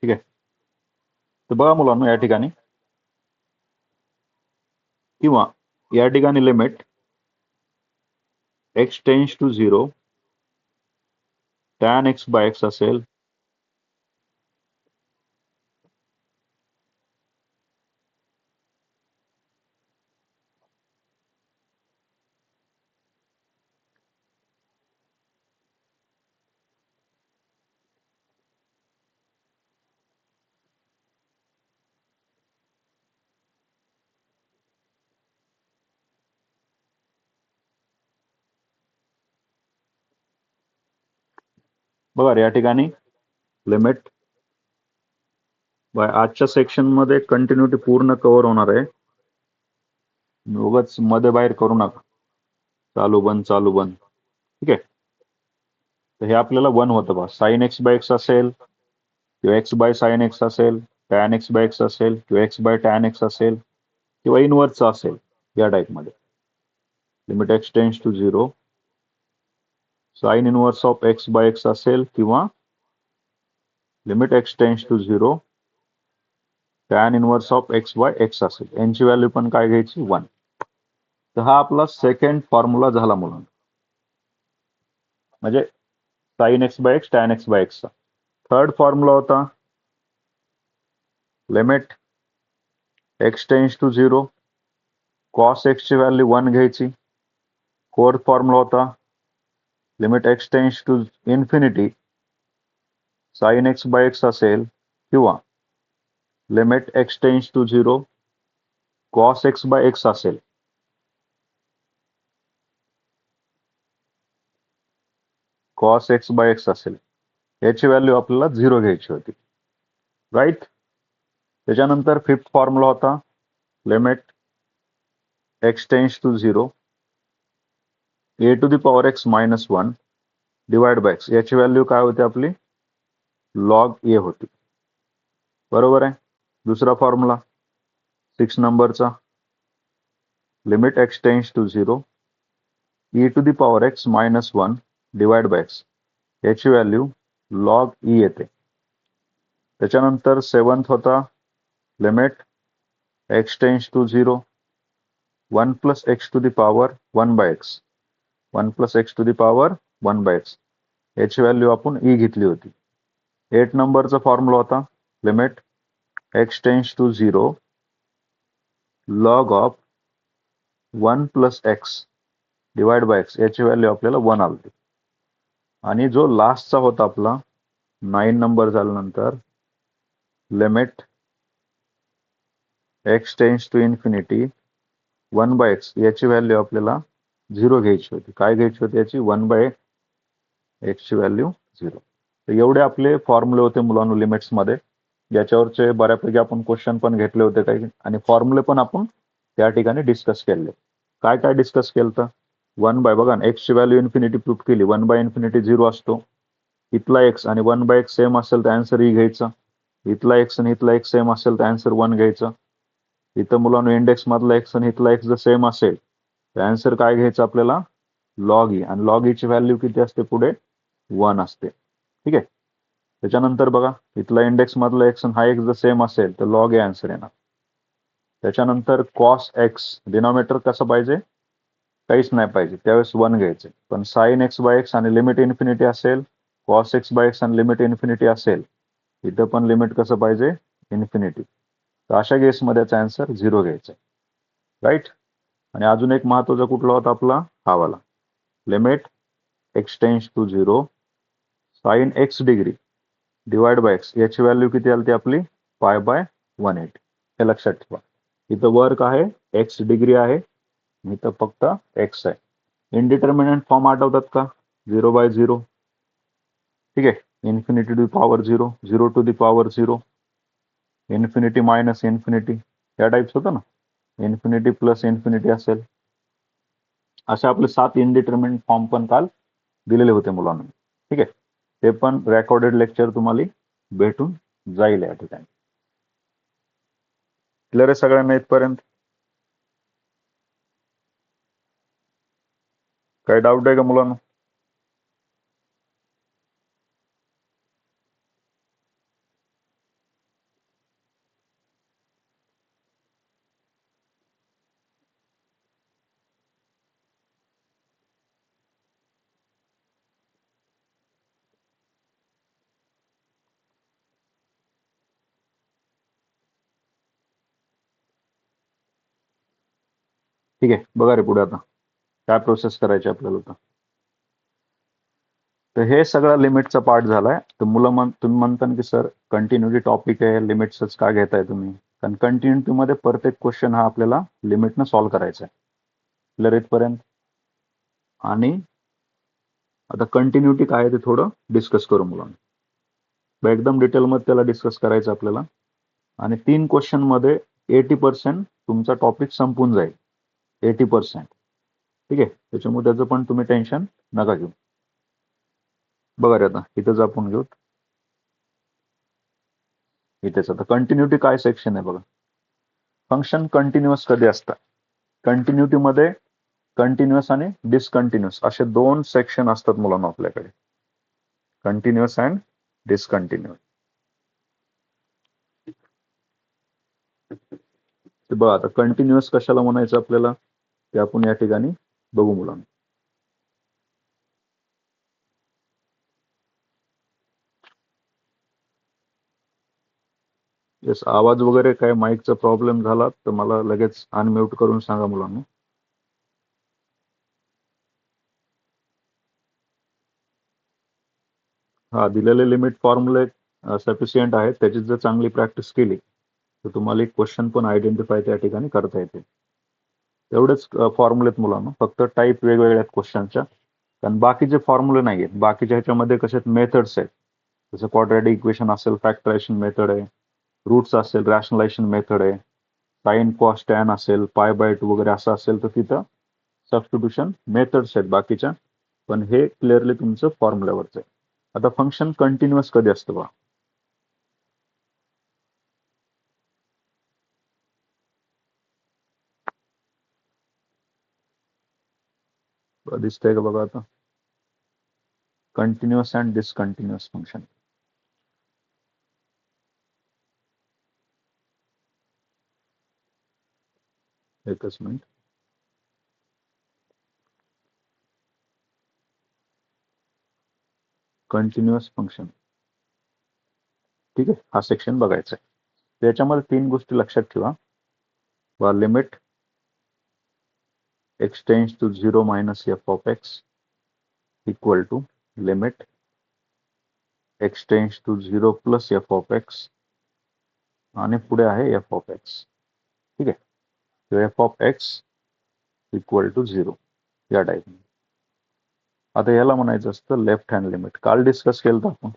ठीक आहे. तर बघा मुलांनो या ठिकाणी किंवा या ठिकाणी limit x tends to 0 tan x by x असेल बघा या ठिकाणी लिमिट बाय आजच्या सेक्शन मध्ये कंटिन्युटी पूर्ण कव्हर होणार आहे. उगाच मध्ये बाहेर करू नका. चालू बंद ठीक आहे. तर हे आपल्याला 1 होतं बा. साइन एक्स बाय एक्स असेल किंवा एक्स बाय साइन एक्स असेल, टॅन एक्स बाय एक्स असेल किंवा एक्स बाय टॅन एक्स असेल किंवा इनवर्सचा असेल या टाईपमध्ये. Limit x tends to 0 sine inverse of x by x असेल किंवा limit x tends to 0 tan inverse of x by x असेल. यांची व्हॅल्यू पण काय घ्यायची 1. तर हा आपला सेकंड फॉर्म्युला झाला मुलांना, म्हणजे sine x by x tan x by एक्सचा. थर्ड फॉर्म्युला होता limit x tends to 0 cos x ची व्हॅल्यू 1 घ्यायची. फोर्थ फॉर्म्युला होता limit x tends to infinity sine x by x असेल किंवा limit x tends to 0 cos x by x असेल. Cos x by x असेल याची value आपल्याला 0 घ्यायची होती. राईट. त्याच्यानंतर फिफ्थ फॉर्म्युला होता limit x tends to 0 a to the power x minus 1 divide by x. याची व्हॅल्यू काय होती आपली लॉग ए होती. बरोबर आहे. दुसरा फॉर्म्युला 6 नंबरचा limit x tends to 0 e to the power x minus 1 divide by x. याची व्हॅल्यू लॉग ई येते. त्याच्यानंतर सेवन्थ होता limit x tends to 0 1 plus x to the power 1 by x 1 plus x to the power 1 by x. याची value आपण e घेतली होती. 8 नंबरचा formula होता limit x tends to 0 log of 1 plus x divide by x. याची value आपल्याला 1 आली. आणि जो लास्टचा होता आपला 9 नंबर झाल्यानंतर limit x tends to infinity 1 by x. याची व्हॅल्यू आपल्याला 0 घ्यायची होती. काय घ्यायची होती याची 1 बाय एक्सची व्हॅल्यू 0. तर एवढे आपले फॉर्म्युले होते मुलांनो लिमिट्स मध्ये, ज्याच्यावरचे बऱ्यापैकी आपण क्वेश्चन पण घेतले होते काही आणि फॉर्म्युले पण आपण त्या ठिकाणी डिस्कस केले. काय काय डिस्कस केलं तर 1 बाय बघा ना एक्सची व्हॅल्यू इन्फिनिटी प्रूफ केली. 1 बाय इन्फिनिटी 0 असतो. इथला एक्स आणि 1 बाय एक्स सेम असेल तर आन्सर ई घ्यायचा. इथला एक्स आणि इथला एक्स सेम असेल तर आन्सर 1 घ्यायचा. इथं मुलांनो इंडेक्स मधला एक्स आणि इथला एक्स जर सेम असेल तर आन्सर काय घ्यायचं आपल्याला लॉग ई. आणि लॉग ईची व्हॅल्यू किती असते पुढे 1 असते. ठीक आहे. त्याच्यानंतर बघा इथला इंडेक्स मधला एक्स आणि हा एक्स जर सेम असेल तर लॉग ए आन्सर येणार. त्याच्यानंतर कॉस एक्स डिनॉमिनेटर कसं पाहिजे काहीच नाही पाहिजे त्यावेळेस 1 घ्यायचे. पण साइन एक्स बाय एक्स आणि लिमिट इन्फिनिटी असेल कॉस एक्स बाय एक्स आणि लिमिट इन्फिनिटी असेल इथं पण लिमिट कसं पाहिजे इन्फिनिटी. तर अशा केसमध्ये याचा आन्सर 0 घ्यायचा. राईट. आणि अजून एक महत्वाचा कुठला होता आपला हा वाला limit x tends to 0 sine x degree divide by x. याची व्हॅल्यू किती आली आपली पाय बाय 180. हे लक्षात ठेवा. इथं वर्क आहे एक्स डिग्री आहे इथं फक्त एक्स आहे. इनडिटर्मिनेंट फॉर्म आठवतात का 0 बाय 0. ठीक आहे. Infinity to power 0 0 to the power 0 infinity minus infinity या टाइप्स होतं ना. इन्फिनिटी प्लस इन्फिनिटी असेल. असे आपले 7 इनडिटर्मिनेंट फॉर्म पण काल दिलेले होते मुलांना. ठीक आहे. ते पण रेकॉर्डेड लेक्चर तुम्हाला भेटून जाईल या ठिकाणी. क्लिअर आहे सगळ्यांना इथपर्यंत. काही डाऊट आहे का मुलांना. ठीक आहे, बघा रे पुढे आता काय प्रोसेस करायची आपल्याला आता. तर हे सगळा लिमिटचा पार्ट झालाय. तर तुम्ही म्हणता की सर कंटिन्युटी टॉपिक आहे, लिमिट्सच का घेताय तुम्ही? कारण कंटिन्युटी मध्ये प्रत्येक क्वेश्चन हा आपल्याला लिमिटनं सॉल्व्ह करायचा आहे. क्लिअर इथपर्यंत? आणि आता कंटिन्युटी काय आहे ते थोडं डिस्कस करू मुलांना. एकदम डिटेलमध्ये त्याला डिस्कस करायचं आपल्याला. आणि 3 क्वेश्चन मध्ये 80% तुमचा टॉपिक संपून जाईल. 80%. ठीक आहे, त्याच्यामुळे त्याचं पण तुम्ही टेन्शन नका घेऊ. बघा रे आता इथंच आपण घेऊ. इथेच आता कंटिन्युटी काय सेक्शन आहे बघा. फंक्शन कंटिन्युअस कधी असतात? कंटिन्युटी मध्ये कंटिन्युअस आणि डिसकंटिन्युअस असे 2 सेक्शन असतात मुलांना आपल्याकडे. Continuous and discontinuous. बघा आता कंटिन्युअस कशाला म्हणायचं आपल्याला ते आपण या ठिकाणी बघू मुलांना. येस, आवाज वगैरे काय माईकचा प्रॉब्लेम झाला तर मला लगेच अनम्यूट करून सांगा मुलांना. हा, दिलेले लिमिट फॉर्म्युले सफिशियंट आहेत. त्याची जर चांगली प्रॅक्टिस केली तर तुम्हाला एक क्वेश्चन पण आयडेंटिफाय त्या ठिकाणी करता येते. एवढेच फॉर्म्युलेत मुलांना, फक्त टाईप वेगवेगळ्या आहेत क्वेश्चनच्या. कारण बाकीचे फॉर्म्युले नाही आहेत. बाकीच्या ह्याच्यामध्ये कसे मेथड्स आहेत. जसं क्वाड्रॅटिक इक्वेशन असेल, फॅक्टरायझेशन मेथड आहे, रूट्स असेल, रॅशनलायझेशन मेथड आहे, साइन कॉस टॅन असेल, पाय बाय 2 वगैरे असं असेल तर तिथं सबस्टिट्यूशन मेथड्स आहेत बाकीच्या. पण हे क्लिअरली तुमचं फॉर्म्युल्यावरच आहे. आता फंक्शन कंटिन्युअस कधी असतं बा? दिसतंय का बघा आता? Continuous and discontinuous function. एकच मिनिट. Continuous function. ठीक आहे, हा सेक्शन बघायचा आहे. त्याच्यामध्ये 3 गोष्टी लक्षात ठेवा. Limit x tends to 0 minus f of x equal to limit x tends to 0 plus f of x आणि पुढे आहे f ऑफ x. ठीक आहे, तर f of x equal to 0 या टाईप. आता याला म्हणायचं असतं लेफ्ट हँड लिमिट. काल डिस्कस केलं तर आपण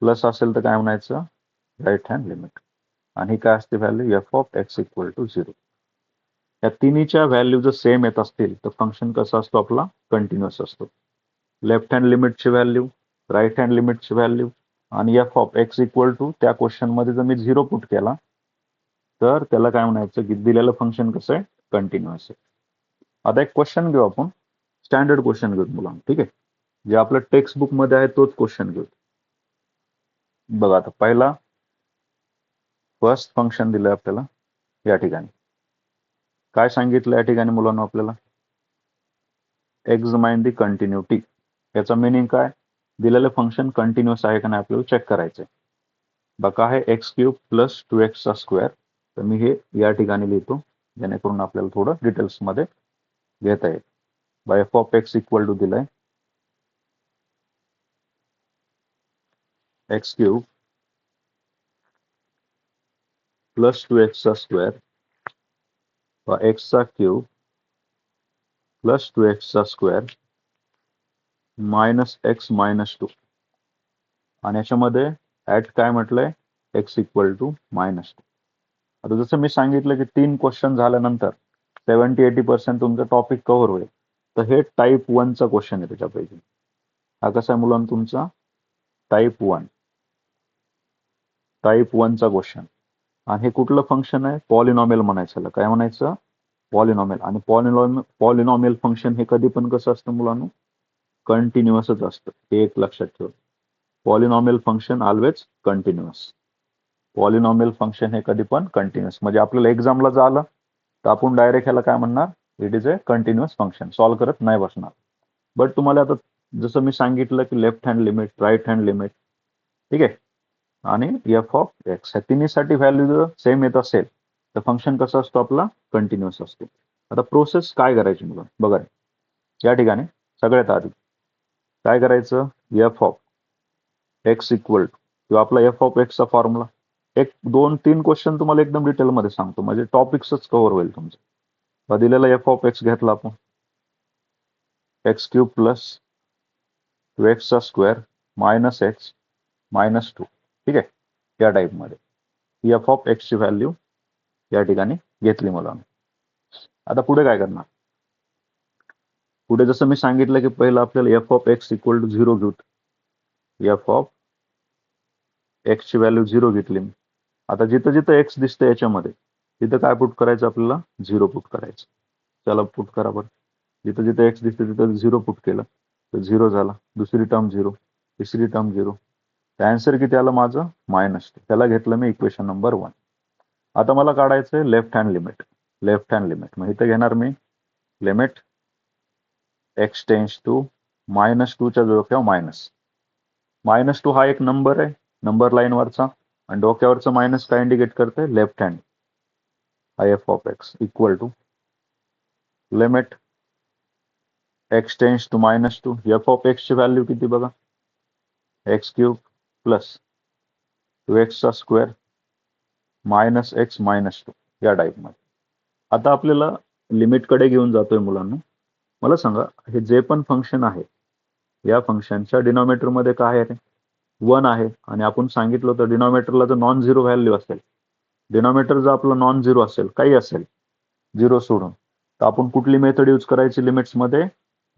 प्लस असेल तर काय म्हणायचं? Right hand limit. आणि काय असते value? f of x equal to 0. या तिन्हीच्या व्हॅल्यू जर सेम येत असतील तर फंक्शन कसा असतो आपला? कंटिन्युअस असतो. लेफ्ट हँड लिमिटची व्हॅल्यू, राईट हँड लिमिटची व्हॅल्यू आणि f of x equal to त्या क्वेश्चन मध्ये जर मी 0 पुट केला तर त्याला काय म्हणायचं की दिलेलं फंक्शन कसं आहे? कंटिन्युअस आहे. आता एक क्वेश्चन घेऊ आपण, स्टँडर्ड क्वेश्चन घेऊ मुलांना. ठीक आहे, जे आपल्या टेक्स्ट बुक मध्ये आहे तोच क्वेश्चन घेऊ. बघा आता पहिला फर्स्ट फंक्शन दिलंय आपल्याला या ठिकाणी. काय सांगितलं या ठिकाणी मुलांना आपल्याला? एक्झामाइन दी कंटिन्युटी. याचा मिनिंग काय? दिलेलं फंक्शन कंटिन्युअस आहे का नाही आपल्याला चेक करायचंय. बघा आहे एक्स क्यूब प्लस 2x चा स्क्वेअर. तर मी हे या ठिकाणी लिहितो जेणेकरून आपल्याला थोडं डिटेल्स मध्ये घेता येईल. By f of x equal to दिलाय एक्स क्यूब प्लस 2x चा स्क्वेअर व एक्स चा क्यूब प्लस 2x चा स्क्वेअर मायनस एक्स मायनस 2. आणि याच्यामध्ये ऍट काय म्हटलंय? X equal to minus 2. आता जसं मी सांगितलं की 3 क्वेश्चन झाल्यानंतर 70-80% तुमचं टॉपिक कव्हर होईल. तर हे टाईप 1चा क्वेश्चन आहे त्याच्यापैकी. हा कसा आहे मुलांना तुमचा? टाईप 1. टाईप 1चा क्वेश्चन. आणि हे कुठलं फंक्शन आहे? पॉलिनॉमियल म्हणायचं. काय म्हणायचं? पॉलिनॉमियल. आणि पॉलिनॉमियल फंक्शन हे कधी पण कसं असतं मुलांना? कंटिन्युअसच असतं. हे एक लक्षात ठेवा. Polynomial function always continuous. Polynomial function हे कधी पण कंटिन्युअस. म्हणजे आपल्याला एक्झामला जर आलं तर आपण डायरेक्ट ह्याला काय म्हणणार? It is a continuous function. Solve करत नाही बसणार. बट तुम्हाला आता जसं मी सांगितलं की left hand limit, right hand limit, ठीक आहे, आणि एफ ऑफ एक्स ह्या तिन्हीसाठी व्हॅल्यू जर सेम येत असेल तर फंक्शन कसं असतो आपला? कंटिन्युअस असतो. आता प्रोसेस काय करायची मुलं बघा, या ठिकाणी सगळ्यात आधी काय करायचं, f of x equal to किंवा आपला एफ ऑफ एक्सचा फॉर्म्युला, एक 2-3 क्वेश्चन तुम्हाला एकदम डिटेलमध्ये सांगतो, म्हणजे टॉपिक्सच कव्हर होईल तुमचं. दिलेला एफ ऑफ एक्स घेतला आपण, x cube plus 2x square minus x minus 2, ठीक आहे, या टाईपमध्ये एफ ऑफ एक्सची व्हॅल्यू या ठिकाणी घेतली मला. आता पुढे काय करणार, पुढे जसं मी सांगितलं की पहिलं आपल्याला f of x equal to 0 घेऊ. एफ ऑफ एक्सची व्हॅल्यू 0 घेतली मी. आता जिथं जिथं एक्स दिसतं याच्यामध्ये तिथं काय पुट करायचं, आपल्याला 0 पुट करायचं. चला पुट करा बरं. जिथं जिथं एक्स दिसतं तिथं 0 पुट केलं तर 0 झाला, दुसरी टर्म 0, तिसरी टर्म 0. आन्सर किती आलं माझं, -2. त्याला घेतलं मी इक्वेशन नंबर 1. आता मला काढायचंय left hand limit. Left hand limit मग इथं घेणार मी लिमिट एक्स टेन्स टू -2 च्या जवळ किंवा -2 हा एक नंबर आहे, नंबर लाईनवरचा, आणि डोक्यावरचं मायनस काय इंडिकेट करते, left hand. F of x equal to limit x tends to -2. F of एक्सची व्हॅल्यू किती बघा, x cube plus 2x square minus x minus 2, या टाईपमध्ये. आता आपल्याला लिमिटकडे घेऊन जातोय मुलांना. मला सांगा, हे जे पण फंक्शन आहे या फंक्शनच्या डिनॉमिनेटरमध्ये काय आहे, 1 आहे, आणि आपण सांगितलं होतं डिनॉमिनेटरला जर नॉन झिरो व्हॅल्यू असेल, डिनॉमिनेटर जर आपलं नॉन झिरो असेल, काही असेल 0 सोडून, तर आपण कुठली मेथड यूज करायची लिमिट्समध्ये,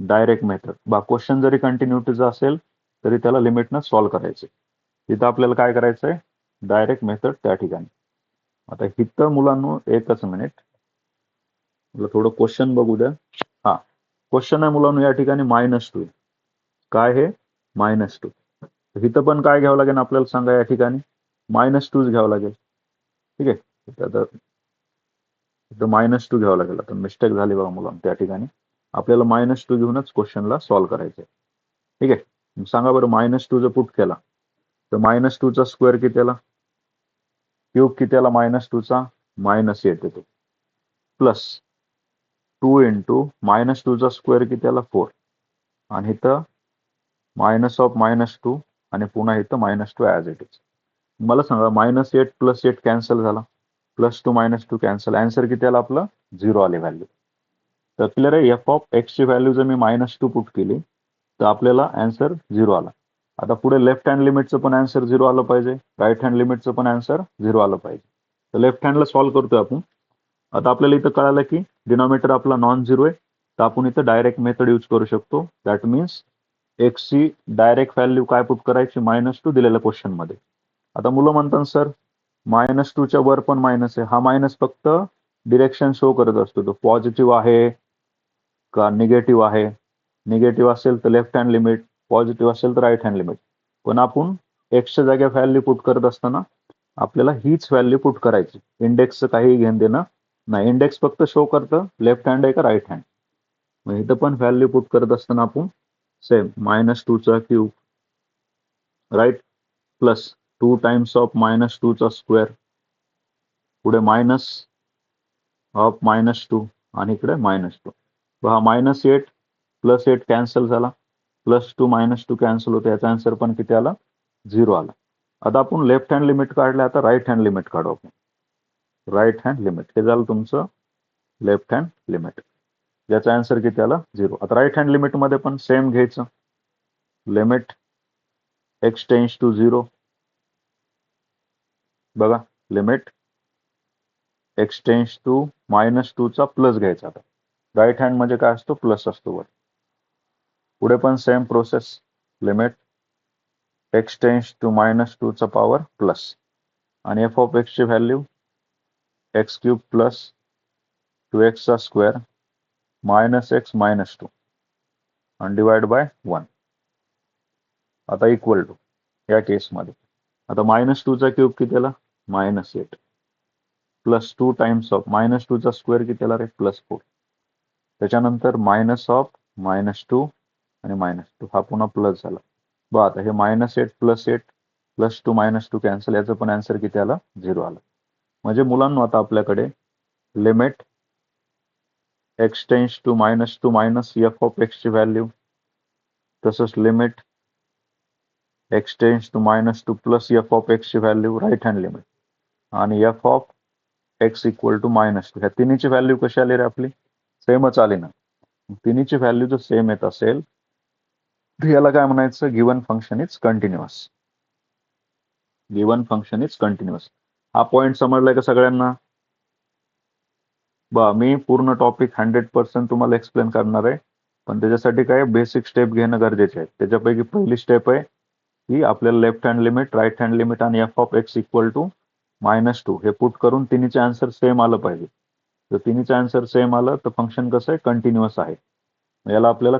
डायरेक्ट मेथड. क्वेश्चन जरी कंटिन्युटीचा असेल तरी त्याला लिमिटनं सॉल्व्ह करायचे. तिथं आपल्याला काय करायचंय, डायरेक्ट मेथड त्या ठिकाणी. आता इथं मुलांनो एकच मिनिट, मला थोडं क्वेश्चन बघू द्या. हा क्वेश्चन आहे मुलांनो या ठिकाणी -2. काय हे, -2. इथं पण काय घ्यावं लागेल आपल्याला सांगा, या ठिकाणी -2 घ्यावं लागेल, ठीक आहे. इथं -2 घ्यावं लागेल. आता मिस्टेक झाली बघा मुलांना, त्या ठिकाणी आपल्याला -2 घेऊनच क्वेश्चनला सॉल्व्ह करायचंय, ठीक आहे. सांगा बरं, -2 जर पुट केला तर -2 चा स्क्वेअर किती आला, क्यूब किती आला -2 चा, -8 येतो, प्लस 2 इंटू -2 चा स्क्वेअर किती आला, 4, आणि इथं मायनस ऑफ -2, आणि पुन्हा इथं -2 ॲज इट इज. मला सांगा, -8 प्लस 8 कॅन्सल झाला, +2 -2 कॅन्सल, आन्सर किती आला आपलं, 0 आली व्हॅल्यू. तर क्लिअर आहे, एफ ऑफ एक्सची व्हॅल्यू जर मी -2 पुट केली तर आपल्याला आन्सर 0 आला. आता पुढे लेफ्ट हँड लिमिटचं पण आन्सर 0 आलं पाहिजे, राईट हँड लिमिटचं पण आन्सर 0 आलं पाहिजे. तर लेफ्ट हँडला सॉल्व्ह करतोय आपण. आता आपल्याला इथं कळालं की डिनॉमिनेटर आपला नॉन झिरो आहे, तर आपण इथं डायरेक्ट मेथड यूज करू शकतो. दॅट मीन्स एक्सची डायरेक्ट व्हॅल्यू काय पुट करायची, -2 दिलेल्या क्वेश्चन मध्ये. आता मुलं म्हणतात सर -2 च्या वर पण मायनस आहे, हा मायनस फक्त डिरेक्शन शो करत असतो, तो पॉझिटिव्ह आहे का निगेटिव्ह आहे. निगेटिव्ह असेल तर लेफ्ट हँड लिमिट, पॉझिटिव्ह असेल तर राईट हँड लिमिट. पण आपण एक्सच्या जागेवर व्हॅल्यू पुट करत असताना आपल्याला हीच व्हॅल्यू पुट करायची, इंडेक्सचं काही घेणं देणं नाही. इंडेक्स फक्त शो करतं लेफ्ट हँड आहे का राईट हँड. मग इथं पण व्हॅल्यू पुट करत असताना आपण सेम -2 चा cube, right, plus 2 times of -2 चा स्क्वेअर, पुढे मायनस ऑफ -2, आणि इकडे -2. हा -8 प्लस 8 कॅन्सल झाला, +2 -2 कॅन्सल होते, याचा आन्सर पण किती आला, 0 आला. आता आपण लेफ्ट हँड लिमिट काढले, आता राईट हँड लिमिट काढू आपण. राईट हँड लिमिट हे झालं तुमचं लेफ्ट हँड लिमिट, याचा आन्सर किती आला, 0. आता राईट हँड लिमिट मध्ये पण सेम घ्यायचं, लिमिट एक्स टेन्स टू 0. बघा, लिमिट एक्स टेन्स टू -2 चा प्लस घ्यायचा. आता राईट हँड म्हणजे काय असतो, प्लस असतो वर. पुढे पण same process, limit x tends to -2 चा पॉवर प्लस, आणि एफ ऑफ एक्सची value x cube plus 2x square -x -2 आणि डिवाइड बाय 1. आता इक्वल टू या केसमध्ये, आता -2 चा क्यूब किती आला, -8, प्लस 2 टाइम्स ऑफ -2 चा स्क्वेअर किती आला रे, +4. त्याच्यानंतर मायनस ऑफ -2 आणि -2, हा पुन्हा प्लस झाला. बघा आता हे -8 + 8 +2 -2 कॅन्सल, याचं पण आन्सर किती आला, 0 आला. म्हणजे मुलांना आता आपल्याकडे limit x tends to minus f of एक्सची व्हॅल्यू, तसंच limit x tends to plus f of एक्सची व्हॅल्यू राईट हँड लिमिट, आणि f of x equal to -2. ह्या तिन्हीची व्हॅल्यू कशी आली रे आपली? सेमच आली ना. तिन्हीची व्हॅल्यू जर सेम येत असेल तर याला काय म्हणायचं? Given function is continuous. Given function is continuous. हा पॉइंट समजलाय का सगळ्यांना? मी पूर्ण टॉपिक 100% तुम्हाला एक्सप्लेन करणार आहे, पण त्याच्यासाठी काय बेसिक स्टेप घेणं गरजेचे आहे. त्याच्यापैकी पहिली स्टेप आहे की आपल्याला left hand limit, right hand limit आणि f of x equal to -2 हे पुट करून तिन्हीचे आन्सर सेम आलं पाहिजे. जर तिन्हीचे आन्सर सेम आलं तर फंक्शन कसं आहे? कंटिन्युअस आहे. याला आपल्याला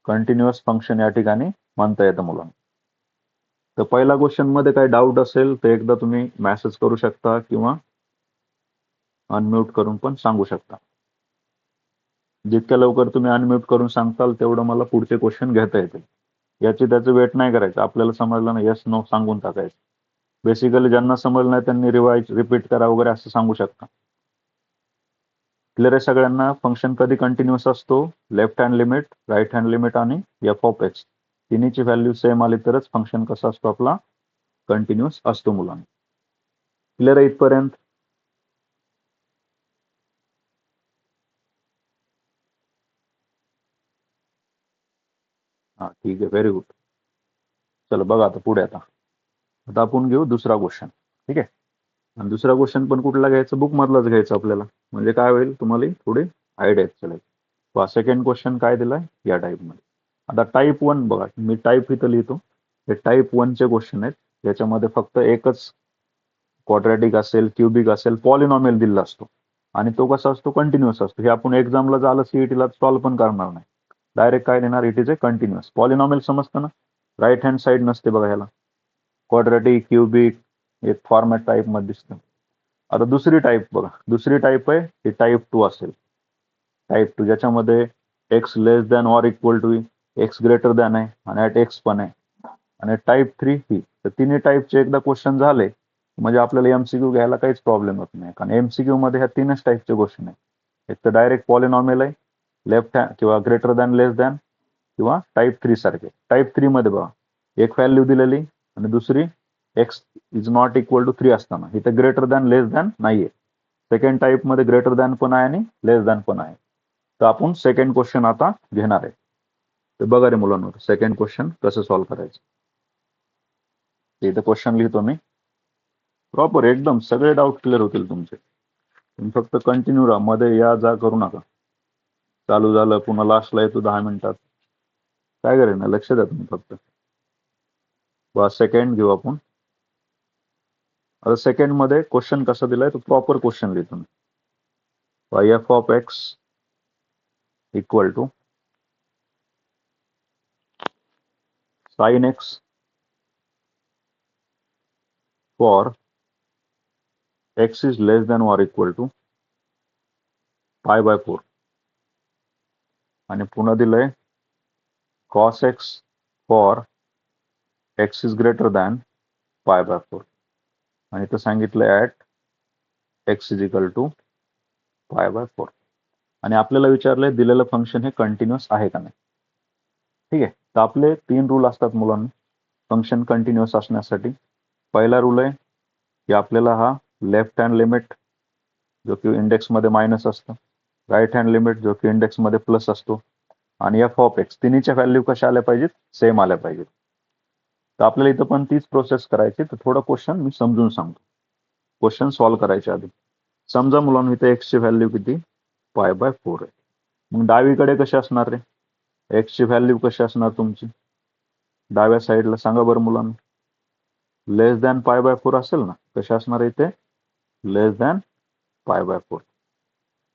कंटिन्युअस फंक्शन या ठिकाणी म्हणता येतं मुलांना. तर पहिला क्वेश्चन मध्ये काही डाऊट असेल तर एकदा तुम्ही मेसेज करू शकता किंवा अनम्यूट करून पण सांगू शकता. जितक्या लवकर तुम्ही अनम्यूट करून सांगताल तेवढं मला पुढचे क्वेश्चन घेता येतील. याची त्याचं वेट नाही करायचं. आपल्याला समजलं ना, येस नो सांगून टाकायचं. बेसिकली ज्यांना समजलं नाही त्यांनी रिपीट करा वगैरे असं सांगू शकता. क्लिअर आहे सगळ्यांना? फंक्शन कधी कंटिन्युअस असतो? Left hand limit, right hand limit आणि एफ ऑफ एक्स तिन्हीची व्हॅल्यू सेम आली तरच फंक्शन कसा असतो आपला? कंटिन्युअस असतो मुलांना. क्लिअर आहे इथपर्यंत? हा ठीक आहे, व्हेरी गुड. चला बघा आता पुढे. आता आपण घेऊ दुसरा क्वेश्चन. ठीक आहे, आणि दुसरा क्वेश्चन पण कुठला घ्यायचा? बुक मधलाच घ्यायचा आपल्याला, म्हणजे काय होईल तुम्हाला थोडी आयडिया चलेल. सेकंड क्वेश्चन काय दिलाय या टाईप मध्ये. आता टाईप 1 बघा, मी टाईप इथं लिहितो. हे टाईप 1 चे क्वेश्चन आहेत. याच्यामध्ये फक्त एकच क्वाड्रॅटिक असेल, क्युबिक असेल, पॉलिनॉमियल दिलेला असतो आणि तो कसा असतो? कंटिन्युअस असतो. हे आपण एक्झामला झालं सीईटीला सॉल्व्ह पण करणार नाही. डायरेक्ट काय देणार? It is a continuous. Polynomial समजतं ना? राईट हँड साईड नसते बघा ह्याला. क्वाड्रॅटिक, क्युबिक एक फॉर्मॅट टाईप मध्ये दिसतं. आता दुसरी टाईप बघा, दुसरी टाईप आहे ही टाईप 2 असेल. टाईप 2 ज्याच्यामध्ये x less than or equal to x greater than आहे आणि ॲट एक्स पण आहे. आणि टाईप 3 ही. तर तिन्ही टाईपचे एकदा क्वेश्चन झाले म्हणजे आपल्याला एमसीक्यू घ्यायला काहीच प्रॉब्लेम होत नाही, कारण एमसीक्यू मध्ये ह्या तीनच टाईपचे क्वेश्चन आहेत. एक तर डायरेक्ट पॉलिनॉमियल आहे, लेफ्ट हँड किंवा ग्रेटर दॅन, लेस दॅन, किंवा टाईप 3 सारखे. टाईप 3 मध्ये बघा एक व्हॅल्यू दिलेली आणि दुसरी x is not equal to 3 असताना इथे ग्रेटर दॅन, लेस दॅन नाहीये. सेकंड टाईप मध्ये ग्रेटर दॅन पण आहे आणि लेस दॅन पण आहे. तर आपण सेकंड क्वेश्चन आता घेणार आहे. तर बघा रे मुलांना, सेकंड क्वेश्चन कसं सॉल्व्ह करायचं. इथे क्वेश्चन लिहितो मी प्रॉपर, एकदम सगळे डाऊट क्लिअर होतील तुमचे. तुम्ही फक्त कंटिन्यू राहा, मध्ये या जा करू नका. चालू झालं पुन्हा लास्टला येतो 10 मिनिटात, काय करेल ना, लक्ष द्या तुम्ही फक्त. बस सेकंड घेऊ आपण. आता सेकंड मध्ये क्वेश्चन कसा दिलाय तो प्रॉपर क्वेश्चन लिहितो मी. F of x equal to sine x for x is less than or equal to π/4. आणि पुन्हा दिलंय cos x for x is greater than π/4. आणि इथं सांगितलंय at x is equal to π/4. आणि आपल्याला विचारलंय दिलेलं फंक्शन हे कंटिन्युअस आहे का नाही. ठीक आहे, तर आपले 3 रूल असतात मुलांना फंक्शन कंटिन्युअस असण्यासाठी. पहिला रूल आहे की आपल्याला हा लेफ्ट हँड लिमिट जो की इंडेक्स मध्ये मायनस असतं, राईट हँड लिमिट जो की इंडेक्स मध्ये प्लस असतो, आणि एफ ऑफ एक्स तिन्हीच्या व्हॅल्यू कशा आल्या पाहिजेत? सेम आल्या पाहिजेत. तर आपल्याला इथं पण तीच प्रोसेस करायची. तर थोडं क्वेश्चन मी समजून सांगतो. क्वेश्चन सॉल्व्ह करायच्या आधी समजा मुलांना इथे एक्सची व्हॅल्यू किती? π/4 आहे. मग डावीकडे कशी असणार रे? एक्सची व्हॅल्यू कशी असणार तुमची डाव्या साईडला? सांगा बरं मुलांना. लेस दॅन π/4 असेल ना. कशी असणार इथे? लेस दॅन π/4.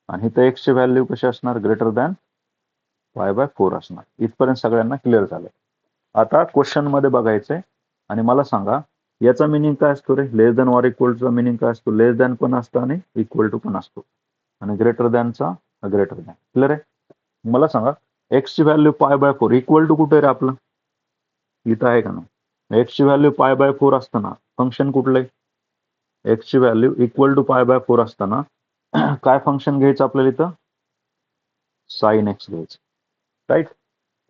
आणि इथे एक्सची व्हॅल्यू कशी असणार? ग्रेटर दॅन π/4 असणार. इथपर्यंत सगळ्यांना क्लिअर झालं. आता क्वेश्चन मध्ये बघायचंय आणि मला सांगा याचा मिनिंग काय असतो रे? लेस दॅन ऑर इक्वल टूचा मिनिंग काय असतो? लेस दॅन पण असतं आणि इक्वल टू पण असतो, आणि ग्रेटर दॅनचा ग्रेटर दॅन. क्लिअर आहे? मला सांगा एक्सची व्हॅल्यू π/4 इक्वल टू कुठे रे आपलं? इथं आहे का ना? एक्सची व्हॅल्यू π/4 असताना फंक्शन कुठलंय? एक्सची value equal to pi by 4 असताना काय फंक्शन घ्यायचं आपल्याला इथं? साइन एक्स घ्यायचं, राईट.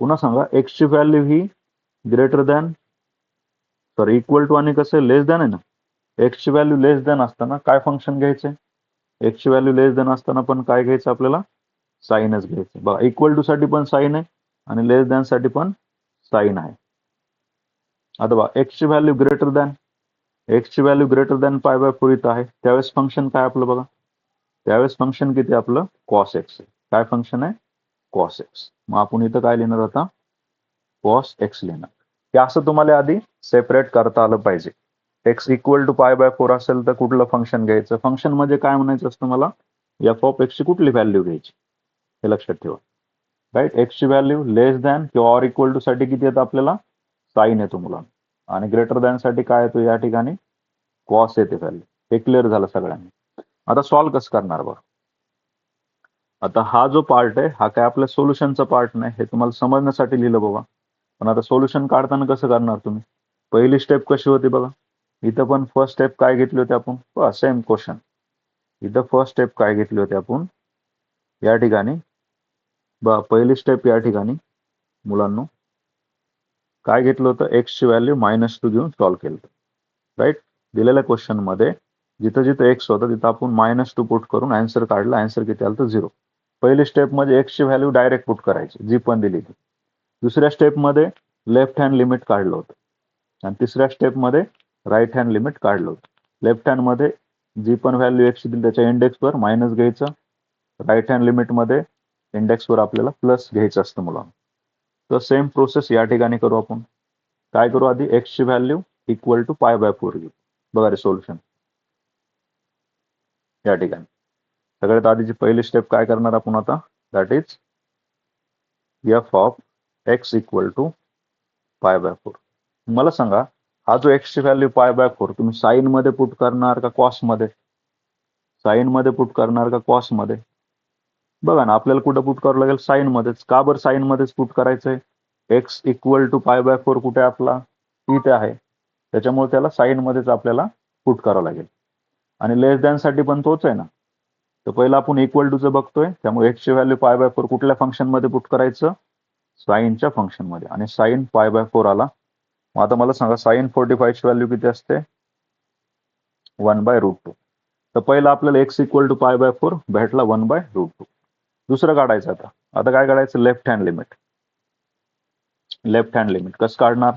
पुन्हा सांगा एक्सची व्हॅल्यू ही greater than sorry equal to आणि कसं लेस दॅन आहे ना. एक्सची व्हॅल्यू लेस दॅन असताना काय फंक्शन घ्यायचंय? एक्सची व्हॅल्यू लेस दॅन असताना पण काय घ्यायचं आपल्याला? साइनच घ्यायचं. बघा इक्वल टू साठी पण साइन आहे आणि लेस दॅन साठी पण साइन आहे. आता बघा एक्सची व्हॅल्यू ग्रेटर दॅन, एक्सची value greater than pi by 4 इथं आहे. त्यावेळेस फंक्शन काय आपलं बघा, त्यावेळेस फंक्शन किती आपलं? कॉस एक्स आहे. काय फंक्शन आहे? Cos x. मग आपण इथं काय लिहिणार आता? कॉस एक्स लिहिणार. हे असं तुम्हाला आधी सेपरेट करता आलं पाहिजे. X equal to pi by 4 असेल तर कुठलं फंक्शन घ्यायचं? फंक्शन म्हणजे काय म्हणायचं असतं मला? एफ ऑफ एक्सची कुठली व्हॅल्यू घ्यायची हे लक्षात ठेवा, राईट. एक्सची व्हॅल्यू लेस दॅन किंवा ऑर इक्वल टू साठी किती येतं आपल्याला? साइन येतो मुलांना. आणि ग्रेटर दॅन साठी काय येतो या ठिकाणी? कॉस येते व्हॅल्यू. हे क्लिअर झालं सगळ्यांनी. आता सॉल्व्ह कसं करणार बघा. आता हा जो पार्ट आहे हा काय आपल्या सोल्युशनचा पार्ट नाही, हे तुम्हाला समजण्यासाठी लिहिलं बाबा. पण आता सोल्युशन काढताना कसं करणार तुम्ही? पहिली स्टेप कशी होती बघा, इथं पण फर्स्ट स्टेप काय घेतली होती आपण? Same question. इथं फर्स्ट स्टेप काय घेतली होती आपण या ठिकाणी? पहिली स्टेप या ठिकाणी मुलांनो काय घेतलं होतं? एक्सची व्हॅल्यू -2 घेऊन सॉल्व्ह केलं, राईट. दिलेल्या क्वेश्चन मध्ये जिथं जिथं एक्स होतं तिथं आपण -2 पुट करून आन्सर काढला. आन्सर किती आलं तर 0. पहिली स्टेप मध्ये एक्सची व्हॅल्यू डायरेक्ट पुट करायची जी पण दिली ती. दुसऱ्या स्टेप मध्ये लेफ्ट हँड लिमिट काढलं होतं आणि तिसऱ्या स्टेप मध्ये राईट हँड लिमिट काढलं होतं. लेफ्ट हँड मध्ये जी पण व्हॅल्यू एक्स दिली त्याच्या इंडेक्सवर मायनस घ्यायचं, राईट हँड लिमिट मध्ये इंडेक्सवर आपल्याला प्लस घ्यायचं असतं मुलांना. तर सेम प्रोसेस या ठिकाणी करू आपण. काय करू? आधी एक्सची value equal to pi by 4 घेऊ. बघा रे सोल्युशन या ठिकाणी. सगळ्यात आधीची पहिली स्टेप काय करणार आपण आता? That is f of x equal to pi by 4. मला सांगा हा जो एक्सची व्हॅल्यू पाय बाय 4 तुम्ही साइन मध्ये पुट करणार का कॉस मध्ये? साइन मध्ये पुट करणार का कॉस मध्ये? बघा ना आपल्याला कुठं पुट करावं लागेल? साइन मध्येच. का बरं साइन मध्येच पुट करायचंय? X equal to pi by 4 कुठे आपला? इथे आहे. त्याच्यामुळे त्याला साइन मध्येच आपल्याला पुट करावं लागेल. आणि लेस दॅन साठी पण तोच आहे ना. तर पहिला आपण इक्वल टूचं बघतोय, त्यामुळे एक्सची व्हॅल्यू पाय बाय 4 कुठल्या फंक्शन मध्ये पुट करायचं? साइनच्या फंक्शन मध्ये. आणि साइन पाय बाय 4 आला. मग आता मला सांगा साइन 45 ची व्हॅल्यू किती असते? 1/√2. तर पहिला आपल्याला x equal to pi by 4 भेटला 1/√2. दुसरं काढायचं आता. आता काय काढायचं? Left hand limit. Left hand limit कसं काढणार?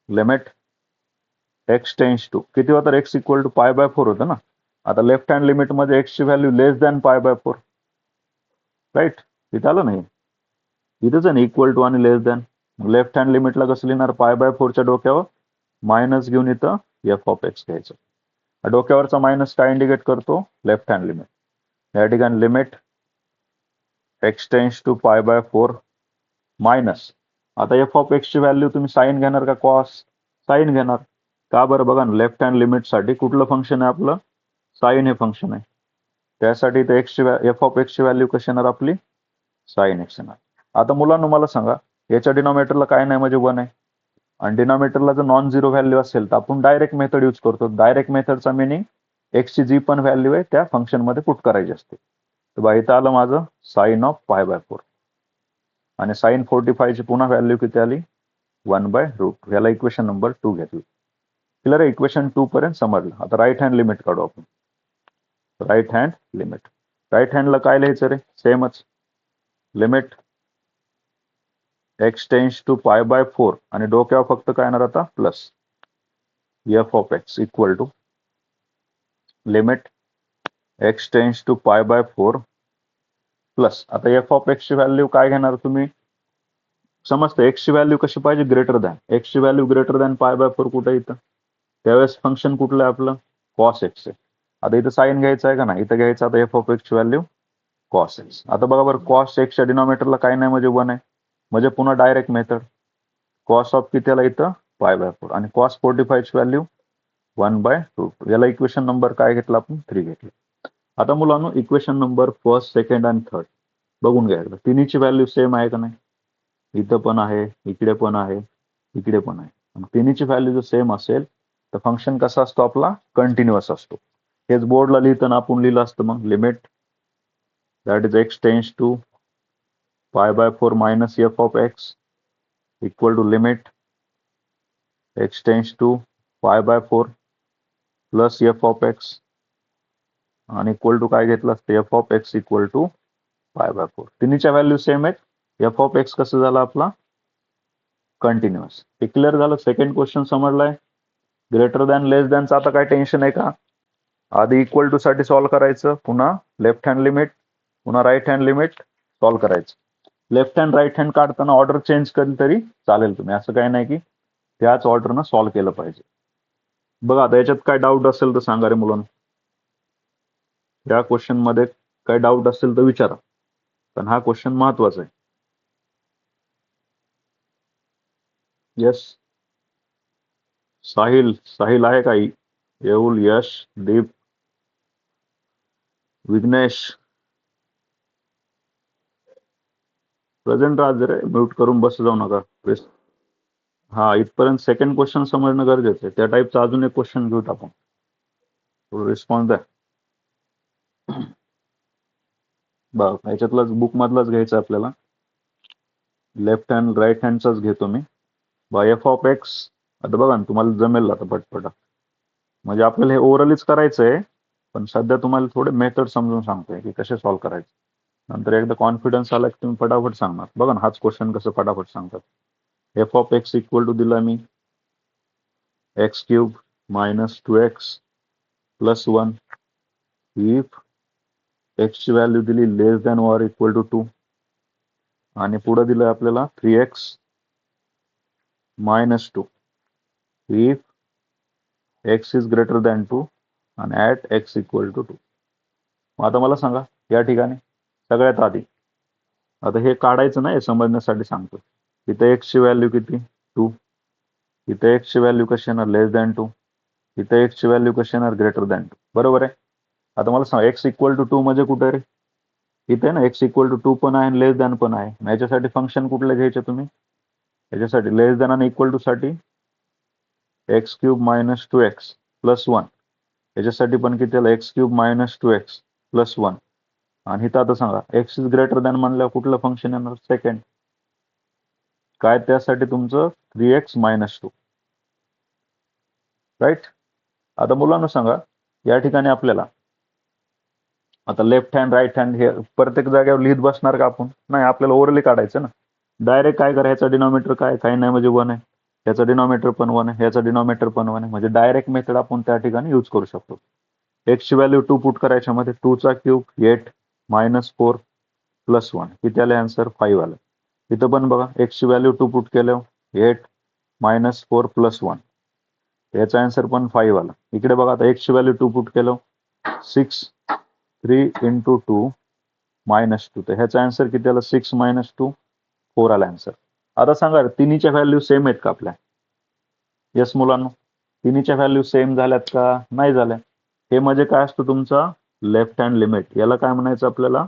लिमिट एक्स टेन्स टू किती होतं? X equal to pi by 4 होतं ना. आता लेफ्ट हँड लिमिट मध्ये एक्सची value less than pi by 4, right. तिथं आलं नाही, इथंच आहे ना इक्वल टू आणि लेस दॅन. लेफ्ट हँड लिमिटला कसं लिहिणार? पाय बाय 4च्या डोक्यावर मायनस घेऊन इथं एफ ऑफ एक्स घ्यायचं. डोक्यावरचा मायनस काय इंडिकेट करतो? Left hand limit. या ठिकाणी limit x tends to pi by 4 minus. आता एफ ऑफ एक्सची व्हॅल्यू तुम्ही साइन घेणार का कॉस? साइन घेणार. का बरं? बघा ना लेफ्ट हँड लिमिट साठी कुठलं फंक्शन आहे आपलं? साइन हे फंक्शन आहे. त्यासाठी इथे एफ ऑफ एक्सची व्हॅल्यू कशी येणार आपली? साइन एक्स येणार. आता मुलांना मला सांगा याच्या डिनॉमिनेटरला काय नाही म्हणजे 1 आहे. आणि डिनॉमिनेटरला जर नॉन झिरो व्हॅल्यू असेल तर आपण डायरेक्ट मेथड यूज करतो. डायरेक्ट मेथडचा मिनिंग एक्सची जी पण व्हॅल्यू आहे त्या फंक्शन मध्ये पुट करायची असते. तर बघा इथं आलं माझं साइन ऑफ पाय बाय 4. आणि साइन 45 ची पुन्हा व्हॅल्यू किती आली? 1/√2. याला इक्वेशन नंबर 2 घेतली. क्लिअर आहे? इक्वेशन 2 पर्यंत समजलं. आता राईट हँड लिमिट काढू आपण. Right hand limit. राईट हँडला काय लिहायचं रे? सेमच. Limit x tends to pi by 4 आणि डोक्यावर फक्त काय येणार आता? Plus f of x equal to limit x tends to pi by 4 plus. आता एफ ऑफ एक्सची व्हॅल्यू काय घेणार तुम्ही? समजतं एक्सची व्हॅल्यू कशी पाहिजे? Greater than. एक्सची value greater than pi by 4 कुठे इथं? त्यावेळेस फंक्शन कुठलं आहे आपलं? कॉस एक्स आहे. आता इथं साइन घ्यायचं आहे का नाही? इथं घ्यायचं. आता एफ ऑफ एक्सची व्हॅल्यू कॉस एक्स. आता बघा बरं कॉस एक्सच्या डिनॉमिनेटरला काय नाही म्हणजे 1 आहे. म्हणजे पुन्हा डायरेक्ट मेथड. कॉस ऑफ किती आला इथं? पाय बाय 4. आणि कॉस 45 ची व्हॅल्यू 1/√2. याला इक्वेशन नंबर काय घेतला आपण? 3 घेतली. आता मुलांनो इक्वेशन नंबर फर्स्ट, सेकंड आणि थर्ड बघून घ्यायला. तिन्हीची व्हॅल्यू सेम आहे का नाही? इथं पण आहे, इकडे पण आहे, इकडे पण आहे. तिन्हीची व्हॅल्यू जर सेम असेल तर फंक्शन कसा असतो आपला, कंटिन्युअस असतो. हेच बोर्डला लिहिताना आपण लिहिलं असतं मग limit that is x tends to π/4 minus f of x equal to limit x tends to π/4 plus f of x आणि इक्वल टू काय घेतलं असतं, f of x equal to π/4. तिन्हीच्या व्हॅल्यू सेम आहेत. f ऑफ x कसं झालं आपला, continuous. हे क्लिअर झालं. सेकंड क्वेश्चन समजलाय. ग्रेटर दॅन लेस दॅनचं आता काय टेन्शन आहे का, आधी इक्वल टू साठी सॉल्व्ह करायचं, पुन्हा लेफ्ट हँड लिमिट, पुन्हा राईट हँड लिमिट सॉल्व्ह करायचं. लेफ्ट हँड राईट हँड काढताना ऑर्डर चेंज केली तरी चालेल तुम्ही, असं काही नाही की त्याच ऑर्डरनं सॉल्व्ह केलं पाहिजे. बघा आता याच्यात काय डाऊट असेल तर सांगा रे मुलांना. या क्वेश्चन मध्ये काय डाऊट असेल तर विचारा, पण हा क्वेश्चन महत्वाचा आहे. येस साहिल, साहिल आहे काही, येऊल, यश, दीप, विघ्नेश प्रेझेंट राहा रे, म्यूट करून बस जाऊ नका. हा इथपर्यंत सेकंड क्वेश्चन समजणं गरजेचं आहे. त्या टाईपचा अजून एक क्वेश्चन घेऊत आपण, थोडं रिस्पॉन्स द्या. बघ याच्यातलाच बुक मधलाच घ्यायचं आपल्याला, लेफ्ट हँड राईट हँडचाच घेतो मी. एफ ऑफ एक्स, आता बघा ना तुम्हाला जमेल आता पटपट, म्हणजे आपल्याला हे ओव्हरऑलच करायचंय, पण सध्या तुम्हाला थोडे मेथड समजून सांगतोय की कसे सॉल्व्ह करायचे. नंतर एकदा कॉन्फिडन्स आला की तुम्ही फटाफट सांगणार. बघा ना हाच क्वेश्चन कसं फटाफट सांगतात. F of x equal to दिला मी x³ minus 2x plus 1 if x ची व्हॅल्यू दिली less than or equal to 2 आणि पुढे दिलं आपल्याला 3x minus 2 if x is greater than 2 आणि ॲट x इक्वल टू 2. आता मला सांगा या ठिकाणी सगळ्यात आधी, आता हे काढायचं नाही, समजण्यासाठी सांगतो. इथे x ची व्हॅल्यू किती, 2. इथे x ची व्हॅल्यू कशी येणार, लेस दॅन 2. इथे x ची व्हॅल्यू कशी येणार, ग्रेटर दॅन 2. बरोबर आहे. आता मला सांगा x इक्वल टू 2 म्हणजे कुठे रे, इथे ना x इक्वल टू 2 पण आहे आणि लेस दॅन पण आहे. याच्यासाठी फंक्शन कुठले घ्यायचे तुम्ही, याच्यासाठी लेस दॅन आणि इक्वल टू साठी x³ मायनस 2x प्लस 1. याच्यासाठी पण किती आलं, x³ मायनस 2x प्लस 1. आणि इथं आता सांगा x इज ग्रेटर दॅन म्हणल्यावर कुठलं फंक्शन येणार, सेकंड. काय त्यासाठी तुमचं 3x मायनस 2. राईट. आता मुलांना सांगा या ठिकाणी आपल्याला आता लेफ्ट हँड राईट हँड हे प्रत्येक जागेवर लिहित बसणार का आपण, नाही. आपल्याला ओव्हरली काढायचं ना. डायरेक्ट काय करायचं, डिनॉमिनेटर काय काही नाही म्हणजे 1 आहे, याचा डिनॉमिनेटर पण 1 आहे, याचा डिनॉमिनेटर पण 1 आहे, म्हणजे डायरेक्ट मेथड आपण त्या ठिकाणी यूज करू शकतो. x ची व्हॅल्यू 2 पुट करायच्या मध्ये, 2 चा क्यूब 8 मायनस 4 प्लस 1 किती आले आन्सर, 5 आलं. इथं पण बघा x ची व्हॅल्यू 2 पुट केलं 8 मायनस 4 प्लस 1, याचा आन्सर पण 5 आला. इकडे बघा आता x ची व्हॅल्यू 2 पुट केलं 6 3 इंटू 2 मायनस 2, तर ह्याचा आन्सर किती आला, 6 मायनस 2 4 आला आन्सर. आता सांगा तिन्हीच्या व्हॅल्यू सेम आहेत का आपल्या, येस मुलांना, तिन्हीच्या व्हॅल्यू सेम झाल्यात का, नाही झाल्या. हे म्हणजे काय असतं तुमचा लेफ्ट हँड लिमिट, याला काय म्हणायचं आपल्याला,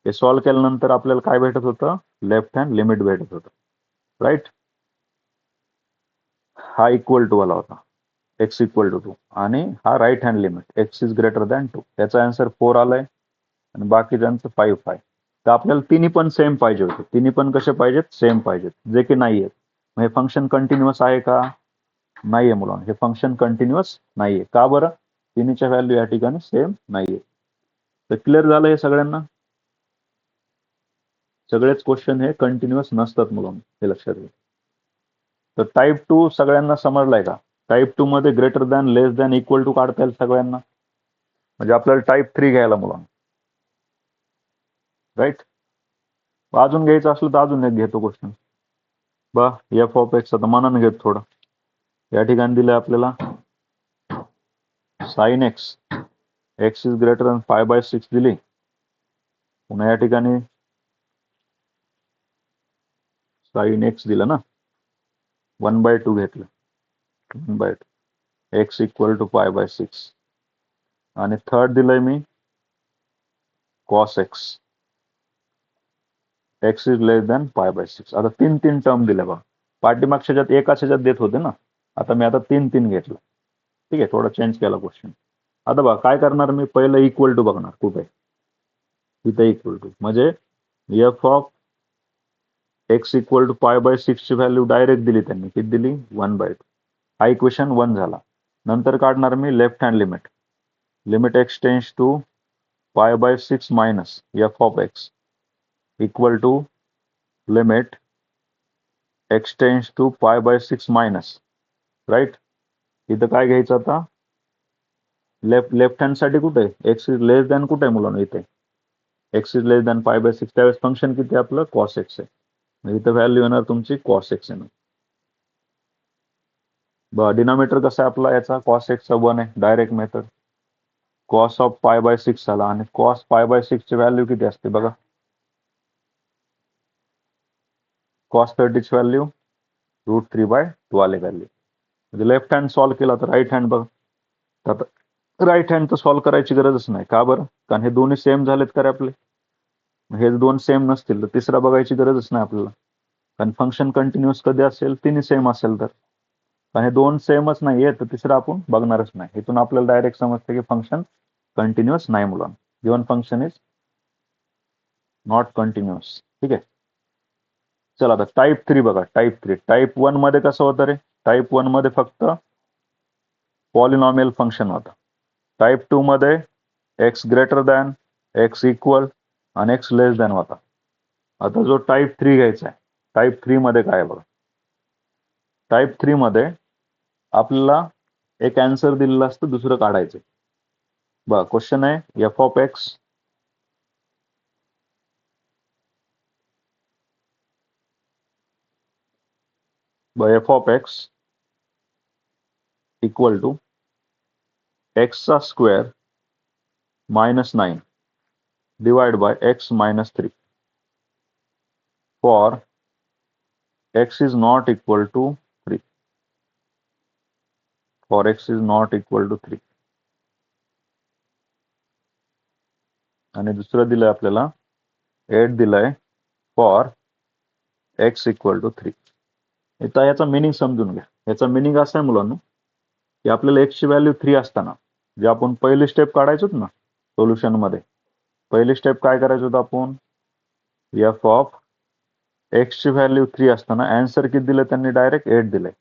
हे सॉल्व्ह केल्यानंतर आपल्याला काय भेटत होतं, लेफ्ट हँड लिमिट भेटत होतं. राईट. हा इक्वल टू वाला होता x इक्वल टू 2 आणि हा right hand limit x is greater than 2, याचा आन्सर 4 आलाय आणि बाकीच्यांचं 5 5. तर आपल्याला तिन्ही पण सेम पाहिजे होते, तिन्ही पण कसे पाहिजेत, सेम पाहिजेत, जे की नाहीये. हे फंक्शन कंटिन्युअस आहे का, नाहीये मुलांना, हे फंक्शन कंटिन्युअस नाहीये. का बरं, तिन्हीच्या व्हॅल्यू या ठिकाणी सेम नाहीये. तर क्लिअर झालं हे सगळ्यांना, सगळेच क्वेश्चन हे कंटिन्युअस नसतात मुलांना, हे लक्षात घ्या. तर टाईप 2 सगळ्यांना समजलाय का, टाईप 2 मध्ये greater than less than equal to काढता येईल सगळ्यांना, म्हणजे आपल्याला टाईप 3 घ्यायला मुलांना. राईट. अजून घ्यायचं असलं तर अजून एक घेतो क्वेश्चन. एफ ऑफ एक्स, आता मनानं घेत थोडं. या ठिकाणी दिलंय आपल्याला sine x, x is greater than 5/6 दिली. पुन्हा या ठिकाणी साइन एक्स दिलं ना, 1/2 घेतलं, 1/2 एक्स इक्वल टू 5/6. आणि थर्ड दिलंय मी cos x, x is less than 5/6. आता 3 3 टर्म दिल्या बघा. पाठीमागच्या एकाच ह्याच्यात देत होते ना, आता मी 3 3 घेतलं. ठीक आहे, थोडा चेंज केला क्वेश्चन. आता बघा काय करणार मी, पहिलं इक्वल टू बघणार कुठे, इथे इक्वल टू म्हणजे f of x equal to pi by 6 ची व्हॅल्यू डायरेक्ट दिली त्यांनी, किती दिली 1/2. हा इक्वेशन 1 झाला. नंतर काढणार मी left hand limit, limit x tends to pi by 6 minus f of x equal to limit x tends to pi by 6 minus, right. इथं काय घ्यायचं आता, लेफ्ट हँड साठी कुठे एक्स इज लेस दॅन कुठे आहे मुलांना, इथे x is less than pi by 6, त्यावेळेस फंक्शन किती आपलं कॉस एक्स आहे, इथं व्हॅल्यू येणार तुमची कॉस एक्स येणार. डिनॉमिनेटर कसा आहे आपला याचा, कॉस एक्सचा 1 आहे, डायरेक्ट मेथड. कॉस ऑफ पाय बाय 6 आला, आणि कॉस पाय बाय 6 ची व्हॅल्यू किती असते बघा, कॉस 30 ची व्हॅल्यू √3/2 आले व्हॅल्यू. म्हणजे लेफ्ट हँड सॉल्व्ह केला तर राईट हँड बघा, तर राईट हँड तर सॉल्व्ह करायची गरजच नाही. का बरं, कारण हे दोन्ही सेम झालेत का रे आपले, हे दोन सेम नसतील तर तिसरा बघायची गरजच नाही आपल्याला, कारण फंक्शन कंटिन्युअस कधी असेल, तिन्ही सेम असेल तर. पण हे दोन सेमच नाहीये तर तिसरं आपण बघणारच नाही. इथून आपल्याला डायरेक्ट समजतं की फंक्शन कंटिन्युअस नाही मुलांना, given function is not continuous. ठीक आहे, चला आता टाईप 3 बघा. टाईप 1 मध्ये कसं होतं रे, टाईप 1 मध्ये फक्त पॉलिनॉमियल फंक्शन होतं. टाईप 2 मध्ये x greater than, x equal आणि एक्स लेस दॅन होता. आता जो टाईप 3 घ्यायचा आहे, टाईप 3 मध्ये काय बघा, टाईप 3 मध्ये आपल्याला एक आन्सर दिलेला असतं, दुसरं काढायचं. बघा क्वेश्चन आहे f of x f of x equal to एक्सचा square -9 divide by x -3 for x is not equal to 3, for x is not equal to 3. आणि दुसरं दिलंय आपल्याला 8 दिलंय फॉर एक्स इक्वल टू 3. आता याचा मिनिंग समजून घ्या. याचा मिनिंग असा आहे मुलांनो, की आपल्याला एक्सची व्हॅल्यू 3 असताना जे आपण पहिली स्टेप काढायचो ना सोल्युशन मध्ये, पहिली स्टेप काय करायचं होतं आपण, एफ ऑफ एक्सची व्हॅल्यू 3 असताना आन्सर किती दिलं त्यांनी, डायरेक्ट 8 दिलंय.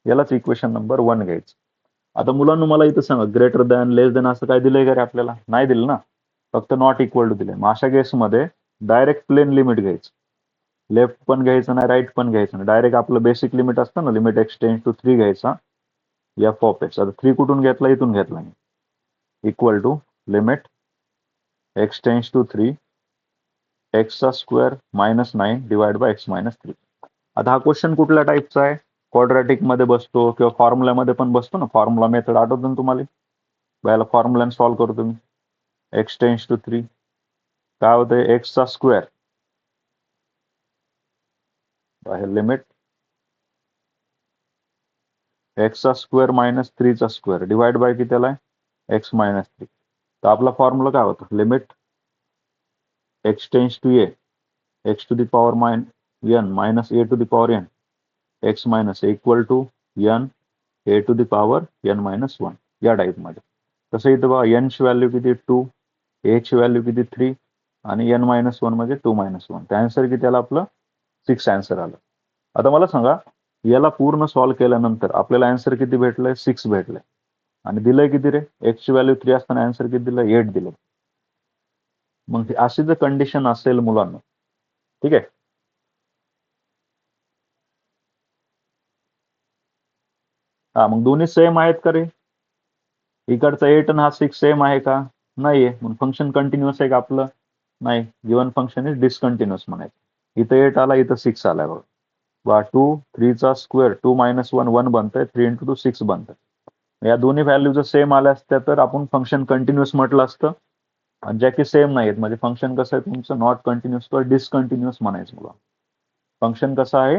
यालाच इक्वेशन नंबर 1 घ्यायचं. आता मुलांना मला इथं सांगा, ग्रेटर दॅन लेस दॅन असं काय दिलंय का रे आपल्याला, नाही दिलं ना, फक्त नॉट इक्वल टू दिलंय. मग अशा केसमध्ये डायरेक्ट प्लेन लिमिट घ्यायचं, लेफ्ट पण घ्यायचं नाही, राईट पण घ्यायचं नाही, डायरेक्ट आपलं बेसिक लिमिट असतं ना, लिमिट एक्स टेन्स टू 3 घ्यायचा एफ ऑफ एक्स. आता 3 कुठून घेतला, इथून घेतला मी, equal to limit x tends to 3 एक्सचा स्क्वेअर -9 डिवाइड बाय एक्स -3. आता हा क्वेश्चन कुठल्या टाईपचा आहे, क्वाड्रॅटिक मध्ये बसतो किंवा फॉर्म्युल्यामध्ये पण बसतो ना, फॉर्म्युला मेथड आठवतो ना तुम्हाला, बायला फॉर्म्युला सॉल्व्ह करतो मी. एक्स टेन्स टू 3 काय होतंय, एक्सचा स्क्वेअर आहे लिमिट एक्सचा स्क्वेअर -3 चा स्क्वेअर डिवाइड बाय किती आलाय एक्स -3. तर आपला फॉर्म्युला काय होता, limit x tends to a x to the power n minus a to the power n x minus equal to n a to the power n-1, या टाईपमध्ये. तसं इथं बघा n ची व्हॅल्यू किती 2, ए ची व्हॅल्यू किती 3 आणि n-1 म्हणजे 2-1. त्या आन्सर किती आला आपलं 6 आन्सर आलं. आता मला सांगा, याला पूर्ण सॉल्व्ह केल्यानंतर आपल्याला आन्सर किती भेटलंय, 6 भेटलंय. आणि दिलंय किती रे, एक्स ची व्हॅल्यू 3 असताना आन्सर किती दिलं, 8 दिलं. मग अशी जर कंडिशन असेल मुलांना, ठीक आहे, हा मग दोन्ही सेम आहेत का रे, इकडचा 8 आणि हा 6 सेम आहे का, नाहीये. मग फंक्शन कंटिन्युअस आहे का आपलं, नाही. गिव्हन फंक्शन इज डिसकंटिन्युअस म्हणायचं. इथं 8 आला, इथं 6 आलाय बघा. 2 3 चा स्क्वेअर 2 - 1 1 बनतंय, 3 × 2 6 बनतंय. या दोन्ही व्हॅल्यू जर सेम आल्या असत्या तर आपण फंक्शन कंटिन्युअस म्हटलं असतं. आणि ज्या की सेम नाहीत म्हणजे फंक्शन कसं आहे तुमचं, नॉट कंटिन्युअस किंवा डिसकंटिन्युअस म्हणायचं बघा. फंक्शन कसं आहे,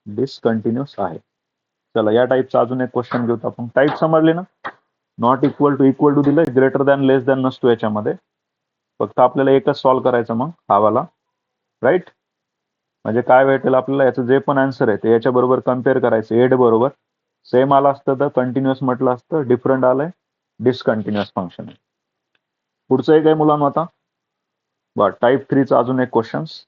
डिसकंटिन्युअस आहे. चला या टाईपचा अजून एक क्वेश्चन घेऊ आपण. टाईप समजले ना, not equal to equal to दिलं, ग्रेटर दॅन लेस दॅन नसतो याच्यामध्ये, फक्त आपल्याला एकच सॉल्व्ह करायचं मग हा वाला, राईट. म्हणजे काय भेटेल आपल्याला, याचं जे पण आन्सर आहे ते याच्या बरोबर कम्पेअर करायचं 8 बरोबर. सेम आला असतं तर कंटिन्युअस म्हटलं असतं, डिफरंट आलंय डिसकंटिन्युअस फंक्शन आहे. पुढचं एक आहे मुलांना आता टाईप 3चा अजून एक क्वेश्चन्स.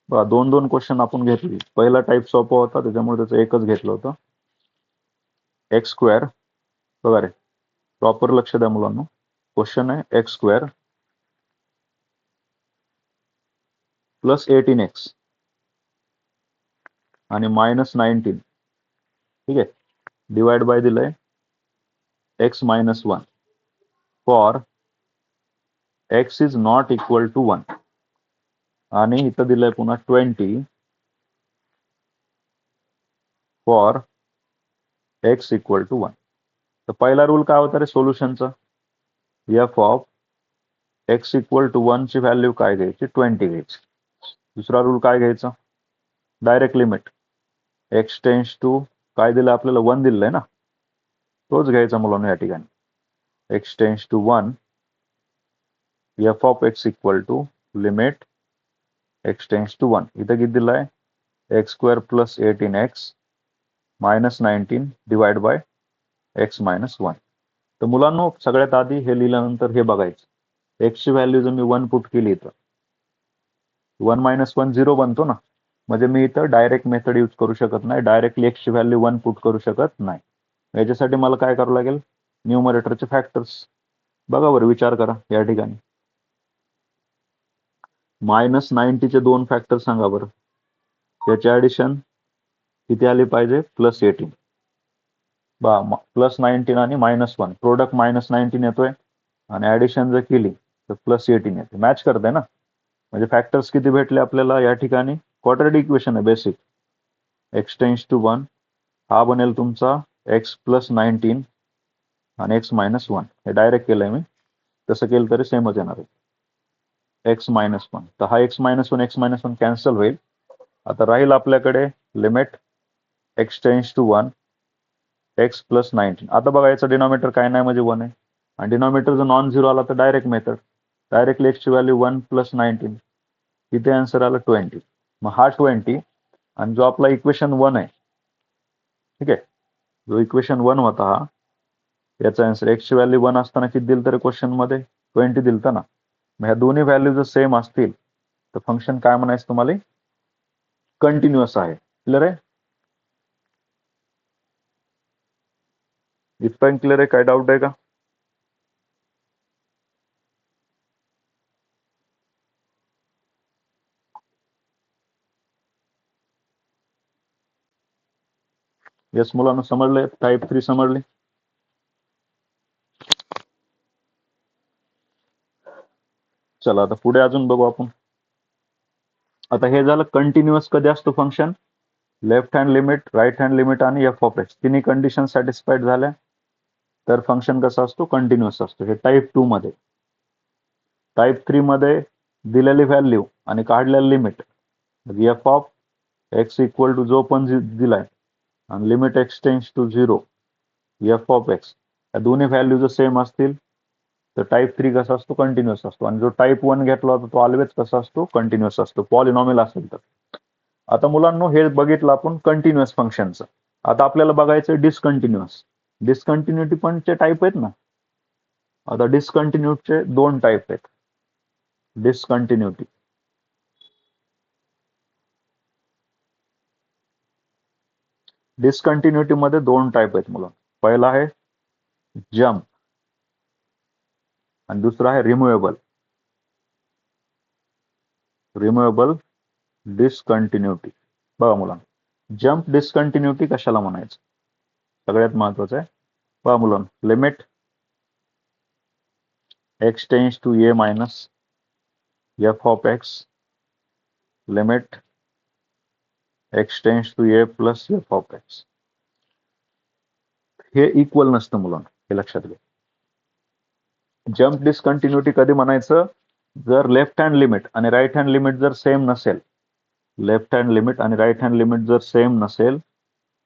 दोन दोन क्वेश्चन आपण घेतली. पहिला टाईप सोपा होता त्याच्यामुळे त्याचं एकच घेतलं होतं. एक्स स्क्वेअर बघा रे, प्रॉपर लक्ष द्या मुलांना. क्वेश्चन आहे एक्स स्क्वेअर प्लस 18x आणि -19, ठीक आहे, डिवाइड बाय दिलंय x-1 for x is not equal to 1 आणि इथं दिलंय पुन्हा 20 फॉर x इक्वल टू 1. तर पहिला रूल काय होता रे सोल्युशनचा, f of x equal to 1 ची व्हॅल्यू काय घ्यायची, 20 घ्यायची. दुसरा रूल काय घ्यायचा, direct limit x tends to काय दिलं आपल्याला, 1 दिलंय ना, तोच घ्यायचा मुलांना या ठिकाणी. x tends to 1 f of x equal to limit x tends to 1. इथं किती दिलाय, x square plus 18x -19 divide by x-1. तर मुलांनो सगळ्यात आधी हे लिहिल्यानंतर हे बघायचं, x ची व्हॅल्यू जर मी 1 पुट केली इथं 1 - 1 0 बनतो ना, म्हणजे मी इथं डायरेक्ट मेथड यूज करू शकत नाही, डायरेक्टली x ची व्हॅल्यू 1 पुट करू शकत नाही. याच्यासाठी मला काय करावं लागेल, न्यूमरेटरचे फॅक्टर्स. बघा बरं, विचार करा या ठिकाणी -90 चे दोन फॅक्टर सांगा बरं, याची ऍडिशन किती आली पाहिजे, +18. +19 आणि -1 प्रोडक्ट -19 येतोय आणि ऍडिशन जर केली तर +18 येते. मॅच करते ना, म्हणजे फॅक्टर्स किती भेटले आपल्याला या ठिकाणी, क्वाड्रॅटिक इक्वेशन आहे बेसिक. x टेन्स टू 1 हा बनेल तुमचा x +19 आणि x-1. हे डायरेक्ट केलंय मी, तसं केलं तरी सेमच येणार आहे, x-1. तर हा x-1 x-1 कॅन्सल होईल. आता राहील आपल्याकडे limit x tends to 1 x +19. आता बघा याचं डिनॉमिनेटर काय नाही म्हणजे 1 आहे, आणि डिनॉमिनेटर जर नॉन झिरो आला तर डायरेक्ट मेथड, डायरेक्टली x ची व्हॅल्यू 1 +19, इथे आन्सर आला 20. मग हा 20 आणि जो आपला इक्वेशन 1 आहे, ठीक आहे, जो इक्वेशन 1 होता हा, याचा आन्सर x ची व्हॅल्यू 1 असताना किती दिलं तर क्वेश्चन मध्ये 20 दिलतं ना. मग ह्या दोन्ही व्हॅल्यू जर सेम असतील तर फंक्शन काय म्हणायचं तुम्हाला, कंटिन्युअस आहे. क्लिअर आहे, इथपर्यंत क्लिअर आहे, काय डाऊट आहे का? येस मुलांना समजलंय, टाईप 3 समजली. चला आता पुढे अजून बघू आपण. आता हे झालं कंटिन्युअस कधी असतो function, left hand limit, right hand limit आणि एफ ऑफ एक्स तिन्ही कंडिशन सॅटिस्फाईड झाल्या तर फंक्शन कसा असतो, कंटिन्युअस असतो. हे टाईप 2 मध्ये. टाईप 3 मध्ये दिलेली व्हॅल्यू आणि काढलेली limit, f of x equal to जो पण दिलाय आणि limit x tends to 0 f of x, या दोन्ही व्हॅल्यू जर सेम असतील तर टाईप 3 कसा असतो, कंटिन्युअस असतो. आणि जो टाईप 1 घेतला होता तो ऑलवेज कसा असतो, कंटिन्युअस असतो, पॉलिनॉमियल असेल तर. आता मुलांनो हे बघितलं आपण कंटिन्युअस फंक्शनचं. आता आपल्याला बघायचं डिसकंटिन्युअस. डिसकंटिन्युटी पण चे टाईप आहेत ना. आता डिसकंटिन्युटीचे दोन टाईप आहेत. डिसकंटिन्युटी डिसकंटिन्युटी मध्ये दोन टाईप आहेत मुलं. पहिला आहे जम्प आणि दुसरा आहे रिमुवेबल. रिमुवेबल डिसकंटिन्युटी. बघा मुलांना, जम्प डिसकंटिन्युटी कशाला म्हणायचं, सगळ्यात महत्वाचं आहे. बघा मुलांना, limit x tends to a minus f of x limit x tends to a plus f of x. हे इक्वल नसतं मुलांना, हे लक्षात घ्या. जम्प डिसकंटिन्युटी कधी म्हणायचं, जर लेफ्ट हँड लिमिट आणि राईट हँड लिमिट जर सेम नसेल, लेफ्ट हँड लिमिट आणि राईट हँड लिमिट जर सेम नसेल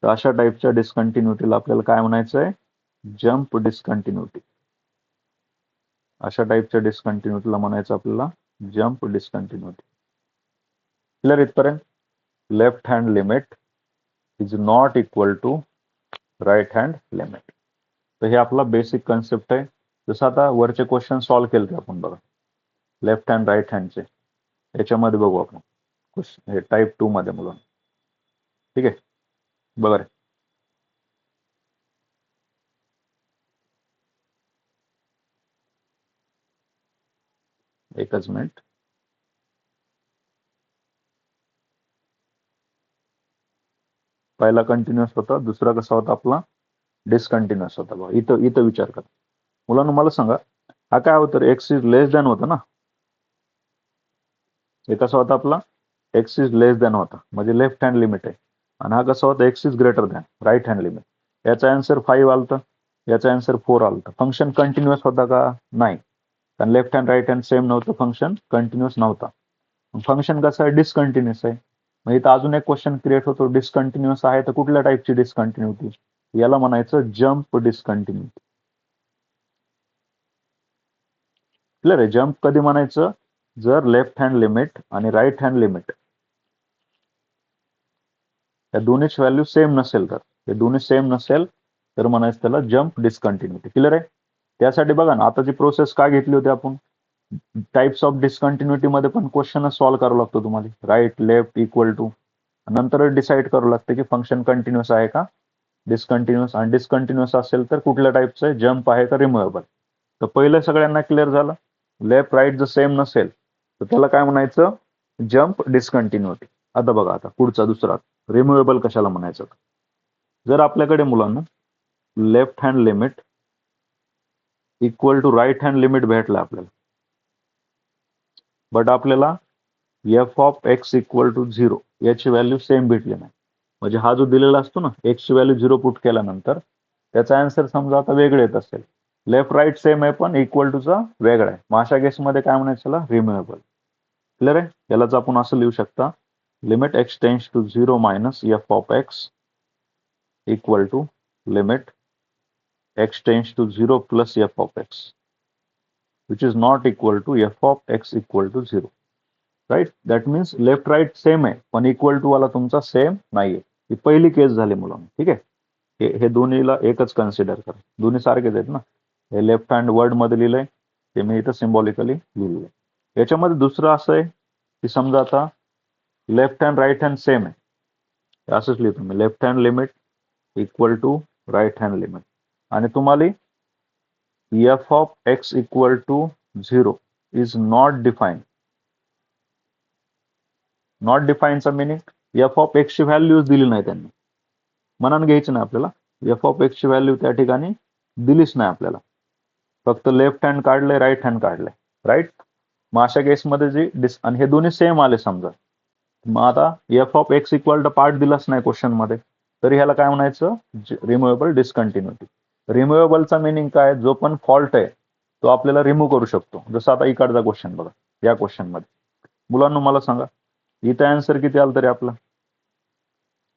तर अशा टाईपच्या डिसकंटिन्युटीला आपल्याला काय म्हणायचं आहे, जम्प डिसकंटिन्युटी. अशा टाईपच्या डिसकंटिन्युटीला म्हणायचं आपल्याला जम्प डिसकंटिन्युटी. क्लिअर इथपर्यंत. Left hand limit is not equal to right hand limit. तर हे आपला बेसिक कन्सेप्ट आहे. जसं आता वरचे क्वेश्चन सॉल्व्ह केले आपण बघा, लेफ्ट हँड राईट हँडचे, याच्यामध्ये बघू आपण हे टाईप 2 मध्ये मुलांना. ठीक आहे, बघा रे. एकच मिनिट. पहिला कंटिन्युअस होता, दुसरा कसा होता आपला डिसकंटिन्युअस होता. बघा इथं इथं विचार करा मुलांना. मला सांगा, हा काय होतं, एक्स इज लेस दॅन होता ना. हे कसा होता आपला, एक्स इज लेस दॅन होता, म्हणजे लेफ्ट हँड लिमिट आहे. आणि हा कसा होता, x is greater than right hand limit. याचा आन्सर 5 आलता, याचा आन्सर 4 आलता. फंक्शन कंटिन्युअस होता का, नाही, कारण left hand right hand same नव्हतं, फंक्शन कंटिन्युअस नव्हता. फंक्शन कसं आहे, डिसकंटिन्युअस आहे. मग इथं अजून एक क्वेश्चन क्रिएट होतो, डिसकंटिन्युअस आहे तर कुठल्या टाईपची डिसकंटिन्युटी, याला म्हणायचं जम्प डिसकंटिन्युटी. क्लिअर आहे. जम्प कधी म्हणायचं, जर लेफ्ट हँड लिमिट आणि राईट हँड लिमिट या दोन्हीची व्हॅल्यू सेम नसेल, तर हे दोन्ही सेम नसेल तर म्हणायचं त्याला जम्प डिसकंटिन्युटी. क्लिअर आहे. त्यासाठी बघा ना, आता जी प्रोसेस काय घेतली होती आपण, टाइप्स ऑफ डिसकंटिन्युटी मध्ये पण क्वेश्चन सॉल्व्ह करावं लागतो तुम्हाला, राईट लेफ्ट इक्वल टू, नंतर डिसाईड करावं लागतं की फंक्शन कंटिन्युअस आहे का डिसकंटिन्युअस, आणि डिसकंटिन्युअस असेल तर कुठल्या टाईपचं आहे, जम्प आहे का रिमुव्हेबल. तर पहिलं सगळ्यांना क्लिअर झालं, लेफ्ट राईट जर सेम नसेल तर त्याला काय म्हणायचं, जम्प डिसकंटिन्युटी. आता बघा, आता पुढचा दुसरा रिमुव्हेबल कशाला म्हणायचं. जर आपल्याकडे मुलांना left hand limit equal to right hand limit भेटला आपल्याला, बट आपल्याला f of x equal to 0 याची व्हॅल्यू सेम भेटली नाही, म्हणजे हा जो दिलेला असतो ना, एक्सची व्हॅल्यू 0 पुट केल्यानंतर त्याचा आन्सर समजा आता वेगळे येत असेल, लेफ्ट राईट सेम आहे पण इक्वल टूचा वेगळा आहे, मग अशा केसमध्ये काय म्हणायचं, त्याला रिमुव्हेबल. क्लिअर आहे. यालाच आपण असं लिहू शकता, limit x tends to 0 minus f of x equal to limit x tends to 0 plus f of x, which is not equal to f of x equal to 0. Right, that means left right same आहे पण equal to वाला तुमचा same नाहीये. ही पहिली केस झाली मुलांना. ठीक आहे, हे दोन्हीला एकच कन्सिडर करा, दोन्ही सारखेच आहेत ना. हे लेफ्ट हँड वर्ड मध्ये लिहिलंय, ते मी इथं सिम्बॉलिकली लिहिलंय. याच्यामध्ये दुसरं असं आहे की समजा आता left hand right hand same आहे, असंच लिहितो मी, left hand limit equal to right hand limit, आणि तुम्हाला f of x equal to 0 is not defined. Not डिफाईनचा मिनिंग, एफ ऑफ एक्स ची व्हॅल्यूच दिली नाही त्यांनी, मनानं घ्यायची नाही आपल्याला. एफ ऑफ एक्स ची व्हॅल्यू त्या ठिकाणी दिलीच नाही आपल्याला, फक्त लेफ्ट हँड काढलंय, राईट हँड काढलंय. राईट, मग अशा केसमध्ये जे आणि हे दोन्ही सेम आले समजा, मग आता f of x equal to part दिलाच नाही क्वेश्चन मध्ये, तरी ह्याला काय म्हणायचं, रिमुव्हेबल डिसकंटिन्युटी. रिमुव्हेबलचा मिनिंग काय, जो पण फॉल्ट आहे तो आपल्याला रिमूव्ह करू शकतो. जसं आता इकडचा क्वेश्चन बघा, या क्वेश्चन मध्ये मुलांना मला सांगा, इथं आन्सर किती आलं तरी आपला,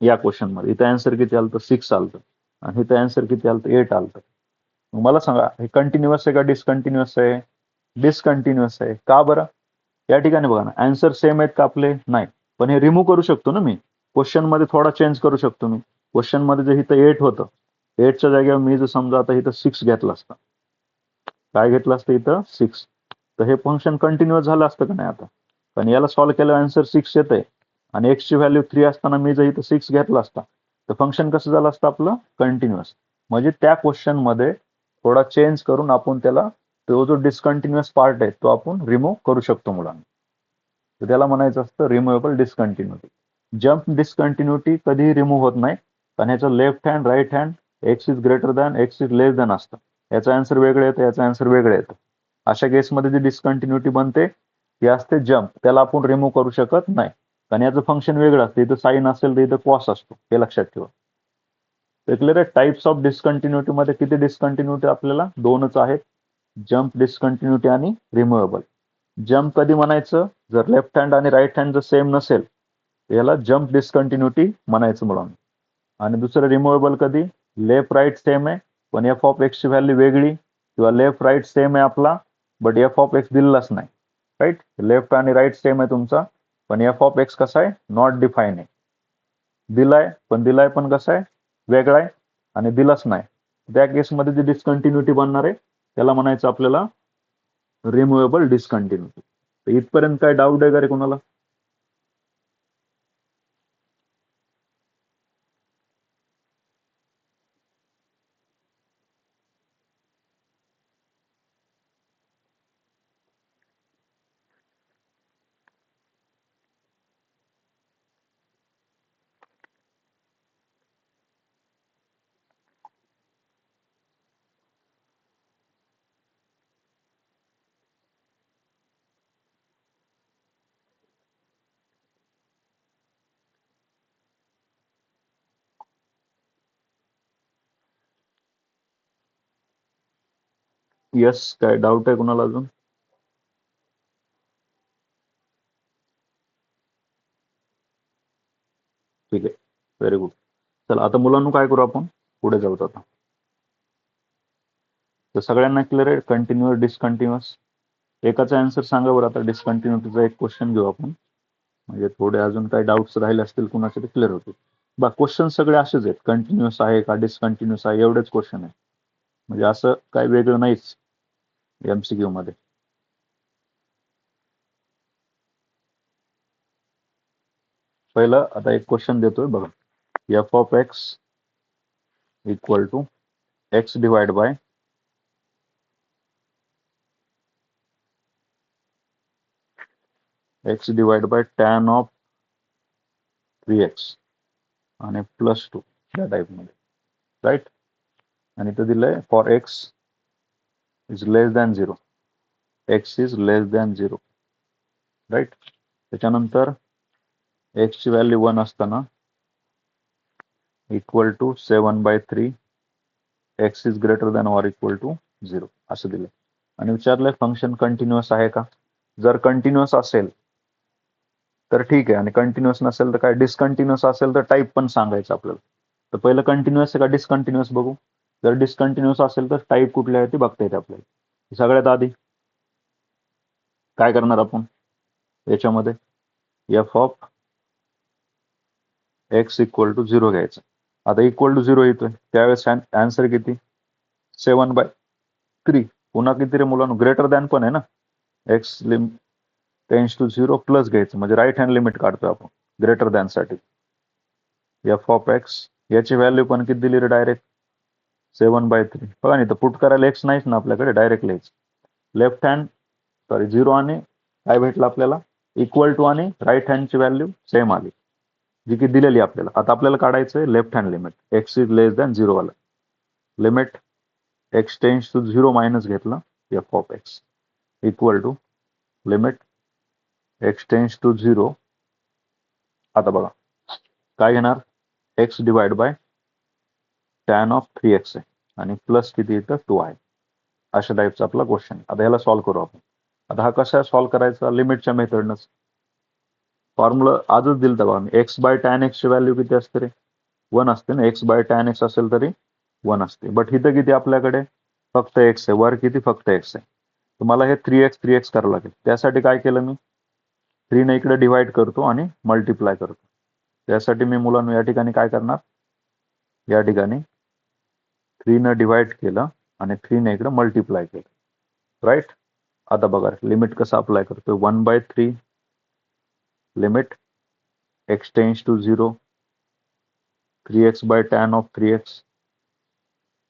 या क्वेश्चन मध्ये इथं आन्सर किती आलं तर 6 आलं, आणि इथं आन्सर किती आलं तर 8 आलं. मला सांगा, हे कंटिन्युअस आहे का डिसकंटिन्युअस आहे, डिसकंटिन्युअस आहे. का बरं, या ठिकाणी बघा ना, आन्सर सेम आहेत का आपले, नाही, पण हे रिमूव्ह करू शकतो ना मी, क्वेश्चन मध्ये थोडा चेंज करू शकतो मी. क्वेश्चन मध्ये जे इथं 8 होतं, 8च्या जागेवर मी जर समजा आता इथं 6 घेतलं असतं, काय घेतलं असतं इथं 6, तर हे फंक्शन कंटिन्युअस झालं असतं का नाही आता, पण याला सॉल्व्ह केलं आन्सर 6 येत आहे, आणि एक्स ची व्हॅल्यू 3 असताना मी जर इथं 6 घेतला असता तर फंक्शन कसं झालं असतं आपलं, कंटिन्युअस. म्हणजे त्या क्वेश्चन मध्ये थोडा चेंज करून आपण त्याला, तो जो डिसकंटिन्युअस पार्ट आहे तो आपण रिमूव्ह करू शकतो मुलांना, तर त्याला म्हणायचं असतं रिमुव्हेबल डिसकंटिन्युटी. जम्प डिसकंटिन्युटी कधीही रिमूव्ह होत नाही, कारण ह्याचं left hand right hand x is greater than x is less than असतं, याचं आन्सर वेगळं येतं, याचं आन्सर वेगळं येतं. अशा केसमध्ये जी डिसकंटिन्युटी बनते ती असते जम्प, त्याला आपण रिमूव्ह करू शकत नाही, कारण याचं फंक्शन वेगळं असतं, इथं साईन असेल तर इथं कॉस असतो, हे लक्षात ठेवा. तर क्लिअर आहे. टाइप्स ऑफ डिसकंटिन्युटी मध्ये किती डिसकंटिन्युटी आपल्याला, दोनच आहेत, जम्प डिसकंटिन्युटी आणि रिमुव्हेबल. जम्प कधी म्हणायचं, जर लेफ्ट हँड आणि राईट हँड जर सेम नसेल याला जम्प डिसकंटिन्युटी म्हणायचं मुलांना. आणि दुसरं रिमुव्हेबल कधी, लेफ्ट राईट सेम आहे पण एफ ऑफ एक्स ची व्हॅल्यू वेगळी, किंवा लेफ्ट राईट सेम आहे आपला बट एफ ऑफ एक्स दिलेलाच नाही. राईट, लेफ्ट आणि राईट सेम आहे तुमचा पण एफ ऑफ एक्स कसा आहे, नॉट डिफाईन आहे. दिलाय पण कसा आहे, वेगळा आहे आणि दिलाच नाही. त्या केसमध्ये जी डिस्कंटिन्युटी बनणार आहे त्याला म्हणायचं आपल्याला रिमुवेबल डिस्कंटिन्युटी. तर इथपर्यंत काय डाऊट आहे का रे कोणाला? यस, काय डाऊट आहे कोणाला अजून? ठीक आहे, व्हेरी गुड. चला आता मुलांना काय करू, आपण पुढे जाऊ आता. तर सगळ्यांना क्लिअर आहे कंटिन्युअस डिस्कंटिन्युअस? एकाचा आन्सर सांगा बरं. आता डिस्कंटिन्युटीचा एक क्वेश्चन घेऊ आपण, म्हणजे थोडे अजून काही डाऊट्स राहिले असतील कुणाचे ते क्लिअर होतील. बा क्वेश्चन सगळे असेच आहेत, कंटिन्युअस आहे का डिस्कंटिन्युअस आहे एवढेच क्वेश्चन आहे, म्हणजे असं काही वेगळं नाहीच एमसीक्यू मध्ये. पहिलं आता एक क्वेश्चन देतोय बघा. F of x equal to x divide by tan of 3x आणि +2 या टाइप मध्ये, राईट. आणि इथं दिलंय for x is less than 0, x is less than 0, right. त्याच्यानंतर एक्स ची व्हॅल्यू 1 असताना equal to 7/3 x is greater than or equal to 0 असं दिलंय. आणि विचारलंय फंक्शन कंटिन्युअस आहे का. जर कंटिन्युअस असेल तर ठीक आहे, आणि कंटिन्युअस नसेल तर काय, डिस्कंटिन्युअस असेल तर टाईप पण सांगायचं आपल्याला. तर पहिलं कंटिन्युअस आहे का डिस्कंटिन्युअस बघू. जर डिस्कंटिन्युअस असेल तर टाईप कुठल्या आहे ते बघता येते आपल्याला. सगळ्यात आधी काय करणार आपण याच्यामध्ये, f of x equal to 0 घ्यायचं. आता इक्वल टू 0 येतोय त्यावेळेस आन्सर किती, 7/3. पुन्हा किती रे मुलांना, ग्रेटर दॅन पण आहे ना, एक्स टेन्स टू 0 प्लस घ्यायचं, म्हणजे राईट हँड लिमिट काढतोय आपण ग्रेटर दॅन साठी. एफ ऑफ एक्स याची व्हॅल्यू पण किती दिली रे, डायरेक्ट 7/3. बघा नाही तर पुट करायला एक्स नाहीच ना आपल्याकडे, डायरेक्ट लिहायचं. लेफ्ट हँड 0 आणि काय भेटलं आपल्याला, इक्वल टू आणि राईट हँडची व्हॅल्यू सेम आली जी की दिलेली आपल्याला. आता आपल्याला काढायचं आहे left hand limit, x is less than 0 वाला. Limit x tends to 0 minus घेतलं f of x equal to limit x tends to 0. आता बघा काय घेणार, x divide by tan of 3x आहे आणि प्लस किती इथं 2 आहे. अशा टाईपचा आपला क्वेश्चन. आता याला सॉल्व्ह करू आपण. आता हा कसा सॉल्व्ह करायचा, लिमिटच्या मेथडनच. फॉर्म्युला आजच दिलता बघा मी, एक्स बाय टॅन एक्स ची व्हॅल्यू किती असते रे, 1 असते ना. एक्स बाय टॅन एक्स असेल तरी 1 असते. बट इथं किती आपल्याकडे, फक्त एक्स आहे. वर किती, फक्त एक्स आहे. तुम्हाला हे 3x करावं लागेल. त्यासाठी काय केलं मी, 3 ने इकडे डिवाइड करतो आणि मल्टिप्लाय करतो. त्यासाठी मी मुलांना या ठिकाणी काय करणार, या ठिकाणी 3 ने डिवाइड केलं आणि 3 ने इकडे मल्टिप्लाय केलं, राईट. आता बघा लिमिट कसं अप्लाय करतो, 1/3 limit x tends to 0 3x by tan of 3x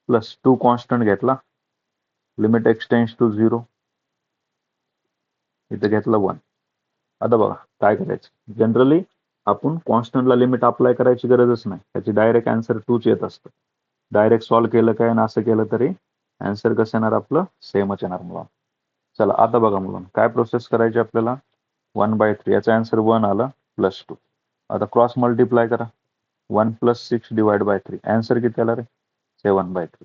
plus 2 constant घेतला, लिमिट एक्स टेन्स टू 0 इथं घेतलं 1. आता बघा काय करायचं, जनरली आपण कॉन्स्टंटला लिमिट अप्लाय करायची गरजच नाही, त्याची डायरेक्ट आन्सर 2च येत असतं. डायरेक्ट सॉल्व्ह केलं काय आणि असं केलं तरी आन्सर कसं येणार आपलं, सेमच येणार मुलांना. चला आता बघा मुलांना काय प्रोसेस करायची आपल्याला, 1/3 याचा आन्सर 1 आला +2. आता क्रॉस मल्टिप्लाय करा, 1 + 6 डिवाइड बाय 3 आन्सर किती आला रे, 7/3.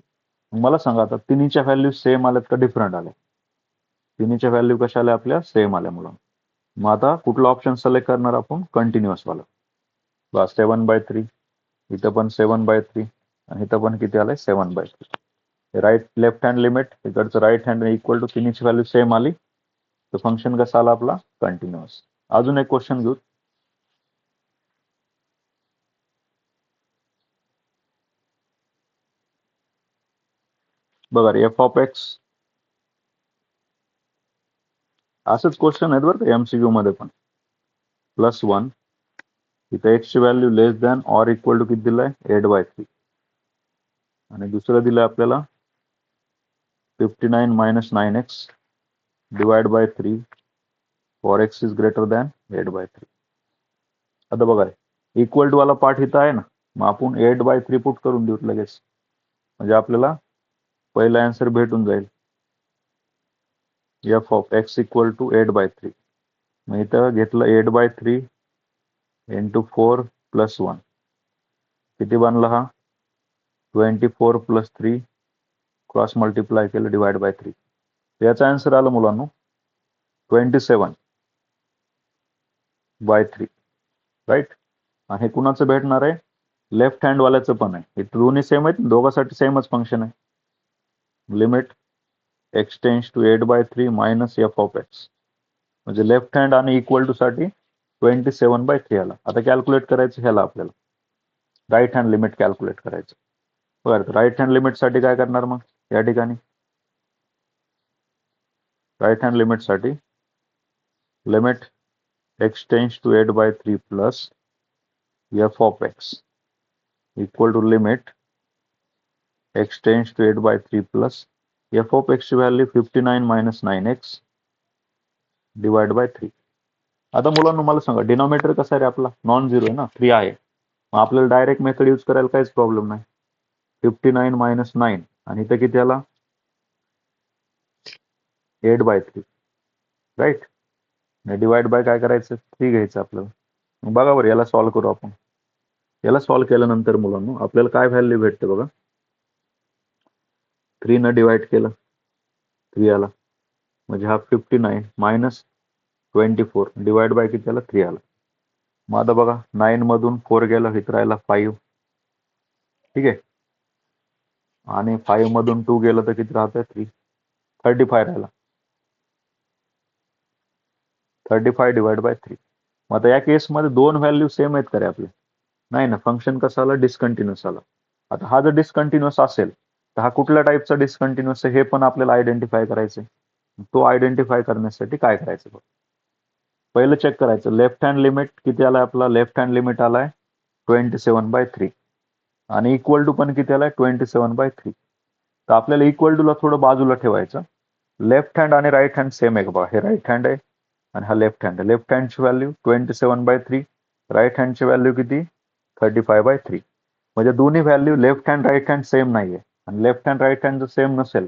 मला सांगा आता तिन्हीच्या व्हॅल्यू सेम आल्यात का डिफरंट आल्या. तिन्हीच्या व्हॅल्यू कशा आल्या आपल्या, सेम आल्या मुलांना. मग आता कुठला ऑप्शन सिलेक्ट करणार आपण, कंटिन्युअस वाला. बस 7/3, इथं पण 7/3 आणि इथं पण किती आलंय 7/3. राईट लेफ्ट हँड लिमिट, इकडचं राईट हँड इक्वल टू, तिन्हीची व्हॅल्यू सेम आली तर फंक्शन कसा आला आपला, कंटिन्युअस. अजून एक क्वेश्चन घेऊ. बघा एफ ऑफ एक्स असंच क्वेश्चन आहेत बरं का एमसीक्यू मध्ये पण. +1 इथं एक्सची value less than or equal to किती दिलाय 8/3 आणि दुसरं दिलंय आपल्याला 59 - 9x divide by 3 for x is greater than 8/3. आता बघा इक्वल टू वाला पार्ट इथं आहे ना, मग आपण 8/3 पुट करून देऊ लगेच, म्हणजे आपल्याला पहिला आन्सर भेटून जाईल. F of x equal to 8/3. मग इथं घेतलं 8/3 इंटू 4 + 1 किती बनला हा 24 + 3 क्रॉस मल्टिप्लाय केलं डिवाइड बाय 3. याचा आन्सर आला मुलांनो 27/3 राईट. आणि हे कुणाचं भेटणार आहे लेफ्ट हँड वाल्याचं पण आहे. हे दोन्ही सेम आहेत, दोघांसाठी सेमच फंक्शन आहे. Limit x tends to 8/3 minus f of x म्हणजे लेफ्ट हँड आणि इक्वल टू साठी 27/3 आला. आता कॅल्क्युलेट करायचं ह्याला आपल्याला राईट हँड लिमिट कॅल्क्युलेट करायचं. बरं राईट हँड लिमिट साठी काय करणार मग या ठिकाणी राईट हँड लिमिट साठी limit x tends to 8/3 plus f of x equal to limit x tends to 8/3 plus f of x ची व्हॅल्यू 59 - 9x डिवाइड बाय 3. आता मुलांना मला सांगा डिनॉमिनेटर कसा आहे रे आपला नॉन झिरो आहे ना 3 आहे. मग आपल्याला डायरेक्ट मेथड यूज करायला काहीच प्रॉब्लेम नाही. 59 - 9 आणि इथं किती आला 8/3 राईट. डिवाइड बाय काय करायचं 3 घ्यायचं आपल्याला. मग बघा बरं याला सॉल्व्ह करू आपण. याला सॉल्व्ह केल्यानंतर मुलांना आपल्याला काय व्हॅल्यू भेटते बघा 3 न डिवाइड केलं 3 आला म्हणजे हा 59 - 24 डिवाइड बाय किती आला 3 आला. मग आता बघा 9 मधून 4 गेलं इथं राहिला 5 ठीक आहे आणि 5 मधून 2 गेलं तर किती राहतंय 35 राहिला 35 डिवाइड बाय 3. मग आता या केसमध्ये दोन व्हॅल्यू सेम आहेत का रे आपले नाही ना. फंक्शन कसं आला डिस्कंटिन्युअस आला. आता हा जर डिस्कंटिन्युअस असेल तर हा कुठल्या टाईपचा डिस्कंटिन्युअस आहे हे पण आपल्याला आयडेंटिफाय करायचंय. तो आयडेंटिफाय करण्यासाठी काय करायचं पहिलं चेक करायचं लेफ्ट हँड लिमिट किती आलाय आपला लेफ्ट हँड लिमिट आलाय 27/3 आणि इक्वल टू पण किती आलाय 27/3. तर आपल्याला इक्वल टूला थोडं बाजूला ठेवायचं. लेफ्ट हँड आणि राईट हँड सेम आहे का बघा हे राईट हँड आहे आणि हा लेफ्ट हँड आहे. लेफ्ट हँडची व्हॅल्यू 27/3 राईट हँडची व्हॅल्यू किती 35/3 म्हणजे दोन्ही value left hand right hand same नाहीये. आणि लेफ्ट हँड राईट हँड जर सेम नसेल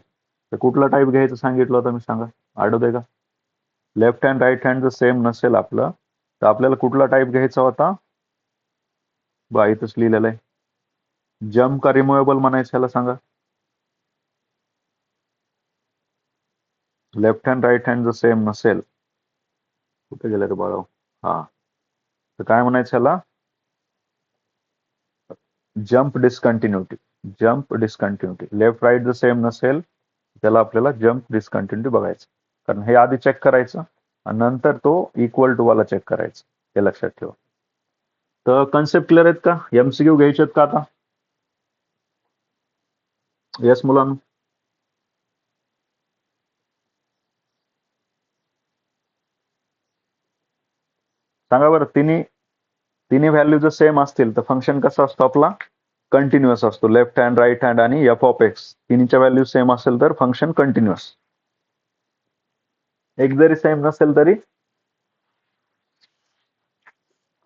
तर कुठला टाईप घ्यायचं सांगितलं होतं मी सांगा आठवतंय का. लेफ्ट हँड राईट हँड जर सेम नसेल आपलं तर आपल्याला कुठला टाईप घ्यायचा होता बा इथंच लिहिलेलं आहे जम्प का रिमुवेबल म्हणायचं ह्याला सांगा. लेफ्ट हँड राईट हँड जर सेम नसेल कुठे गेलं रे बाळा हा तर काय म्हणायचं ह्याला jump discontinuity. Jump discontinuity left right जर सेम नसेल त्याला आपल्याला जम्प डिस्कंटिन्युटी बघायचं कारण हे आधी चेक करायचं आणि नंतर तो इक्वल टू वाला चेक करायचं हे लक्षात ठेवा. तर कन्सेप्ट क्लिअर आहेत का एमसीक्यू घ्यायचे आहेत का आता येस मुलांना. सांगा बरं तिन्ही व्हॅल्यू जर सेम असतील तर फंक्शन कसा असतो आपला कंटिन्युअस असतो. लेफ्ट हँड राईट हँड आणि एफ ऑफ एक्स तिन्हीच्या व्हॅल्यू सेम असेल तर फंक्शन कंटिन्युअस. एक जरी सेम नसेल तरी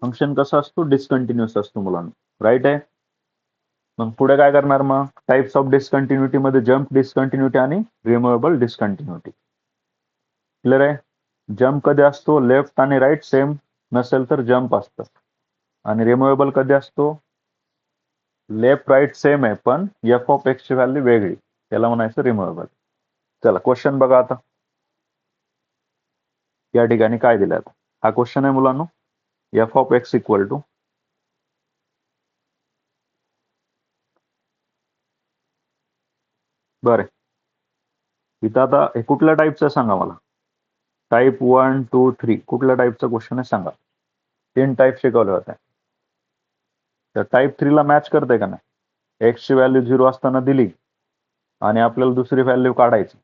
फंक्शन कसा असतो डिस्कंटिन्युअस असतो मुलांना राईट आहे. मग पुढे काय करणार मग टाइप्स ऑफ डिस्कंटिन्युटी मध्ये जम्प डिस्कंटिन्युटी आणि रिमुवेबल डिस्कंटिन्युटी. क्लिअर आहे. जम्प कधी असतो लेफ्ट आणि राईट सेम नसेल तर जम्प असतं आणि रिमुवेबल कधी असतो लेफ्ट राईट सेम आहे पण एफ ऑफ एक्स ची व्हॅल्यू वेगळी त्याला म्हणायचं रिमुवेबल. चला क्वेश्चन बघा आता या ठिकाणी काय दिलं आता हा क्वेश्चन आहे मुलांनो f of x equal to बरं इथं आता हे कुठल्या टाईपचं सांगा मला टाईप 1 2 3 कुठल्या टाईपचा क्वेश्चन आहे सांगा. 3 टाईप शिकवले होते तर टाईप 3 ला मॅच करते का नाही एक्स ची व्हॅल्यू 0 असताना दिली आणि आपल्याला दुसरी व्हॅल्यू काढायची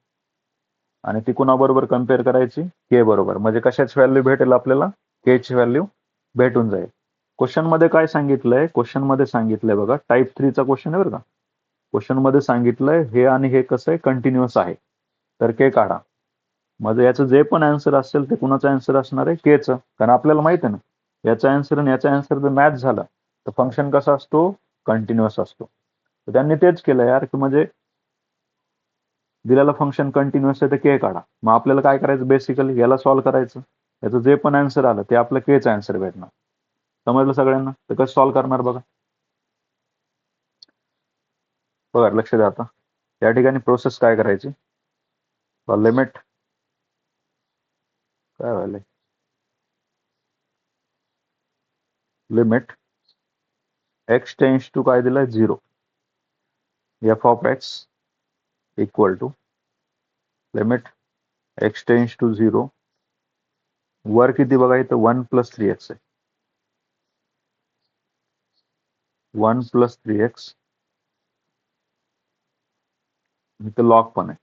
आणि ती कुणाबरोबर कम्पेअर करायची, के बरोबर. म्हणजे कशाची व्हॅल्यू भेटेल आपल्याला, के ची व्हॅल्यू भेटून जाईल. क्वेश्चन मध्ये काय सांगितलंय, क्वेश्चन मध्ये सांगितलंय बघा, टाईप 3 चा क्वेश्चन आहे बरं का. क्वेश्चन मध्ये सांगितलंय हे आणि हे कसं आहे, कंटिन्युअस आहे, तर के काढा. म्हणजे याचं जे पण आन्सर असेल ते कुणाचं आन्सर असणार आहे, केचं. कारण आपल्याला माहित आहे ना, याचा आन्सर आणि याचा आन्सर जर मॅच झाला तर फंक्शन कसा असतो, कंटिन्युअस असतो. तर त्यांनी तेच केलं यार, की म्हणजे दिलेला फंक्शन कंटिन्युअस आहे तर के काढा. मग आपल्याला काय करायचं, बेसिकली याला सॉल्व्ह करायचं, याचं जे पण आन्सर आलं ते आपलं केचं आन्सर भेटणार. समजलं सगळ्यांना? तर कसं सॉल्व्ह करणार बघा. बघा लक्ष द्या आता, या ठिकाणी प्रोसेस काय करायची, लिमिट काय व्हायलंय, लिमिट एक्स टेन्स टू काय दिलाय 0, f of x equal to limit x tends to 0, वर किती बघा इथं 1 + 3x आहे, 1 + 3x, इथं लॉग पण आहे,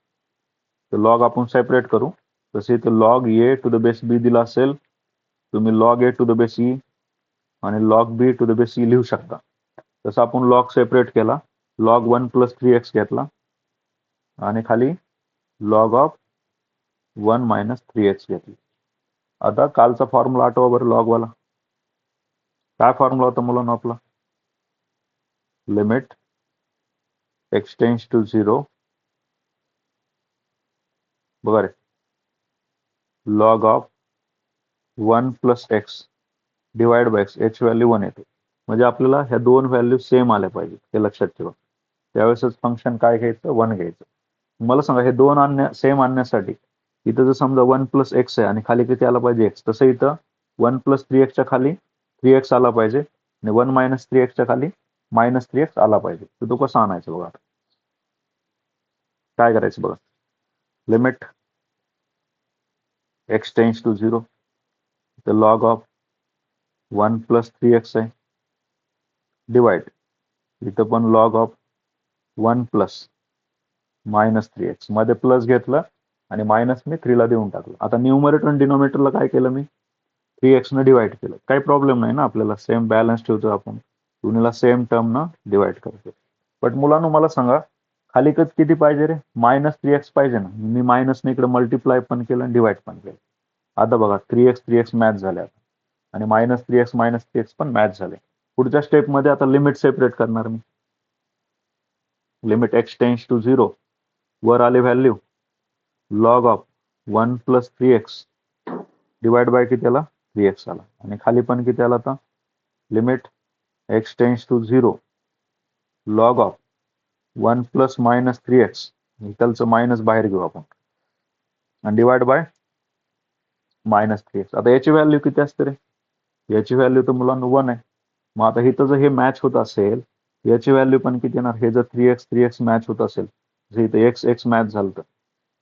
तर लॉग आपण सेपरेट करू. तसे इथं log a to the base b दिला असेल, तुम्ही log a to the base e आणि log b to the base e लिहू शकता. तसं आपण लॉग सेपरेट केला, लॉग 1 + 3x घेतला आणि खाली लॉग ऑफ 1 - 3x घेतली. आता कालचा फॉर्म्युला आठवा बरं लॉगवाला. काय फॉर्म्युला होता मुलांना आपला, लिमिट एक्स टेन्स टू 0, बघा रे, log of 1 + x divide by x, याची व्हॅल्यू 1 येते. म्हणजे आपल्याला ह्या दोन व्हॅल्यू सेम आल्या पाहिजेत, हे लक्षात ठेवा. त्यावेळेसच फंक्शन काय घ्यायचं, 1 घ्यायचं. मला सांगा हे दोन सेम आणण्यासाठी इथं जर समजा 1 + x आहे आणि खाली किती आला पाहिजे x, तसं इथं 1 + 3x च्या खाली 3x आला पाहिजे आणि 1 - 3x च्या खाली -3x आला पाहिजे. तर तो कसा आणायचा बघा. काय करायचं बघा, लिमिट एक्स टेन्स टू 0, तर लॉग ऑफ 1 + 3x आहे, डिवाइड, इथं पण लॉग ऑफ 1 + -3x, मध्ये प्लस घेतलं आणि मायनस मी 3 ला देऊन टाकलं. आता न्यूमरेटर आणि डिनोमिनेटरला काय केलं मी, 3x न डिवाइड केलं. काही प्रॉब्लेम नाही ना, आपल्याला सेम बॅलन्स ठेवतो आपण, दोन्हीला सेम टर्म न डिवाइड करतो. बट मुलांनो मला सांगा, खाली किती पाहिजे रे, -3x पाहिजे ना. मी मायनसने इकडे मल्टिप्लाय पण केलं आणि डिवाइड पण केलं. आता बघा 3x मॅच झाले आणि -3x पण मॅच झाले. पुढच्या स्टेपमध्ये आता लिमिट सेपरेट करणार मी. लिमिट एक्स टेन्स टू 0, वर आली value log of 1 + 3x divide by किती आला, 3x आला. आणि खाली पण किती आला, आता limit x tends to 0, log of 1 + -3x, इथलचं मायनस बाहेर घेऊ आपण आणि डिवाइड बाय -3x. आता याची व्हॅल्यू किती असते रे, याची व्हॅल्यू तर मुलांना 1 आहे. मग आता इथं जर हे मॅच होत असेल, याची व्हॅल्यू पण किती येणार, हे जर 3x मॅच होत असेल, जर इथं x मॅच झालं तर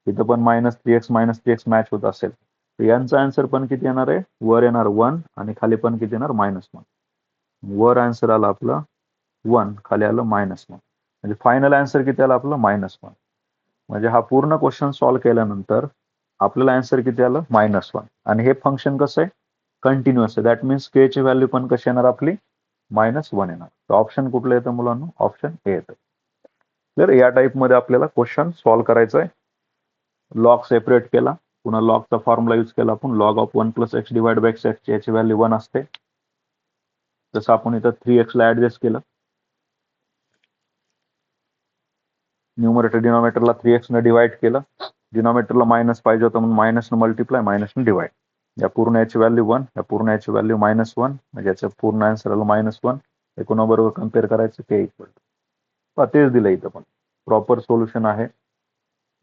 इथं पण -3x मॅच होत असेल, तर यांचा आन्सर पण किती येणार आहे, वर येणार 1 आणि खाली पण किती येणार, -1. वर आन्सर आला आपलं 1, खाली आलं -1. म्हणजे फायनल आन्सर किती आला आपलं, -1. म्हणजे हा पूर्ण क्वेश्चन सॉल्व्ह केल्यानंतर आपल्याला आन्सर किती आलं, -1. आणि हे फंक्शन कसं आहे, कंटिन्युअस आहे. दॅट मीन्स के ची व्हॅल्यू पण कशी येणार आपली, -1 येणार. तर ऑप्शन कुठलं येतं मुलांना, ऑप्शन ए येतं. तर या टाईप मध्ये आपल्याला क्वेश्चन सॉल्व्ह करायचं आहे. लॉग सेपरेट केला, पुन्हा लॉगचा फॉर्म्युला यूज केला आपण, log of 1 + x divide by x, याची व्हॅल्यू 1 असते. जसं आपण इथं 3x ला ऍडजस्ट केलं, न्यूमरेटर डिनोमिनेटरला 3x न डिवाइड केलं, डिनोमिनेटरला मायनस पाहिजे होतं म्हणून मायनस न मल्टिप्लाय, मायनस न डिवाइड. या पूर्ण याची व्हॅल्यू 1, या पूर्ण याची व्हॅल्यू -1, म्हणजे याचं पूर्ण आन्सर आलं -1. हे कोणाबरोबर कम्पेअर करायचं, के इक्वल टू, तेच दिलं इथं पण प्रॉपर सोल्युशन आहे.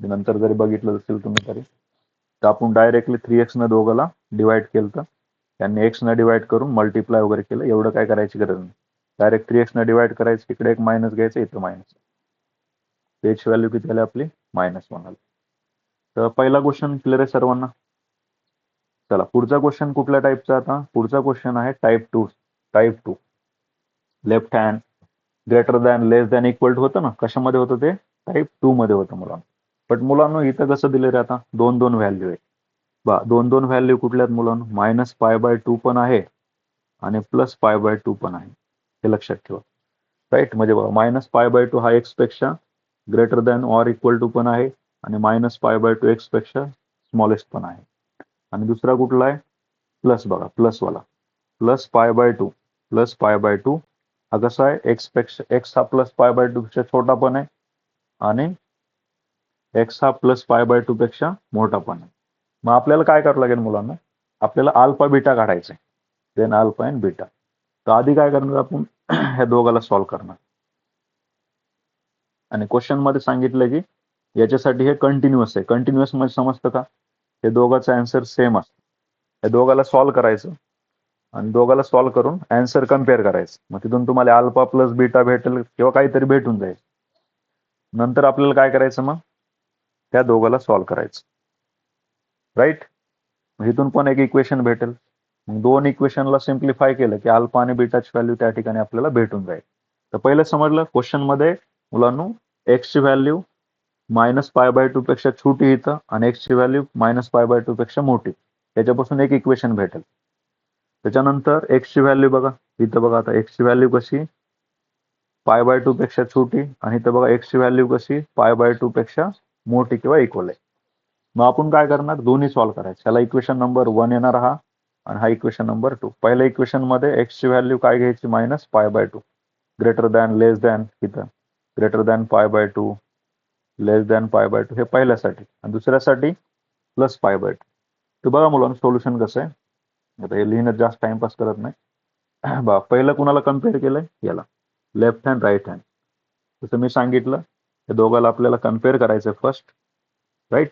नंतर जरी बघितलं असेल तुम्ही तरी, तर आपण डायरेक्टली 3x न दोघाला डिवाइड केलं, तर त्यांनी x न डिवाइड करून मल्टिप्लाय वगैरे केलं. एवढं काय करायची गरज नाही, डायरेक्ट 3x न डिवाइड करायचं, इकडे एक मायनस घ्यायचं, इथं मायनस, त्याची व्हॅल्यू किती आली आपली, -1 आली. तर पहिला क्वेश्चन क्लिअर आहे सर्वांना. चला पुढचा क्वेश्चन कुठल्या टाईपचा, आता पुढचा क्वेश्चन आहे type 2. Left hand greater than less than equal to होतं ना, कशामध्ये होतं ते, टाईप 2 मध्ये होतं मुलांना. बट मुलांना इथं कसं दिले रे आता 2 व्हॅल्यू आहे. 2 व्हॅल्यू कुठल्या आहेत मुलांना? -π/2 पण आहे आणि +π/2 पण आहे. हे लक्षात ठेवा. राईट, म्हणजे बघा -π/2 हा x पेक्षा greater than or equal to पण आहे आणि -π/2 x पेक्षा स्मॉलेस्ट पण आहे. आणि दुसरा कुठला आहे? प्लस, बघा प्लसवाला, +π/2 हा कसा आहे? x हा +π/2 पेक्षा छोटा पण आहे आणि x हा +π/2 पेक्षा मोठा पण आहे. मग आपल्याला काय करावं लागेल मुलांना? आपल्याला अल्फा बीटा काढायचंय. Then alpha and beta. तर आधी काय करणार आपण? ह्या दोघाला सॉल्व्ह करणार. आणि क्वेश्चन मध्ये सांगितलं की याच्यासाठी हे कंटिन्युअस आहे. कंटिन्युअस मध्ये समजतं का? हे दोघांचा आन्सर सेम असतो. हे दोघाला सॉल्व्ह करायचं आणि दोघाला सॉल्व्ह करून आन्सर कम्पेअर करायचं. मग तिथून तुम्हाला अल्फा प्लस बीटा भेटेल किंवा काहीतरी भेटून जाईल. नंतर आपल्याला काय करायचं? मग त्या दोघाला सॉल्व्ह करायचं. राईट, इथून पण एक इक्वेशन भेटेल. मग 2 इक्वेशनला सिम्प्लिफाय केलं की अल्फा आणि बीटाची व्हॅल्यू त्या ठिकाणी आपल्याला भेटून जाईल. तर पहिलं समजलं क्वेश्चन मध्ये मुलांनो, एक्स ची व्हॅल्यू -π/2 पेक्षा छोटी इथं आणि एक्स ची व्हॅल्यू -π/2 पेक्षा मोठी. त्याच्यापासून एक इक्वेशन भेटेल. त्याच्यानंतर एक्स ची व्हॅल्यू बघा इथं, बघा आता एक्स ची व्हॅल्यू कशी? π/2 पेक्षा छोटी आणि इथं बघा एक्स ची व्हॅल्यू कशी? π/2 पेक्षा मोठी किंवा इक्वल आहे. मग आपण काय करणार? दोन्ही सॉल्व्ह करायचं. ह्याला इक्वेशन नंबर 1 येणार हा आणि हा इक्वेशन नंबर 2. पहिल्या इक्वेशन मध्ये एक्स ची व्हॅल्यू काय घ्यायची? -π/2, ग्रेटर दॅन, लेस दॅन, इथं ग्रेटर दॅन π/2, लेस दॅन π/2 हे पहिल्यासाठी आणि दुसऱ्यासाठी +π/2. तर बघा मुलांना सोल्युशन कसं आहे. आता हे लिहिण्यात जास्त टाइमपास करत नाही. पहिलं कुणाला कम्पेअर केलंय? याला, लेफ्ट हँड राईट हँड. जसं मी सांगितलं, हे दोघाला आपल्याला कम्पेअर करायचं फर्स्ट. राईट,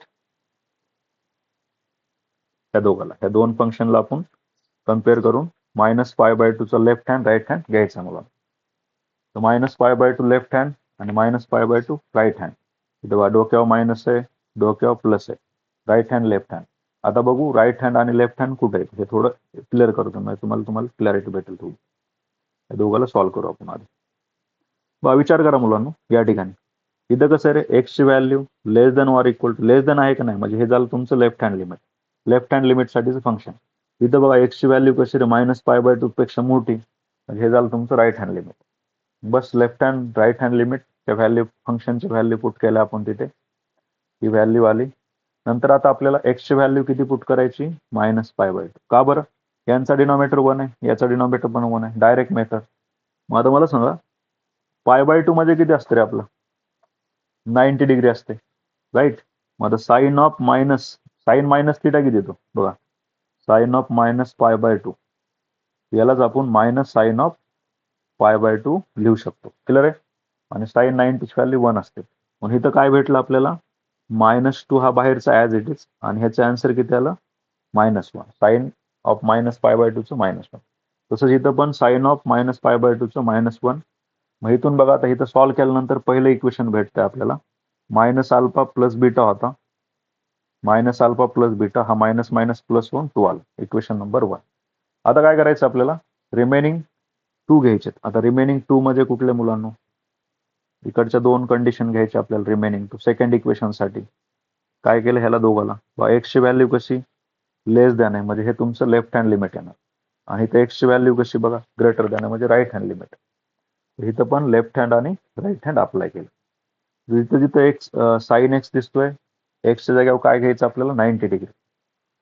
ह्या दोघाला, ह्या दोन फंक्शनला आपण कम्पेअर करून -π/2 चा लेफ्ट हँड राईट हँड घ्यायचा मुलांना. तर -π/2 लेफ्ट हँड आणि -π/2 राईट हँड. इथं डोक्यावर मायनस आहे, डोक्यावर प्लस आहे. Right hand left hand. आता बघू राईट हँड आणि लेफ्ट हँड कुठे आहे हे थोडं क्लिअर करतो, म्हणजे तुम्हाला क्लॅरिटी भेटेल थोडी. या दोघाला सॉल्व्ह करू आपण आधी. विचार करा मुलांना, या ठिकाणी इथं कसं आहे रे? एक्स ची value less than or equal to, less than आहे का नाही, म्हणजे हे झालं तुमचं left hand limit. Left hand limit साठीचं फंक्शन. इथं बघा एक्स ची व्हॅल्यू कशी रे? -π/2 पेक्षा मोठी, म्हणजे हे झालं तुमचं राईट हँड लिमिट. बस लेफ्ट हँड राईट हँड लिमिटच्या व्हॅल्यू, फंक्शनची व्हॅल्यू पुट केल्या आपण तिथे, ही व्हॅल्यू आली. नंतर आता आपल्याला एक्स ची व्हॅल्यू किती पुट करायची? -π/2. का बरं? यांचा डिनॉमिनेटर 1 आहे, याचा डिनॉमिनेटर पण 1 आहे. Direct method. मग आता मला सांगा, π/2 मध्ये किती असतं रे आपलं? 90 डिग्री असते. राईट, मग आता sine of minus, sine minus theta किती येतो बघा? साइन ऑफ -π/2 यालाच आपण -sin ऑफ π/2 लिहू शकतो. क्लिअर आहे? आणि साइन 90 ची व्हॅल्यू 1 असते. मग इथं काय भेटलं आपल्याला? -2 हा बाहेरचा ॲज इट इज आणि ह्याचं आन्सर किती आलं? -1. साइन ऑफ -π/2 चं -1. तसंच इथं पण साइन ऑफ -π/2 चं -1. मग इथून बघा आता इथं सॉल्व्ह केल्यानंतर पहिलं इक्वेशन भेटतंय आपल्याला. -α प्लस बीटा होता, -α प्लस बीटा हा मायनस मायनस प्लस होऊन 2 आला. Equation number 1. आता काय करायचं आपल्याला? रिमेनिंग 2 घ्यायचे. आता रिमेनिंग 2 म्हणजे कुठल्या मुलांना? इकडच्या 2 कंडिशन घ्यायच्या आपल्याला रिमेनिंग 2. सेकंड इक्वेशन साठी काय केलं? ह्याला दोघाला एक्स ची व्हॅल्यू कशी? लेस दॅन आहे, म्हणजे हे तुमचं लेफ्ट हँड लिमिट येणार. आणि इथे एक्स ची व्हॅल्यू कशी बघा? ग्रेटर दॅन आहे, म्हणजे राईट हँड लिमिट. इथं पण लेफ्ट हँड आणि राईट हँड अप्लाय केलं. जिथं जिथं एक्स, साइन एक्स दिसतोय, एक्सच्या जागेवर काय घ्यायचं आपल्याला? 90 डिग्री.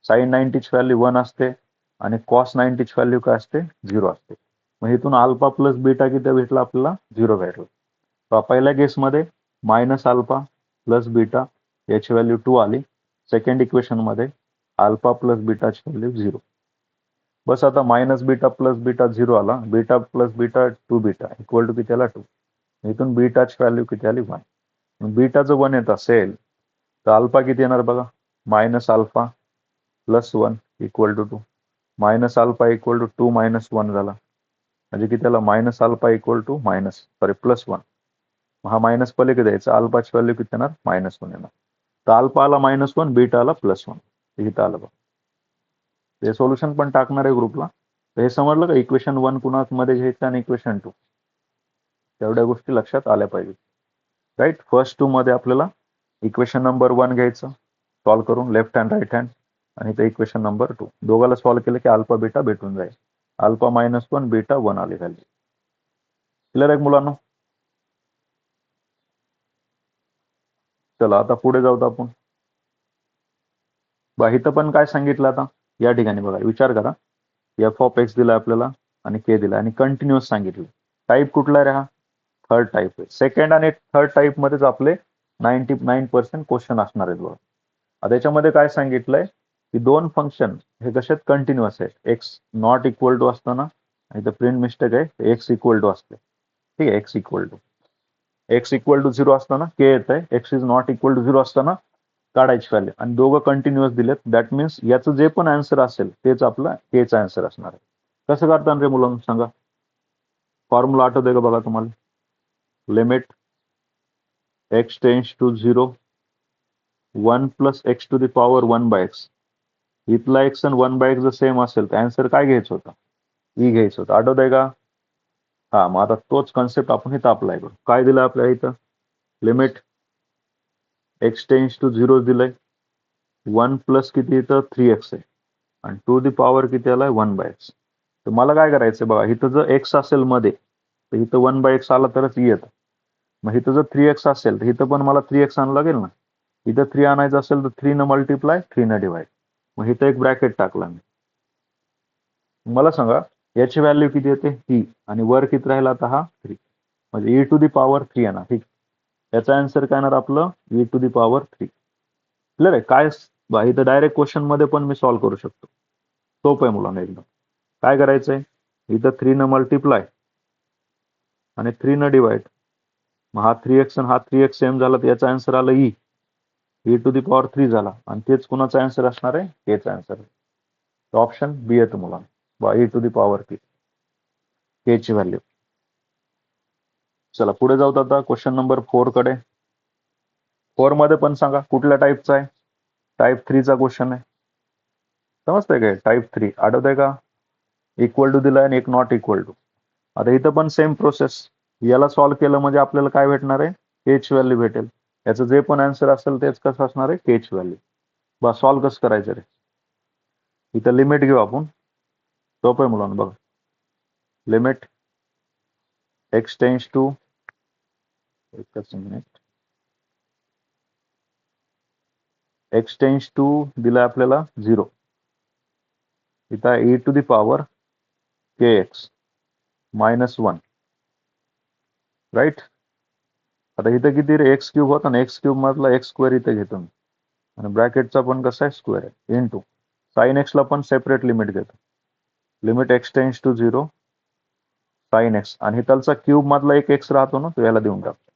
साइन 90 ची व्हॅल्यू 1 असते आणि कॉस 90 ची व्हॅल्यू काय असते? 0 असते. मग इथून अल्फा प्लस बीटा किती भेटला आपल्याला? 0 भेटला. पहिल्या केसमध्ये -α प्लस बीटा याची व्हॅल्यू 2 आली. सेकंड इक्वेशन मध्ये अल्फा प्लस बीटाची व्हॅल्यू 0. बस आता -β प्लस बीटा 0 आला. Beta plus beta 2 beta equal to किती आला? 2. इथून बीटाची व्हॅल्यू किती आली? 1. बीटाचं 1 येत असेल तर अल्फा किती येणार बघा? -α plus 1 equal to 2. -α equal to 2 minus 1 झाला, म्हणजे किती आला? -α इक्वल टू प्लस 1. हा मायनस पलीकडे द्यायचा. अल्फाची व्हॅल्यू किती येणार? -1 येणार. तर अल्फा आला -1, बीटा आला +1. इथं आलं बघा. हे सोल्युशन पण टाकणार आहे ग्रुपला. तर हे समजलं का? इक्वेशन 1 कुणामध्ये घ्यायचं आणि इक्वेशन 2, तेवढ्या गोष्टी लक्षात आल्या पाहिजेत. राईट. फर्स्ट 2 मध्ये आपल्याला इक्वेशन नंबर 1 घ्यायचं सॉल्व्ह करून लेफ्ट हँड राईट हँड, आणि ते इक्वेशन नंबर 2 दोघाला सॉल्व्ह केलं की अल्फा बीटा भेटून जाईल. अल्फा -1 बीटा 1 आली व्हॅल्यू. क्लिअर आहे मुलांना? चला आता पुढे जाऊत आपण. बघा इथं पण काय सांगितलं आता या ठिकाणी, बघा विचार करा. एफ ऑफ एक्स दिला आपल्याला आणि के दिला आणि कंटिन्युअस सांगितलं. टाईप कुठला रे हा? थर्ड टाईप आहे. सेकंड आणि थर्ड टाईप मध्येच आपले 99% क्वेश्चन असणार आहेत बघा. आता याच्यामध्ये काय सांगितलंय की दोन फंक्शन हे कशात कंटिन्युअस आहेत. एक्स नॉट इक्वल टू असताना, आणि इथं प्रिंट मिस्टेक आहे, एक्स इक्वल टू असते. ठीक आहे, एक्स इक्वल टू 0 असताना के येत आहे, x is not equal to 0 असताना काढायची व्हॅल्यू, आणि दोघं कंटिन्युअस दिलेत. दॅट मीन्स याचं जे पण आन्सर असेल तेच आपला केचा आन्सर असणार आहे. कसं करता रे मुलांना सांगा? फॉर्म्युला आठवतोय का बघा तुम्हाला? Limit x tends to 0 1 plus x to the power 1 by x. इथला एक्स आणि 1 बाय एक्स जर सेम असेल तर आन्सर काय घ्यायचं होतं? ई घ्यायचं होतं. आठवतंय का? हा, मग आता तोच कॉन्सेप्ट आपण इथं अप्लाय करू. काय दिलं आपल्याला इथं? लिमिट एक्स टेन्स टू 0 दिलंय, 1 प्लस किती इथं 3x आहे, आणि टू दी पॉवर किती आलाय 1 बाय एक्स. तर मला काय करायचंय बघा, इथं जर एक्स असेल मध्ये तर इथं 1 बाय एक्स आला तरच येत. मग इथं जर 3x असेल तर इथं पण मला 3x आणावं लागेल ना. इथं 3 आणायचं असेल तर 3 न मल्टिप्लाय 3 न डिवाइड. मग इथं एक ब्रॅकेट टाकला मी. मला सांगा याची व्हॅल्यू किती येते? ही, आणि वर किती राहिला आता हा 3, म्हणजे ई टू दी पॉवर 3 येणार. ठीक, याचा आन्सर काय येणार आपलं? E to the power 3. Clear आहे? काय इथं डायरेक्ट क्वेश्चन मध्ये पण मी सॉल्व्ह करू शकतो. सोपं आहे मुलांना एकदम. काय करायचंय? इथं 3 न मल्टिप्लाय आणि 3 न डिवाइड. मग हा 3x आणि हा 3x सेम झाला तर याचा आन्सर आला ई टू दी पॉवर 3 झाला, आणि तेच कुणाचा आन्सर असणार आहे? केचा आन्सर. ऑप्शन बी येतं मुलांना, ई टू दी पॉवर के ची व्हॅल्यू. चला पुढे जाऊत आता क्वेश्चन नंबर 4 कडे. 4 मध्ये पण सांगा कुठल्या टाईपचा आहे? टाईप 3 चा क्वेश्चन आहे. समजतंय काय? टाईप 3 आठवतंय का? इक्वल टू दिलाय आणि एक नॉट इक्वल टू. आता इथं पण सेम प्रोसेस. याला सॉल्व्ह केलं म्हणजे आपल्याला काय भेटणार आहे? केच व्हॅल्यू भेटेल. याचं जे पण आन्सर असेल तेच कसं असणार आहे? केच व्हॅल्यू. बस सॉल्व्ह कसं करायचं रे? इथं लिमिट घेऊ आपण. सोपं आहे मुलांना बघा. लिमिट एक्स टेन्स टू, एकच मिनिट, एक्स टेन्स टू दिलाय आपल्याला 0. इथं e to the power k x -1. Right. आता इथं किती रे? एक्स क्यूब होता ना, एक्स क्यूब मधला एक्स स्क्वेअर इथे घेतो मी, आणि ब्रॅकेटचा पण कसा आहे? स्क्वेअर आहे. इंटू साइन एक्सला पण सेपरेट लिमिट घेतो. Limit x tends to 0 sine x, आणि इथलचा क्यूब मधला एक एक्स राहतो ना, तो याला देऊन टाकतो.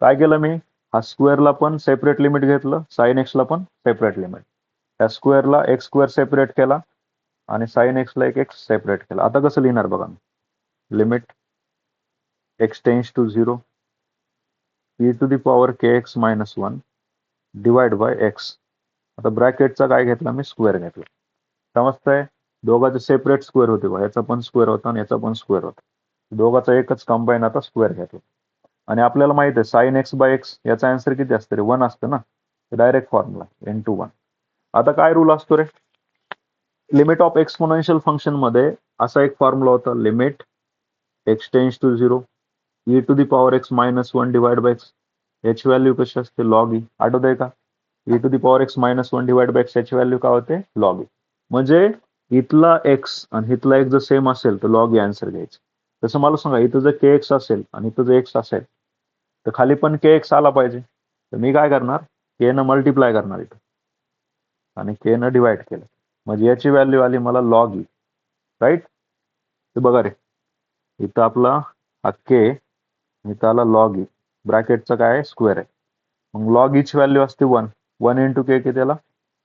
काय केलं मी? हा स्क्वेअरला पण सेपरेट लिमिट घेतलं, साइन एक्सला पण सेपरेट लिमिट. त्या स्क्वेअरला एक्स स्क्वेअर सेपरेट केला आणि साइन एक्सला एक एक्स सेपरेट केला. आता कसं लिहिणार बघा? Limit x tends to 0 e to the power k x -1 divide by x. आता ब्रॅकेटचा काय घेतला मी? स्क्वेअर घेतला. समजतंय? दोघांचे सेपरेट स्क्वेअर होते बघा, याचा पण स्क्वेअर होता आणि याचा पण स्क्वेअर होता. दोघांचा एकच कंबाईन आता स्क्वेअर घेतला. आणि आपल्याला माहित आहे साइन एक्स बाय एक्स याचा आन्सर किती असतं रे? 1 असतं ना. Direct formula n/1. आता काय रूल असतो रे? लिमिट ऑफ एक्सपोनेन्शियल फंक्शन मध्ये असा एक फॉर्म्युला होता, limit x tends to 0 e to the power x -1 divide by x. याची व्हॅल्यू कशी असते? Log e. आठवतंय का? E to the power x -1 divide by x याची व्हॅल्यू काय होते? Log E. म्हणजे इथला एक्स आणि इथला एक्स जर सेम असेल तर लॉग ई आन्सर घ्यायचं. तसं मला सांगा, इथं जर के एक्स असेल आणि इथं जर एक्स असेल तर खाली पण के एक्स आला पाहिजे. तर मी काय करणार? के न मल्टिप्लाय करणार इथं, आणि के न डिवाइड केलं, म्हणजे याची व्हॅल्यू आली मला लॉग ई. राईट. ते बघा रे, इथं आपला हा के, इथं आला लॉग ई, ब्रॅकेटचा काय आहे? स्क्वेअर आहे. मग लॉग ईची व्हॅल्यू असते 1. 1 इंटू के किती आला?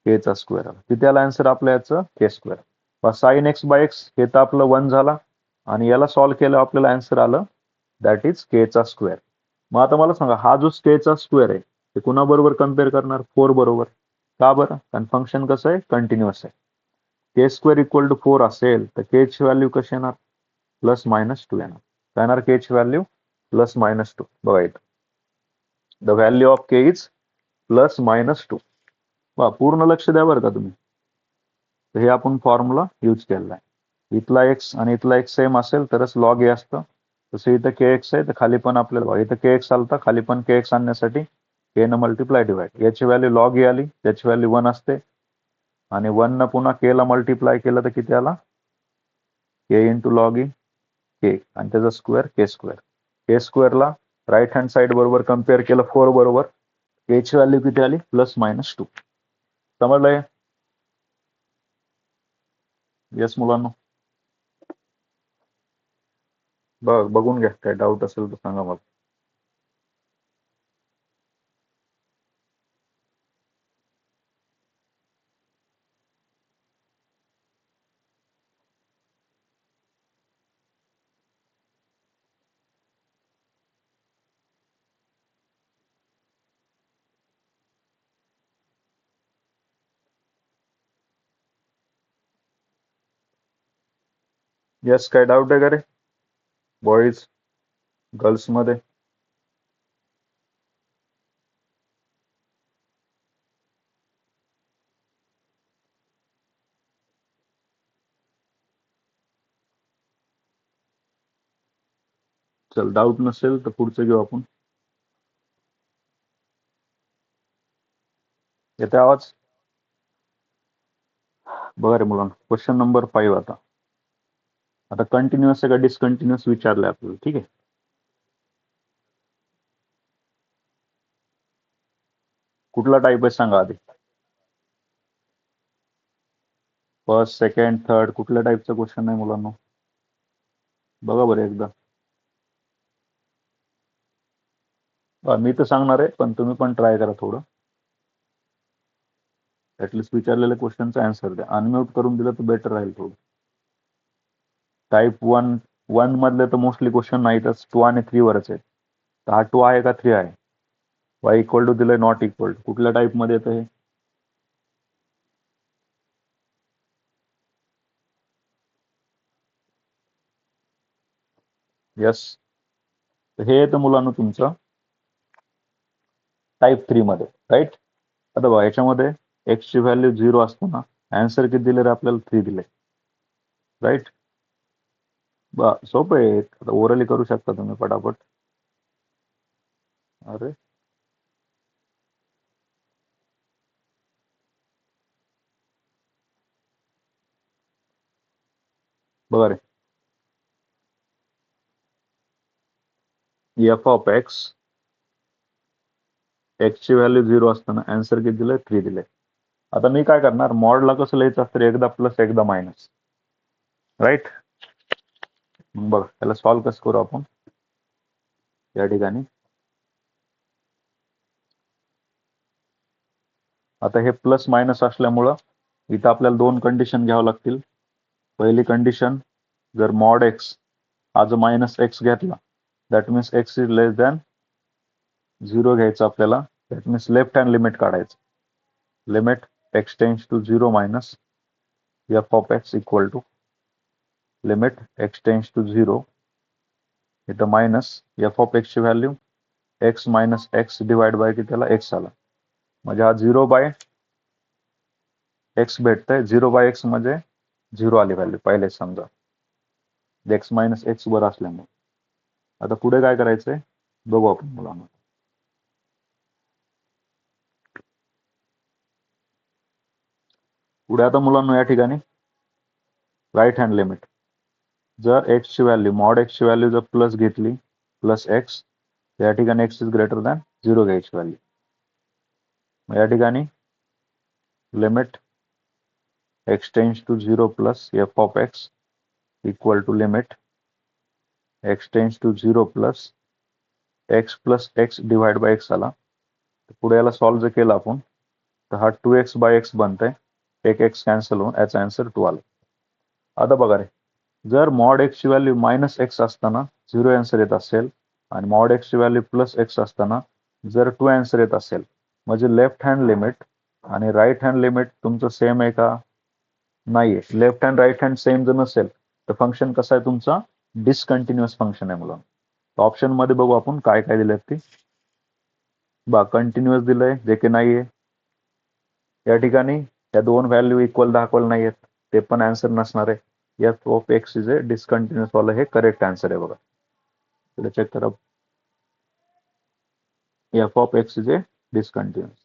केचा स्क्वेअर आला. किती आला आन्सर आपल्या याचं? K square. Sine x by x हे तर आपलं 1 झाला, आणि याला सॉल्व्ह केलं आपल्याला आन्सर आलं, दॅट इज केचा स्क्वेअर. मग आता मला सांगा, हा जो केचा स्क्वेअर आहे ते कुणाबरोबर कम्पेअर करणार? 4 बरोबर. का बरं? कारण फंक्शन कसं आहे? कंटिन्युअस आहे. के स्क्वेअर इक्वल टू 4 असेल तर के ची व्हॅल्यू कशी येणार? +-2 येणार. काय येणार? के ची व्हॅल्यू +-2. बघा इथं the value of k is plus minus 2. वा, पूर्ण लक्ष द्या बरं का तुम्ही. तर हे आपण फॉर्म्युला यूज केलेला आहे. इथला एक्स आणि इथला एक्स सेम असेल तरच लॉग ए असतं. तसं इथं के एक्स आहे तर खाली पण आपल्याला इथं के एक्स आलता, खाली पण के एक्स आणण्यासाठी के न मल्टिप्लाय डिवाइड. याची व्हॅल्यू लॉग ए आली, त्याची व्हॅल्यू 1 असते आणि 1 न पुन्हा के ला मल्टिप्लाय केलं तर किती आला, के इंटू लॉग ए के आणि त्याचा स्क्वेअर के स्क्वेअर. के स्क्वेअरला राईट हँड साइड बरोबर कम्पेअर केलं 4 बरोबर, के ची व्हॅल्यू किती आली, प्लस मायनस 2. समजलंय? येस मुलांना, बघून घ्या, काय डाऊट असेल तर सांगा मला. येस, काय डाऊट आहे का रे बॉईज गर्ल्स मध्ये? चल, डाऊट नसेल तर पुढचं घेऊ आपण. येते आवाज? बघा रे मुलांना, क्वेश्चन नंबर 5 आता कंटिन्युअस आहे का डिसकंटिन्युअस विचारलंय आपल्याला. ठीक आहे, कुठला टाईप आहे सांगा आधी. फर्स्ट, सेकंड, थर्ड, कुठल्या टाईपचा क्वेश्चन आहे मुलांना? बघा बरं एकदा. मी तर सांगणार आहे पण तुम्ही पण ट्राय करा थोडं. ऍटलिस्ट विचारलेल्या क्वेश्चनचा आन्सर द्या. अनम्यूट करून दिलं तर बेटर राहील थोडं. टाईप 1 मधले तर मोस्टली क्वेश्चन नाहीतच, 2 आणि 3 वरच आहे. तर हा 2 आहे का 3 आहे? वाय इक्वल टू दिलंय, नॉट इक्वल टू, कुठल्या टाईप मध्ये येतं हे? यस, हे येतं मुलांना तुमचं टाईप 3 मध्ये, राईट. आता बघा याच्यामध्ये एक्स ची व्हॅल्यू 0 असताना आन्सर किती दिले रे आपल्याला, 3 दिले, राईट. सोपं आहे, आता ओरली करू शकता तुम्ही पटापट. अरे बघा रे, एफ ऑफ एक्स, एक्स ची व्हॅल्यू 0 असताना आन्सर किती दिले, 3 दिले. आता मी काय करणार, मॉडला कसं लिहायचं असतं, एकदा प्लस एकदा मायनस, राईट. बघ त्याला सॉल्व्ह कसं करू आपण या ठिकाणी. आता हे प्लस मायनस असल्यामुळं इथं आपल्याला 2 कंडिशन घ्यावं लागतील. पहिली कंडिशन, जर मॉड एक्स हा जो मायनस एक्स घेतला, that means x is less than 0 घ्यायचं आपल्याला. That means left hand limit काढायचं. Limit x tends to 0 minus f of x equal to limit x tends to 0 इथं मायनस एफ ऑफ एक्स ची value x minus x divide by की त्याला x आला, म्हणजे हा 0 बाय एक्स भेटतंय. 0 bye x म्हणजे 0 आली व्हॅल्यू पहिले समजा, एक्स मायनस एक्स वर असल्यामुळे. आता पुढे काय करायचंय बघू आपण मुलांना. पुढे आता मुलांना या ठिकाणी राईट हँड लिमिट, जर एक्स ची व्हॅल्यू मॉड एक्स ची व्हॅल्यू जर प्लस घेतली, प्लस एक्स, या ठिकाणी एक्स इज ग्रेटर दॅन 0 घ्यायची व्हॅल्यू. या ठिकाणी limit x tends to 0 plus f of x equal to limit x tends to 0 plus x divide by x आला. पुढे याला सॉल्व्ह जर केलं आपण तर हा 2x बाय एक्स बनतंय, एक एक्स कॅन्सल होऊन याचा आन्सर 2 आला. आता बघा रे, जर मॉड एक्स ची व्हॅल्यू मायनस एक्स असताना 0 आन्सर येत असेल आणि मॉड एक्स ची व्हॅल्यू प्लस एक्स असताना जर 2 आन्सर येत असेल, म्हणजे लेफ्ट हँड लिमिट आणि राईट हँड लिमिट तुमचं सेम आहे का? नाहीये. Left hand right hand same जर नसेल तर फंक्शन कसा आहे तुमचा, डिसकंटिन्युअस फंक्शन आहे मुलं. ऑप्शन मध्ये बघू आपण काय काय दिलेत ते. बा कंटिन्युअस दिलंय जे की नाहीये या ठिकाणी. या दोन व्हॅल्यू इक्वल दाखवलं नाहीयेत, ते पण आन्सर नसणार आहे. F of x is a discontinuous वाला हे करेक्ट आन्सर आहे बघा. इकडे चेक करा, f of x is a discontinuous.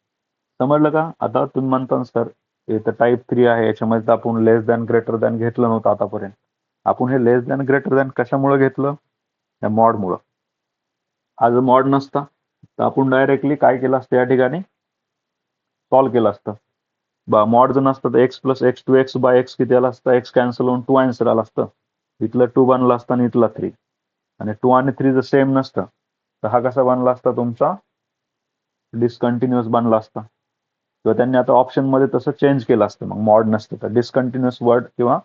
समजलं का? आता तुम्ही म्हणता सर इथं टाईप 3 आहे, याच्यामध्ये आपण लेस दॅन ग्रेटर दॅन घेतलं नव्हतं आतापर्यंत. आपण हे लेस दॅन ग्रेटर दॅन कशामुळे घेतलं? या मॉडमुळं. आज मॉड नसता तर आपण डायरेक्टली काय केलं असतं, या ठिकाणी सॉल्व्ह केलं असतं. मॉड जर नसतं तर x plus x 2x by x किती आला असतं? एक्स कॅन्सल होऊन 2 आन्सर आला असतं. इथलं 2 बनला असतं आणि इथला 3. आणि 2 आणि 3 जर सेम नसतं तर हा कसा बनला असता? तुमचा डिस्कंटिन्युअस बनला असता. किंवा त्यांनी आता ऑप्शन मध्ये तसं चेंज केलं असतं, मग मॉड नसतं तर डिस्कंटिन्युअस वर्ड किंवा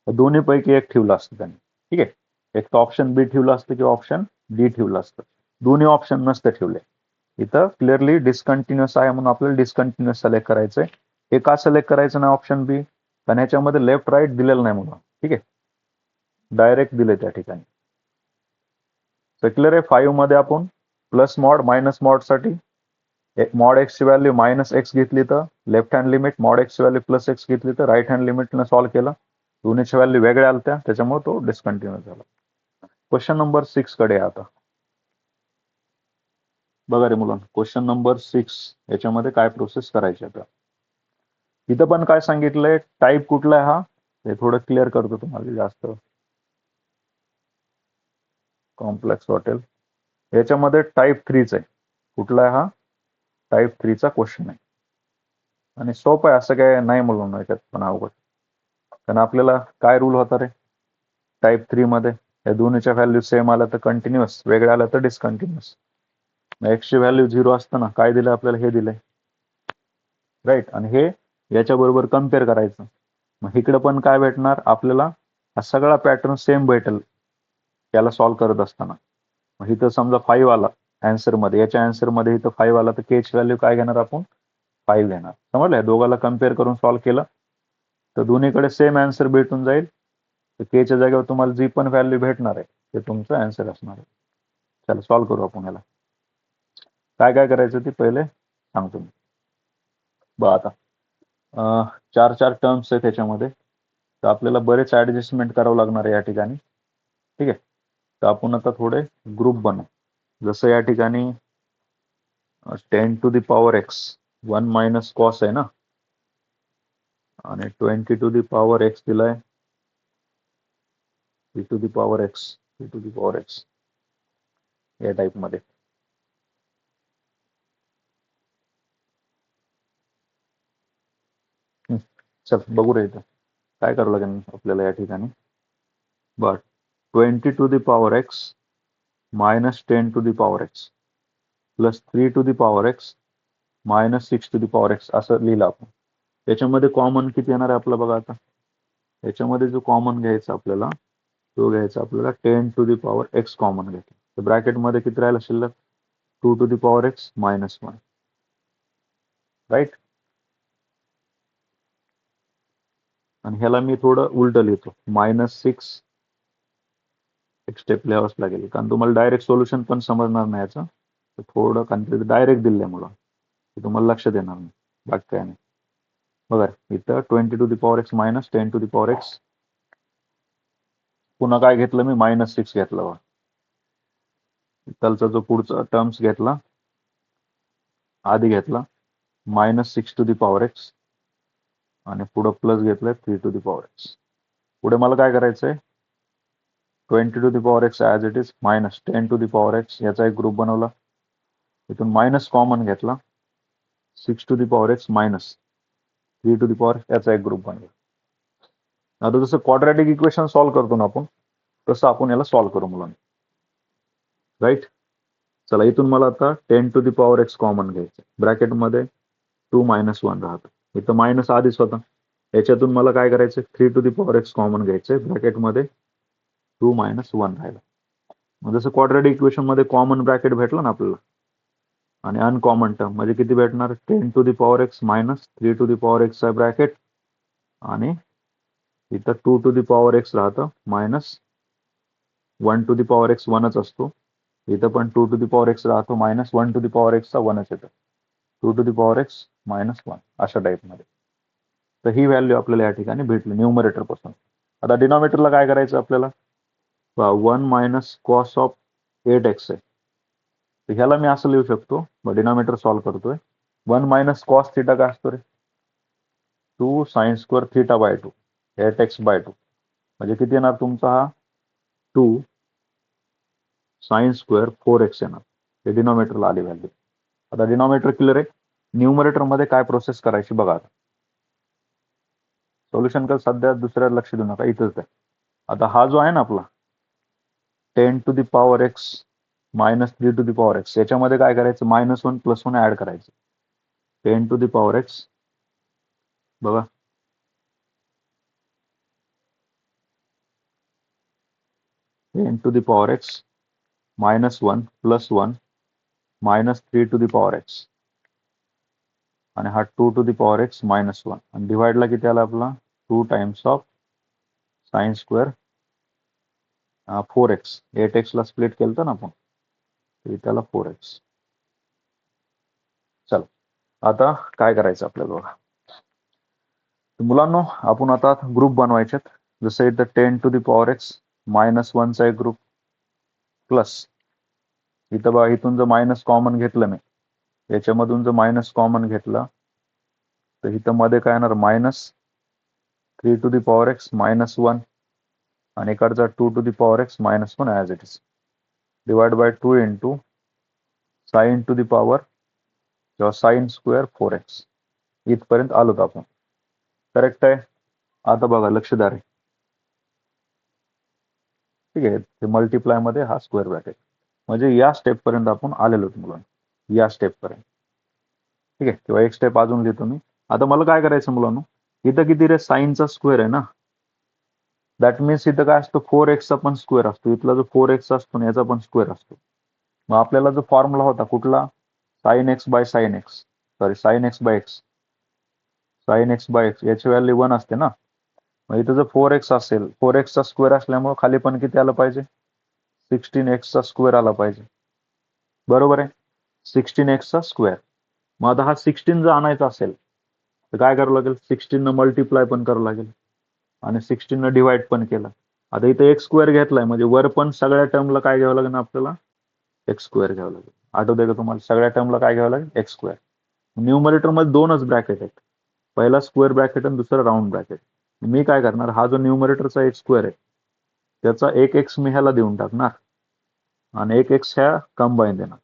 दोन्ही पैकी एक ठेवलं असतं त्यांनी. ठीक आहे, एक तर ऑप्शन बी ठेवलं असतं किंवा ऑप्शन डी ठेवलं असतं. दोन्ही ऑप्शन नसते ठेवले. इथं क्लिअरली डिस्कंटिन्युअस आहे म्हणून आपल्याला डिस्कंटिन्युअस सिलेक्ट करायचंय. हे का सिलेक्ट करायचं नाही ऑप्शन बी? कारण ह्याच्यामध्ये लेफ्ट राईट दिलेलं नाही म्हणून. ठीक आहे, डायरेक्ट दिले त्या ठिकाणी. क्लिअर आहे. 5 मध्ये आपण प्लस मॉड मायनस मॉड साठी मॉड एक्स ची व्हॅल्यू मायनस एक्स घेतली तर left hand limit, mod x ची व्हॅल्यू प्लस एक्स घेतली तर राईट हँड लिमिटनं सॉल्व्ह केलं. दोन्हीच्या व्हॅल्यू वेगळ्या आल्या त्याच्यामुळे तो डिस्कंटिन्युअस झाला. क्वेश्चन नंबर 6 कडे आता बघा रे मुलांना. क्वेश्चन नंबर 6 याच्यामध्ये काय प्रोसेस करायची आता. इथं पण काय सांगितलंय, टाईप कुठला आहे हा हे थोडं क्लिअर करतो तुम्हाला, जास्त कॉम्प्लेक्स वाटेल. याच्यामध्ये टाईप 3च आहे. कुठला आहे हा? टाईप 3चा क्वेश्चन आहे आणि सोपं आहे, असं काय नाही म्हणून याच्यात पण अवघड. कारण आपल्याला काय रूल होता रे टाईप 3 मध्ये? या दोन्हीच्या व्हॅल्यू सेम आल्या तर कंटिन्युअस, वेगळ्या आल्या तर डिस्कंटिन्युअस. एक्स ची व्हॅल्यू 0 असताना काय दिलं आपल्याला? हे दिलंय, राईट. आणि हे याच्या बरोबर कम्पेअर करायचं. मग इकडे पण काय भेटणार आपल्याला? हा सगळा पॅटर्न सेम भेटेल त्याला सॉल्व्ह करत असताना. मग इथं समजा 5 आला आन्सर मध्ये, याच्या आन्सर मध्ये इथं 5 आला तर के ची व्हॅल्यू काय घेणार आपण? 5 घेणार. समजलं? दोघाला कम्पेअर करून सॉल्व्ह केलं तर दोन्हीकडे सेम आन्सर भेटून जाईल. तर के च्या जागेवर तुम्हाला जी पण व्हॅल्यू भेटणार आहे ते तुमचं आन्सर असणार आहे. चला सॉल्व्ह करू आपण याला. काय काय करायचं ते पहिले सांगतो मी. आता 4 टर्म्स आहेत त्याच्यामध्ये, तर आपल्याला बरेच ऍडजस्टमेंट करावं लागणार आहे या ठिकाणी. ठीक आहे, तर आपण आता थोडे ग्रुप बनवू. जसं या ठिकाणी 10 to the power x 1 minus cos आहे ना, आणि 20 टू द पॉवर एक्स दिलाय e to the power x, e to the power x या टाइप मध्ये. चल बघू रे इथं काय करावं लागेल आपल्याला या ठिकाणी. But 20 to the power x minus 10 to the power x plus 3 to the power x minus 6 to the power x असं लिहिलं आपण. याच्यामध्ये कॉमन किती येणार आहे आपलं बघा आता. याच्यामध्ये जो कॉमन घ्यायचा आपल्याला तो घ्यायचा आपल्याला 10 to the power x common घ्यायचा. तर ब्रॅकेटमध्ये किती राहिला शिल्लक? 2 to the power x minus 1, right. आणि ह्याला मी थोडं उलट लिहितो, -6. एक स्टेप लिहावंच लागेल कारण तुम्हाला डायरेक्ट सोल्युशन पण समजणार नाही याचं. तर थोडं कारण डायरेक्ट दिलंय मुलं, तुम्हाला लक्ष देणार नाही, बाकी काय नाही. बघा इथं 20 to the power x minus 10 to the power x, पुन्हा काय घेतलं मी? -6 घेतलं बघा. इथलचा जो पुढचा टर्म्स घेतला आधी घेतला -6 टू द पॉवर एक्स आणि पुढं प्लस घेतलंय 3 टू द पॉवर एक्स. पुढे मला काय करायचंय? 20 to the power x as it is minus 10 to the power x याचा एक ग्रुप बनवला. इथून मायनस कॉमन घेतला 6 to the power x minus 3 to the power याचा एक ग्रुप बनवला. आता जसं क्वाड्रॅटिक इक्वेशन सॉल्व्ह करतो ना आपण, तसं आपण याला सॉल्व्ह करू मुलांना, राईट. चला इथून मला आता 10 to the power x common घ्यायचं. ब्रॅकेटमध्ये 2 मायनस 1 राहतं, इथं मायनस आधीच होता. याच्यातून मला काय करायचं? 3 to the power x common घ्यायचंय. ब्रॅकेटमध्ये 2 मायनस 1 राहिला. मग जसं क्वाड्रॅटिक इक्वेशन मध्ये कॉमन ब्रॅकेट भेटलं ना आपल्याला आणि अनकॉमन टर्म म्हणजे किती भेटणार? 10 to the power x minus 3 to the power x bracket आणि इथं 2 टू द पॉवर एक्स राहतं minus 1 to the power x 1च असतो इथं पण 2 टू द पॉवर एक्स राहतो, मायनस 1 टू द पॉवर एक्सचा 1च येतं, 2 to the power x minus 1 अशा टाईपमध्ये. तर ही व्हॅल्यू आपल्याला या ठिकाणी भेटली न्यूमरेटर पासून. आता डिनॉमिनेटरला काय करायचं आपल्याला, 1 मायनस कॉस ऑफ 8x आहे. तर ह्याला मी असं लिहू शकतो, डिनॉमिनेटर सॉल्व्ह करतोय, 1 मायनस कॉस थिटा काय असतो रे, 2 sine square theta by 2, 8x by 2, म्हणजे किती येणार तुमचा हा 2 साइन स्क्वेअर 4x येणार. हे डिनॉमिनेटरला आली व्हॅल्यू. आता डिनॉमिनेटर क्लिअर आहे. न्यूमरेटर मध्ये काय प्रोसेस करायची बघा. सोल्युशन का सध्या दुसऱ्या लक्ष देऊ नका, इथंच आहे. आता हा जो आहे ना आपला 10 to the power x minus 3 to the power x, याच्यामध्ये काय करायचं, -1 +1 ऍड करायचं. 10 टू द पॉवर एक्स बघा, 10 to the power x -1 +1 -3 to the power x, आणि हा 2 टू द पॉवर एक्स -1, आणि डिवाइडला किती आला आपला 2 times of sine square 4x, 8x ला स्प्लिट केलं ना आपण, त्याला 4x. चला आता काय करायचं आपल्याला बघा. मुलांनो आपण आता ग्रुप बनवायचेत. जसं इथं 10 टू द पॉवर एक्स -1 चा एक ग्रुप, प्लस इथं बघा इथून जर मायनस कॉमन घेतलं मी, याच्यामधून जर मायनस कॉमन घेतलं तर इथं मध्ये काय येणार -3 टू द पॉवर एक्स -1, आणि इकडचा 2 to the power x -1 as it is, divide by 2 into sine to the power किंवा साइन स्क्वेअर 4x. इथपर्यंत आलोत आपण, करेक्ट आहे. आता बघा लक्षदार आहे, ठीक आहे. ते मल्टिप्लाय मध्ये हा स्क्वेअर ब्रॅकेट, म्हणजे या स्टेप पर्यंत आपण आलेलो मुलांना, या स्टेप पर्यंत, ठीक आहे. किंवा एक स्टेप अजून लिहितो मी. आता मला काय करायचं मुलांनो, इथं किती रे साइनचा स्क्वेअर आहे ना, दॅट मीन्स इथं काय असतो 4x चा पण स्क्वेअर असतो, इथला जो 4x असतो ना याचा पण स्क्वेअर असतो. मग आपल्याला जो फॉर्म्युला होता कुठला, sine x by sine x, sorry sine x by x, sine x by x याची व्हॅल्यू 1 असते ना. मग इथं जर 4x असेल, 4x चा स्क्वेअर असल्यामुळे खाली पण किती आलं पाहिजे, 16x चा स्क्वेअर आला पाहिजे, बरोबर आहे, 16x चा स्क्वेअर. मग आता हा 16 जर आणायचा असेल तर काय करावं लागेल, 16 न मल्टिप्लाय पण करावं लागेल, आणि 16 न डिवाइड पण केलं. आता इथे एक्स स्क्वेअर घेतलाय, म्हणजे वर पण सगळ्या टर्मला काय घ्यावं लागेल आपल्याला, एक्स स्क्वेअर घ्यावं लागेल. आठवतंय का तुम्हाला, सगळ्या टर्मला काय घ्यावं लागेल, एक्स स्क्वेअर. न्यूमरेटर मध्ये दोनच ब्रॅकेट आहेत, पहिला स्क्वेअर ब्रॅकेट आणि दुसरा राऊंड ब्रॅकेट. मी काय करणार, हा जो न्यूमरेटरचा एक स्क्वेअर आहे त्याचा एक एक्स मी ह्याला देऊन टाकणार, आणि एक एक्स ह्या कंबाईन देणार,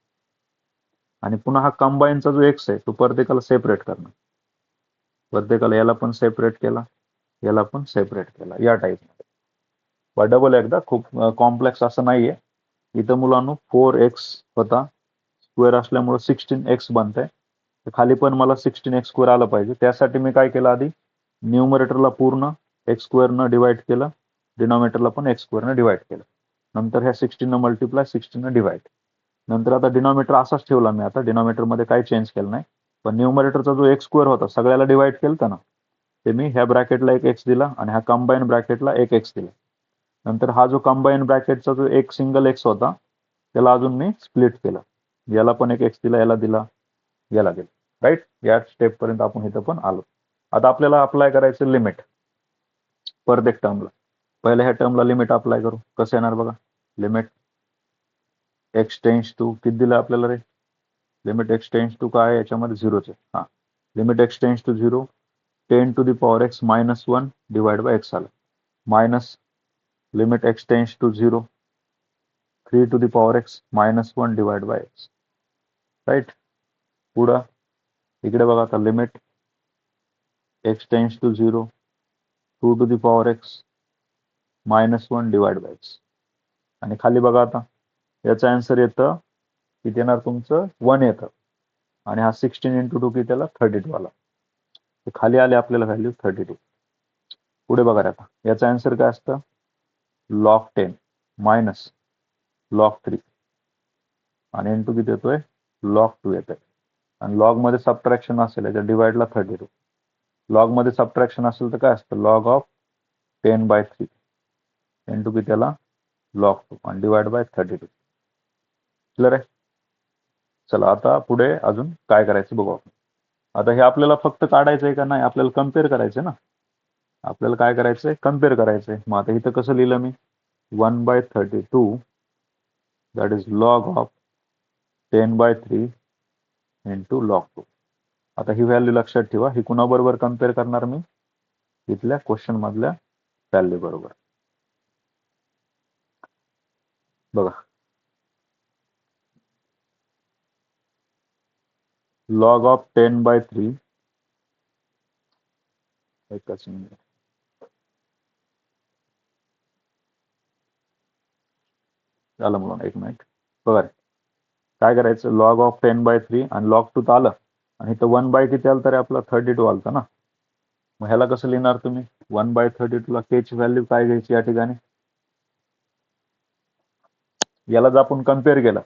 आणि पुन्हा हा कंबाईनचा जो एक्स आहे तो प्रत्येकाला सेपरेट करणार, प्रत्येकाला याला पण सेपरेट केला, याला पण सेपरेट केला, या टाईपमध्ये. डबल एकदा, खूप कॉम्प्लेक्स असं नाहीये. इथं मुलांनो 4x होता, स्क्वेअर असल्यामुळे 16x बनतंय, तर खाली पण मला 16x स्क्वेअर आलं पाहिजे. त्यासाठी मी काय केलं, आधी न्यूमरेटरला पूर्ण एक्स स्क्वेअर न डिवाइड केलं, डिनॉमिनेटरला पण एक्स स्क्वेअर न डिवाइड केलं, नंतर ह्या 16 न मल्टिप्लाय, 16 न डिवाइड, नंतर आता डिनॉमिनेटर असाच ठेवला मी. आता डिनॉमिनेटर मध्ये काही चेंज केलं नाही, पण न्यूमरेटरचा जो एक्स स्क्वेअर होता सगळ्याला डिवाइड केलं ना, ते मी ह्या ब्रॅकेटला एक एक्स दिला आणि ह्या कंबाईन ब्रॅकेटला एक एक्स दिला. नंतर हा जो कंबाईन ब्रॅकेटचा जो एक सिंगल एक्स होता त्याला अजून मी स्प्लिट केलं, याला पण एक एक्स दिला, याला दिला, याला दिला, राईट. या स्टेप पर्यंत आपण इथं पण आलो. आता आपल्याला अप्लाय करायचं लिमिट प्रत्येक टर्मला. पहिल्या ह्या टर्मला लिमिट अप्लाय करू, कसं येणार बघा, लिमिट एक्स टेन्स टू किती दिलं आपल्याला रे, लिमिट एक्स टेन्स टू काय याच्यामध्ये झिरोच आहे, हा, limit x tends to 0, 10 to the power x -1 divide by x आला, minus limit x tends to 0, 3 to the power x -1 divide by x, right. पुढं इकडे बघा, आता limit x tends to 0, 2 to the power x -1 divide by x, आणि खाली बघा आता याचं आन्सर येतं किती येणार तुमचं, 1 येतं, आणि हा 16 इंटू 2 किती आला, 32 आला. खाली आले आपल्याला व्हॅल्यू 32. पुढे बघा आता याचा आन्सर काय असतं, log 10 मायनस log 3, आणि इंटू किती येतोय, log 2 येतोय, आणि लॉग मध्ये सबट्रॅक्शन असेल याच्या डिवाइडला 32, लॉग मध्ये सबट्रॅक्शन असेल तर काय असतं, log ऑफ 10/3 इंटू किती त्याला log 2 आणि डिवाइड बाय 32. क्लिअर आहे? चला आता पुढे अजून काय करायचं बघू आपण. आता हे आपल्याला फक्त काढायचंय का नाही, आपल्याला कम्पेअर करायचंय ना. आपल्याला काय करायचंय, कम्पेअर करायचंय. मग आता इथं कसं लिहिलं मी, 1/32 that is log of 10/3 into log 2. आता ही व्हॅल्यू लक्षात ठेवा. ही कुणाबरोबर कम्पेअर करणार मी, इथल्या क्वेश्चन मधल्या व्हॅल्यू बरोबर. बघा, लॉग ऑफ 10/3, एकच मिनिट, झालं मुलांना, एक मिनिट. बघा काय करायचं, लॉग ऑफ 10/3 आणि लॉग 2 तर आलं, आणि इथं 1 किती आलं तर आपला 32 आलता ना. मग ह्याला कसं लिहिणार तुम्ही, 1/32 ला के ची व्हॅल्यू काय घ्यायची या ठिकाणी. याला जर आपण कम्पेअर केलं,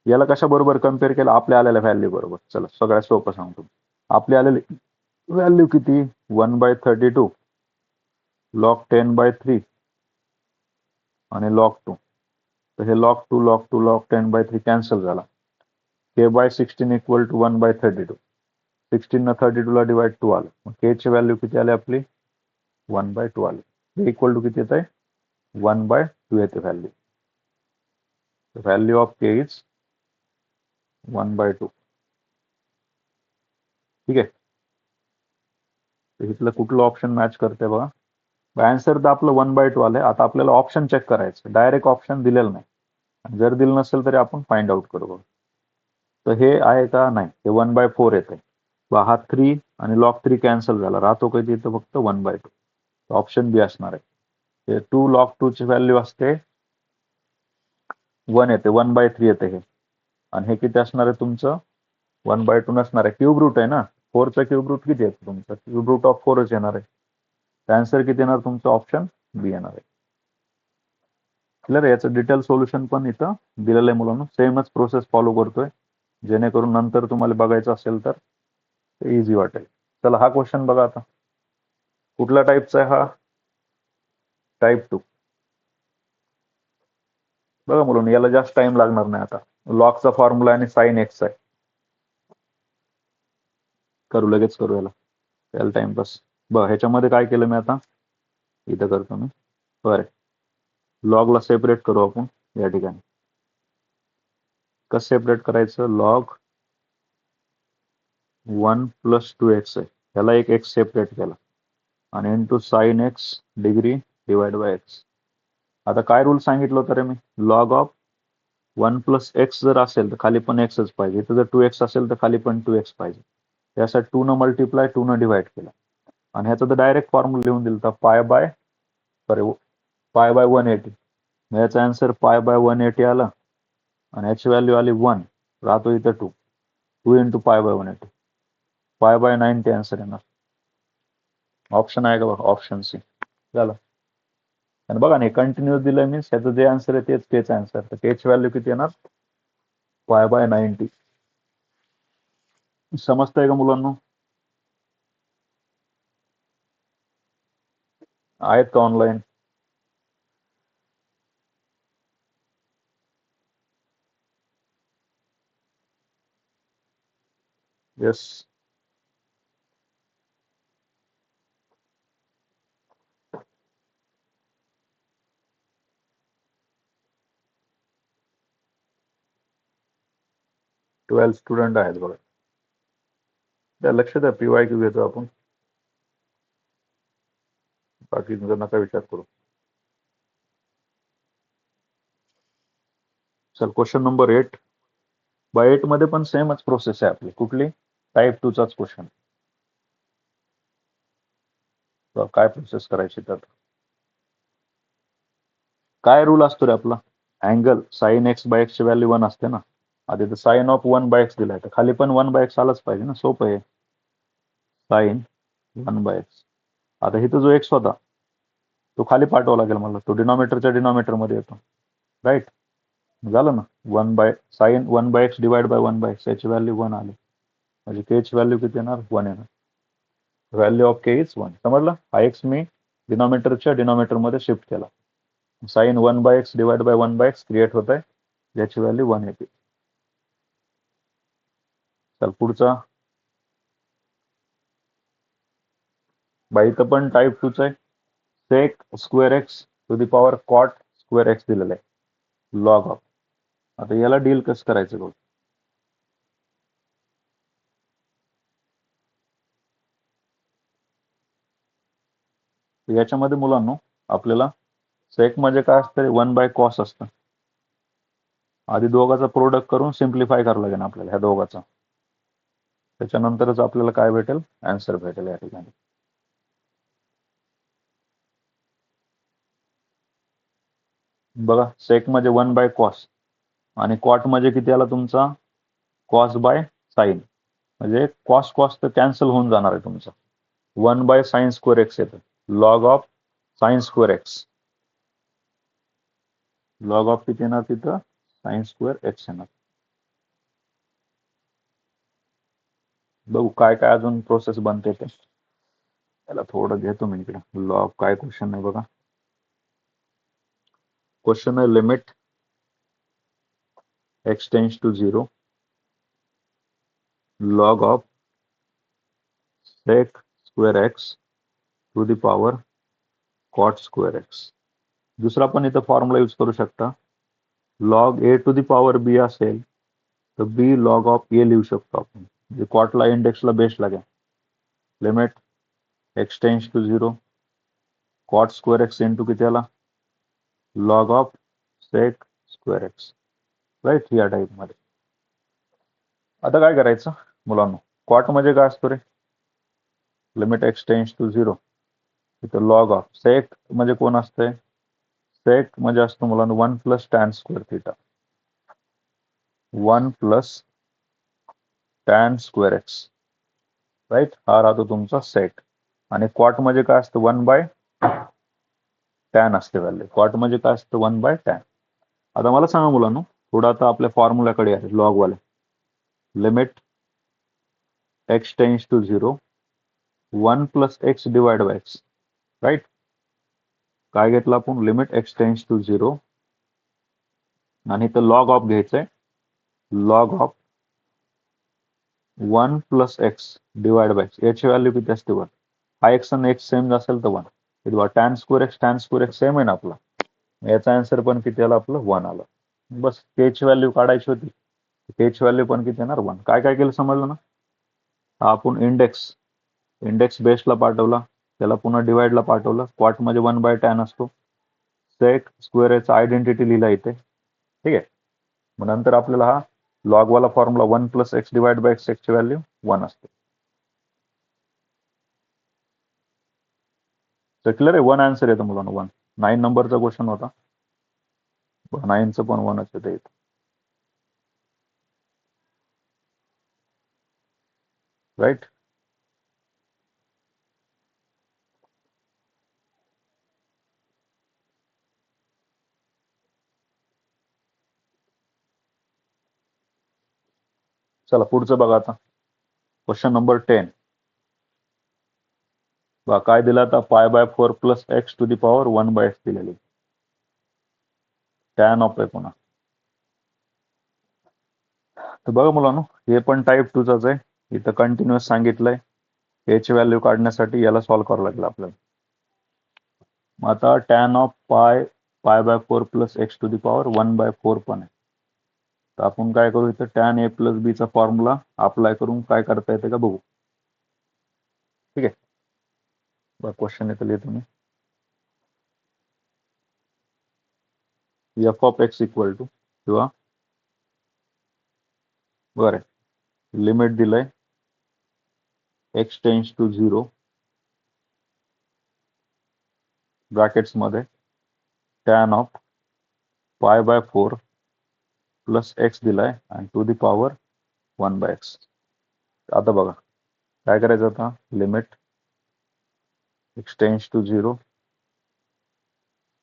याला कशा बरोबर कम्पेअर केलं, आपल्या आलेल्या व्हॅल्यू बरोबर. चला सगळ्यात सोपं सांगतो. आपली आलेली व्हॅल्यू किती, 1/32 लॉग 10/3 आणि लॉग 2. तर हे लॉग 2 लॉग 2 लॉग 10/3 कॅन्सल झाला. k/16 equal to 1/32. 16 ना 32 ला डिवाइड 2 आलं. मग के ची व्हॅल्यू किती आली आपली, 1/2 आली. हे इक्वल टू किती येत आहे, 1/2 येते value. Value of k is 1/2. ठीक आहे. इथलं कुठलं ऑप्शन मॅच करते बघा. आन्सर तर आपलं 1/2 आलंय. आता आपल्याला ऑप्शन चेक करायचं, डायरेक्ट ऑप्शन दिलेलं नाही. जर दिलं नसेल तरी आपण फाइंड आउट करू. तर हे आहे का, नाही, हे 1/4 येते. हा 3 आणि लॉग 3 कॅन्सल झाला, राहतो कधी इथं फक्त 1/2. ऑप्शन बी असणार आहे. 2 लॉग 2 ची व्हॅल्यू असते 1 येते, 1/3 येते हे. आणि हे किती असणार आहे तुमचं, 1/2 नसणार आहे. क्यूब रूट आहे ना, 4चा क्यूब रूट किती येतो तुमचा, क्यूब रूट ऑफ 4च येणार आहे. आन्सर किती येणार तुमचं, ऑप्शन बी येणार आहे. क्लिअर. याचं डिटेल सोल्युशन पण इथं दिलेलं आहे मुलांना. सेमच प्रोसेस फॉलो करतोय, जेणेकरून नंतर तुम्हाला बघायचं असेल तर इझी वाटेल. चला हा क्वेश्चन बघा आता. कुठल्या टाईपचा आहे हा, टाईप 2. बघा मुलांना, याला जास्त टाइम लागणार नाही. आता लॉगचा फॉर्म्युला आणि साइन एक्स आहे. करू, लगेच करू याला, त्याला टाइमपास. बघा ह्याच्यामध्ये काय केलं मी आता, इथं करतो मी. बरं, लॉगला सेपरेट करू आपण या ठिकाणी. कसं सेपरेट करायचं, लॉग 1 + 2x आहे, ह्याला एक एक्स सेपरेट केला, आणि into sine x degree divide by x. आता काय रूल सांगितलं होतं रे मी, लॉग ऑफ 1 + x जर असेल तर खाली पण एक्सच पाहिजे. इथं जर 2x असेल तर खाली पण 2x पाहिजे. यासाठी 2 न मल्टिप्लाय 2 न डिवाइड केला, आणि ह्याचा तर डायरेक्ट फॉर्म्युला लिहून दिला पाय/180. याचा आन्सर पाय/180 आला, आणि याची व्हॅल्यू आली 1, राहतो इथं 2 इंटू पाय/180, पाय/90 आन्सर येणार. ऑप्शन आहे का बघा, ऑप्शन सी झालं. आणि बघा नाही, कंटिन्युअस दिलंय मीन्स त्याचं जे आन्सर आहे तेच आन्सर. तर त्याची व्हॅल्यू किती येणार, पाय/90. समजतंय का मुलांना, आहेत का ऑनलाईन. येस. ट्वेल्थ स्टुडंट आहेत बघा. त्या लक्ष द्या, PYQ घेतो आपण, बाकी नका विचार करू. चल क्वेश्चन नंबर 8. बाय 8 मध्ये पण सेमच प्रोसेस आहे आपली. कुठली, टाईप 2 चाच क्वेश्चन. काय प्रोसेस करायची, तर काय रूल असतो रे आपला, अँगल साइन x/x ची व्हॅल्यू 1 असते ना. आता इथं साइन ऑफ 1/x दिलाय, तर खाली पण 1/x आलाच पाहिजे ना, सोपं आहे. Sign 1/x. आता इथं जो x होता तो खाली पाठवावा लागेल मला, तो डिनॉमिनेटरच्या डिनॉमिनेटर मध्ये येतो, राईट. झालं ना, sign 1/x divide by 1/x, याची व्हॅल्यू 1 आली, म्हणजे के ची व्हॅल्यू किती येणार, 1 येणार. Value of k is 1. समजलं, हा एक्स मी डिनॉमिनेटरच्या डिनॉमिनेटर मध्ये शिफ्ट केला. Sine 1/x divide by 1/x create होत आहे, ज्याची व्हॅल्यू 1 येते. चल पुढचा बाई इथं पण टाईप 2च आहे. Sec square x to the power cot square x दिलेलं आहे लॉग ऑफ. आता याला डील कसं करायचं बघ. याच्यामध्ये मुलांनो आपल्याला सेक म्हणजे काय असतं 1/cos असतं. आधी दोघांचा प्रोडक्ट करून सिम्प्लिफाय करावं लागेल आपल्याला ह्या दोघांचा. त्याच्यानंतरच आपल्याला काय भेटेल आन्सर भेटेल या ठिकाणी. बघा सेक म्हणजे 1/cos आणि कॉट म्हणजे किती आला तुमचा कॉस बाय साईन. म्हणजे कॉस कॉस तर कॅन्सल होऊन जाणार आहे तुमचा. 1/sin स्क्वेअर एक्स येतं log of sine square x. Log of किती येणार तिथं साइन स्क्वेअर एक्स येणार. बघू काय काय अजून प्रोसेस बनते ते. त्याला थोडं घेतो मी इकडे. लॉग काय क्वेश्चन आहे बघा. क्वेश्चन आहे limit x tends to 0 log of sec square x to the power cot square x. दुसरा पण इथं फॉर्म्युला यूज करू शकता. Log a to the power b असेल तर b लॉग ऑफ a लिहू शकतो आपण. म्हणजे कॉटला इंडेक्सला बेस लागेल. Limit x tends to 0 cot square x into किती आला log of sec square x. Right या टाईप मध्ये. आता काय करायचं मुलांना कॉट म्हणजे काय असतो रे लिमिट x टेंड्स टू 0 इथं लॉग ऑफ सेक म्हणजे कोण असतंय सेक म्हणजे असतो मुलांना 1 plus tan square theta. 1 plus tan square x. Right हा राहतो तुमचा सेक. आणि कॉट म्हणजे काय असतं 1/टॅन असते व्हॅल्यू. कॉट म्हणजे काय असतं 1/टॅन. आता मला सांगा मुलांनो थोडं आता आपल्या फॉर्म्युल्याकडे आहे लॉग वाले. Limit x tends to 0 1 plus x divide by x. Right काय घेतलं आपण लिमिट x टेंड्स टू 0 आणि इथं लॉग ऑफ घ्यायचंय log of 1 plus x divide by x. याची व्हॅल्यू किती असते 1. हा एक्स आणि एक्स सेम असेल तर 1. इथं टॅन स्क्वेअर एक्स सेम आहे ना आपला. याचा आन्सर पण किती आला आपलं 1 आलं. बस केची व्हॅल्यू काढायची होती. केची व्हॅल्यू पण किती येणार 1. काय काय केलं समजलं ना. आपण इंडेक्स बेसला पाठवला त्याला पुन्हा डिवाइडला पाठवलं. कॉट मध्ये 1/टॅन असतो. सेक स्क्वेअर याचा आयडेंटिटी लिहिला इथे. ठीक आहे. मग नंतर आपल्याला हा लॉग वाला formula 1 plus x divide by x ची व्हॅल्यू 1 असते. तर क्लिअर आहे 1 आन्सर येतं मुलांना 1. 9 नंबरचा क्वेश्चन होता. 9चं पण 1च येतं इथं. राईट. चला पुढचं बघा आता क्वेश्चन नंबर 10. बघा काय दिलं आता π/4 plus x to the power 1/x दिलेली. टॅन ऑफ आहे पुन्हा. तर बघा मुलांनो हे पण टाईप 2चाच आहे. इथं कंटिन्युअस सांगितलंय. याची व्हॅल्यू काढण्यासाठी याला सॉल्व्ह करावं लागेल आपल्याला. मग आता tan of π/4 plus x to the power 1/4 पण आहे. तर आपण काय करू इथं टॅन a प्लस बी चा फॉर्म्युला अप्लाय करून काय करता येते का बघू. ठीक आहे. बघा क्वेश्चन इथं लिहितो मी. F of x equal to किंवा बरं लिमिट दिलंय x टेंड्स टू 0 ब्रॅकेट्स मध्ये टॅन ऑफ π/4 प्लस एक्स दिलाय आणि टू दी पॉवर 1/x. आता बघा काय करायचं आता limit x tends to 0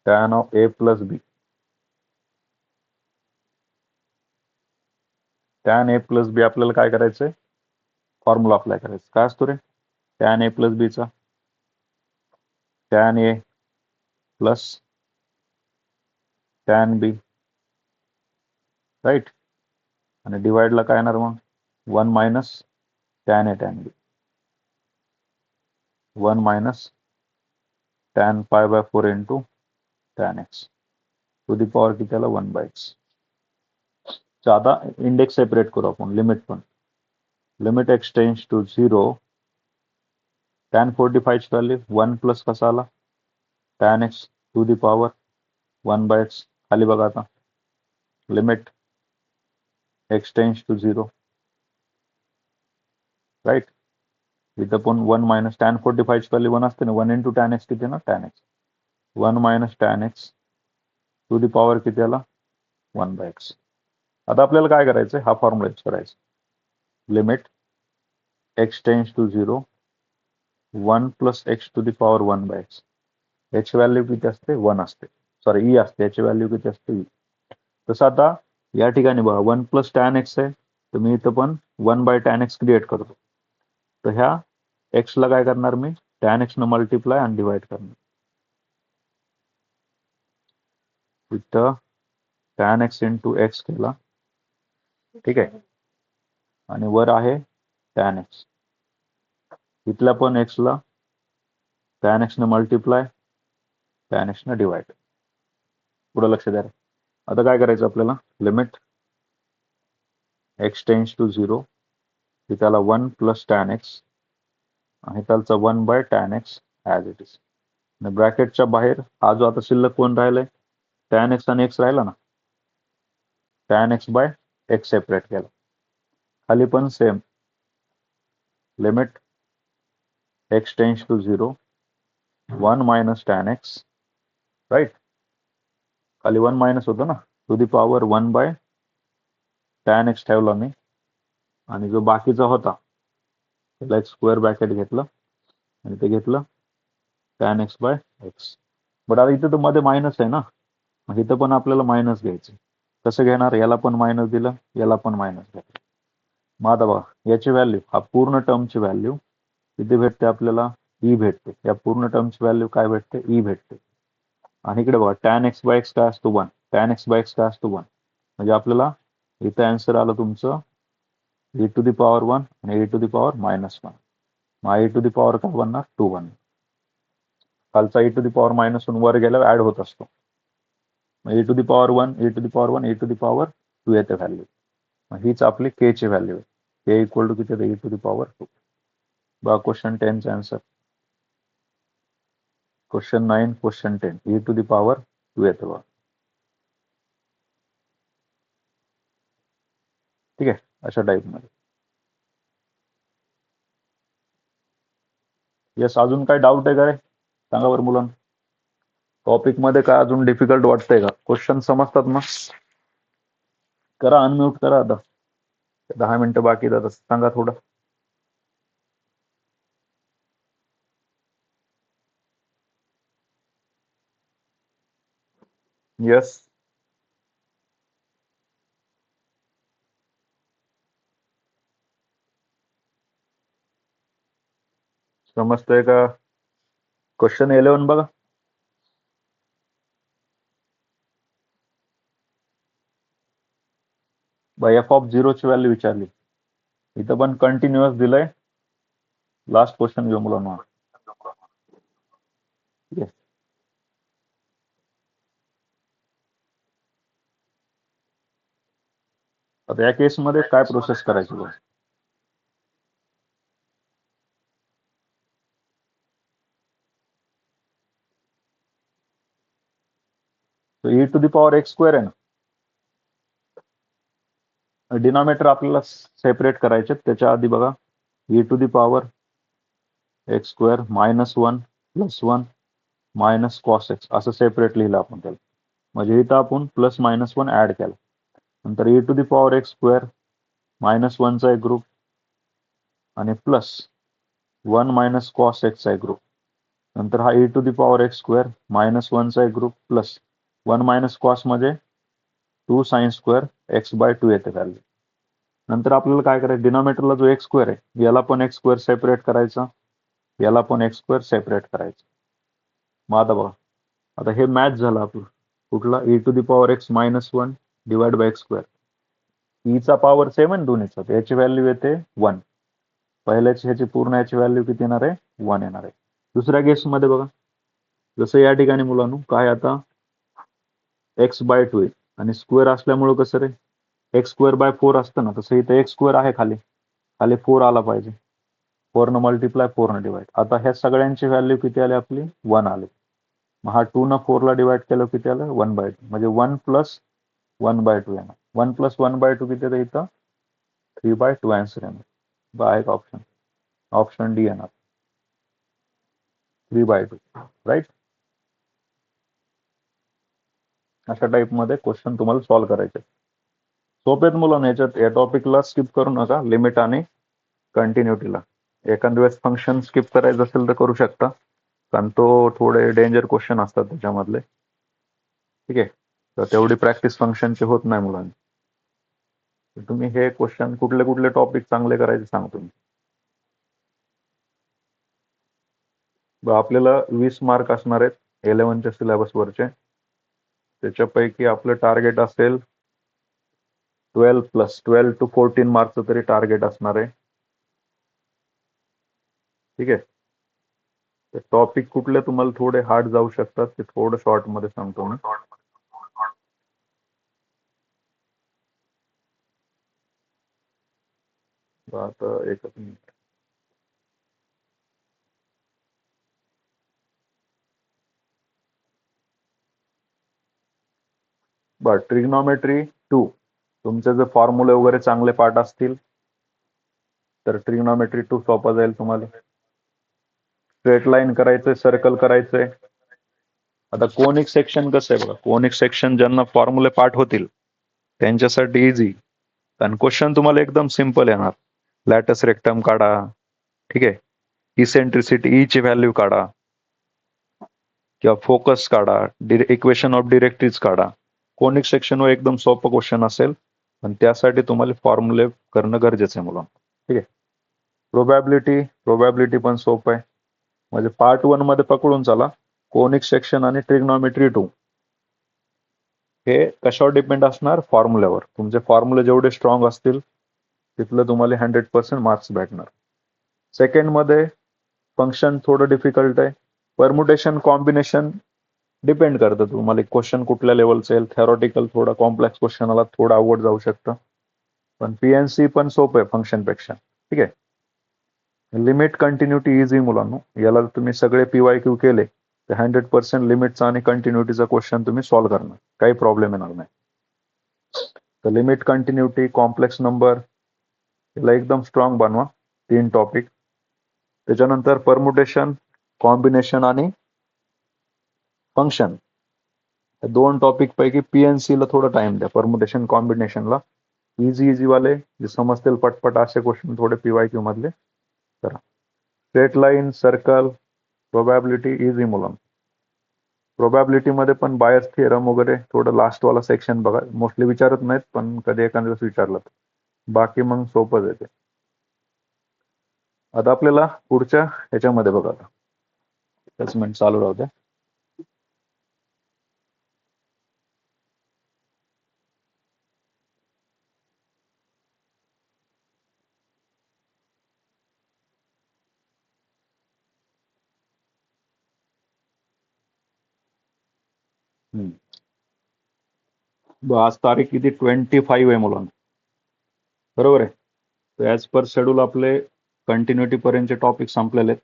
tan of a plus b. Tan a plus b आपल्याला काय करायचंय फॉर्म्युला अप्लाय करायचं. काय असतो रे टॅन a प्लस बीचा tan a plus tan b. Right आणि डिवाइडला काय येणार मग 1 minus tan a tan b, 1 minus tan pi by 4 into tan x to the power किती आला 1 बाय एक्स. आता इंडेक्स सेपरेट करू आपण, लिमिट पण. Limit x tends to 0, tan 45 ची व्हॅल्यू 1 प्लस कसा आला tan x to the power 1 by x. खाली बघा आता, limit x tends to 0, right. इथं पण 1 मायनस टॅन 45 ची व्हॅल्यू 1 असते ना, 1 इंटू टॅन एक्स किती ना tan x, 1 minus tan x to the power किती आला 1 बाय एक्स. आता आपल्याला काय करायचं, हा फॉर्म्युला यूज करायचा. Limit x tends to 0, 1 plus x to the power 1 by x. याची व्हॅल्यू किती असते 1 असते, सॉरी ई असते. याची व्हॅल्यू किती असते ई. तसं आता या ठिकाणी बघा 1 प्लस टॅन एक्स आहे, तर मी इथं पण 1 बाय टॅन एक्स क्रिएट करतो. तर ह्या एक्सला काय करणार मी, टॅन एक्स न मल्टिप्लाय आणि डिवाइड करणार. इथं टॅन एक्स इंटू एक्स केला, ठीक आहे, आणि वर आहे टॅन एक्स. इथल्या पण एक्सला टॅन एक्स न मल्टिप्लाय, टॅन एक्स न डिवाइड. पुढे लक्ष द्या. आता काय करायचं आपल्याला, लिमिट एक्स टेन्स टू 0, त्याला 1 प्लस टॅन एक्स आणि त्याचा 1 by tan x as it is. ब्रॅकेटच्या बाहेर हा जो आता शिल्लक कोण राहिलाय, टॅन एक्स आणि एक्स राहिला ना, tan x by x separate केला. खाली पण same, limit x tends to 0, 1 minus tan x, right. खाली 1 मायनस होतं ना, to the power 1 by tan x ठेवला मी, आणि जो बाकीचा होता त्याला एक स्क्वेअर ब्रॅकेट घेतलं आणि ते घेतलं tan x by x. But आता इथं तर मध्ये मायनस आहे ना, मग इथं पण आपल्याला मायनस घ्यायचं. कसं घेणार, याला पण मायनस दिलं, याला पण मायनस घेतलं. मग आता बघा याची व्हॅल्यू, हा पूर्ण टर्मची व्हॅल्यू किती भेटते आपल्याला, ई भेटते. या पूर्ण टर्मची व्हॅल्यू काय भेटते, ई भेटते. आणि इकडे बघा टॅन एक्स बाय एक्स काय असतो 1, टॅन एक्स बाय एक्स काय असतो 1. म्हणजे आपल्याला इथं आन्सर आलं तुमचं e टू दी पॉवर 1 आणि e टू दी पॉवर -1. मग e टू दी पॉवर काय बनणार 2 बनणार. खालचा e टू दी पॉवर -1 वर गेल्यावर ऍड होत असतो. e to the power 1, e to the power 1, e to the power 2 येते व्हॅल्यू. हीच आपली के ची व्हॅल्यू आहे. के इक्वल टू किती आहे, e टू दी पॉवर 2. बघा क्वेश्चन 10 चा answer. Question 9, question 10 e to the power 2 येते बघा. ठीक आहे, अशा टाईप मध्ये. यस, अजून काय डाऊट आहे का रे, सांगा बरं मुलांना. टॉपिक मध्ये काय अजून डिफिकल्ट वाटतंय का, क्वेश्चन समजतात ना. करा, अनम्यूट करा. आता 10 मिनिटं बाकी आहेत, सांगा थोडं. यस, समजतंय का. क्वेश्चन 11 बघा. एफ ऑफ 0 ची व्हॅल्यू विचारली. इथं पण कंटिन्युअस दिलंय. लास्ट क्वेश्चन घेऊ मुलांना. येस, आता या केस मध्ये काय प्रोसेस करायची बघ. e to the power x square आहे ना, डिनॉमिनेटर आपल्याला सेपरेट करायचे. त्याच्या आधी बघा e to the power x square -1 +1 minus cos x असं सेपरेट लिहिलं आपण त्याला. म्हणजे इथं आपण +-1 ऍड केला. नंतर e to the power x square -1 चा एक ग्रुप आणि +1 मायनस कॉस एक्स चा एक ग्रुप. नंतर हा e to the power x square -1 चा एक ग्रुप +1 मायनस कॉस मध्ये 2 साइन स्क्वेअर एक्स बाय 2 येते व्हॅल्यू. नंतर आपल्याला काय करायचं, डिनॉमिनेटरला जो एक्स स्क्वेअर आहे याला पण एक्स स्क्वेअर सेपरेट करायचा, याला पण एक्स स्क्वेअर सेपरेट करायचं. मग आता बघा, आता हे मॅच झालं आपलं कुठला, e to the power x -1 divide by x square. ईचा पॉवर 7 दोन्हीचा, तर याची व्हॅल्यू येते 1. पहिल्याची ह्याची पूर्ण याची व्हॅल्यू किती येणार आहे? 1 येणार आहे. दुसऱ्या केसमध्ये बघा, जसं या ठिकाणी मुलांनो काय आता x/2 आणि स्क्वेअर असल्यामुळे कसं रे x²/4 असतं ना, तसं इथे x² आहे, खाली 4 आला पाहिजे. 4 न मल्टिप्लाय 4 न डिवाइड. आता ह्या सगळ्यांची व्हॅल्यू किती आली आपली? 1 आली. मग हा 2 न 4 ला डिवाइड केलं किती आलं? 1/2. म्हणजे 1 + 1/2 येणार. 1 + 1/2 किती येतं इथं? 3/2 आन्सर येणार. बघा एक ऑप्शन डी येणार, 3/2. राईट. अशा टाईपमध्ये क्वेश्चन तुम्हाला सॉल्व्ह करायचे. सोपेत मुलांना, याच्यात या टॉपिकला स्किप करू नका, लिमिट आणि कंटिन्युटीला. एखाद्या वेळेस फंक्शन स्किप करायचं असेल तर करू शकता, कारण तो थोडे डेंजर क्वेश्चन असतात त्याच्यामधले. ठीक आहे, तर तेवढी प्रॅक्टिस फंक्शनची होत नाही मुलांनी. तुम्ही हे क्वेश्चन कुठले कुठले टॉपिक चांगले करायचे सांगतो मी. आपल्याला 20 मार्क असणार आहेत 11च्या सिलेबस वरचे. त्याच्यापैकी आपलं टार्गेट असेल 12 to 14 मार्कचं तरी टार्गेट असणार आहे. ठीक आहे, तर टॉपिक कुठले तुम्हाला थोडे हार्ड जाऊ शकतात ते थोडं शॉर्ट मध्ये सांगतो मी. आता एकच मिनिट. ट्रिग्नॉमेट्री 2 तुमचे जर फॉर्म्युले वगैरे चांगले पाठ असतील तर ट्रिग्नॉमेट्री 2 सोपा जाईल तुम्हाला. स्ट्रेट लाईन करायचंय, सर्कल करायचंय. आता कोनिक सेक्शन कसं आहे बघा, कोनिक सेक्शन ज्यांना फॉर्म्युले पाठ होतील त्यांच्यासाठी इझी, कारण क्वेश्चन तुम्हाला एकदम सिंपल येणार. लॅटस रेक्टम काढा, ठीक आहे, इसेंट्रिसिटी ची व्हॅल्यू काढा किंवा फोकस काढा, इक्वेशन ऑफ डिरेक्ट्रिक्स काढा. कोनिक सेक्शनवर एकदम सोपं क्वेश्चन असेल, पण त्यासाठी तुम्हाला फॉर्म्युले करणं गरजेचं आहे मुलांना. ठीक आहे. प्रोबॅबिलिटी पण सोपं आहे. म्हणजे पार्ट 1 मध्ये पकडून चला, कोनिक सेक्शन आणि ट्रिग्नॉमेट्री 2 हे कशावर डिपेंड असणार? फॉर्म्युल्यावर. तुमचे फॉर्म्युले जेवढे स्ट्रॉंग असतील तिथलं तुम्हाला 100% मार्क्स भेटणार. सेकंड मध्ये फंक्शन थोडं डिफिकल्ट आहे. परमुटेशन कॉम्बिनेशन डिपेंड करतं तुम्हाला क्वेश्चन कुठल्या लेवलचं येईल. थेरॉटिकल थोडा कॉम्प्लेक्स क्वेश्चन आला थोडं अवघड जाऊ शकतं, पण पीएनसी पण सोपं आहे फंक्शन पेक्षा. ठीक आहे. लिमिट कंटिन्युटी इझी मुलांनो, याला तुम्ही सगळे PYQ केले तर 100% लिमिटचा आणि कंटिन्युटीचा क्वेश्चन तुम्ही सॉल्व्ह करणार, काही प्रॉब्लेम येणार नाही. तर लिमिट कंटिन्युटी, कॉम्प्लेक्स नंबर याला एकदम स्ट्रॉंग बनवा, 3 टॉपिक. त्याच्यानंतर परमुटेशन, कॉम्बिनेशन आणि फंक्शन, 2 टॉपिक पैकी PNC ला थोडा टाइम द्या. परमुटेशन कॉम्बिनेशनला इझी वाले जे समजतील पटपट असे क्वेश्चन थोडे PYQ मधले करा. Straight line, circle, probability easy मुलांना. प्रोबॅबिलिटी मध्ये पण बायस थिअरम वगैरे थोडं लास्ट वाला सेक्शन बघा, मोस्टली विचारत नाहीत पण कधी एखाद्या वेळेस विचारलं तर. बाकी मग सोपंच येते. आता आपल्याला पुढच्या ह्याच्यामध्ये बघा, आता असेसमेंट चालू राहू द्या. आज तारीख किती? 25 आहे मुलांना, बरोबर आहे. तर ॲज पर शेड्यूल आपले कंटिन्युटी पर्यंतचे टॉपिक संपलेले आहेत.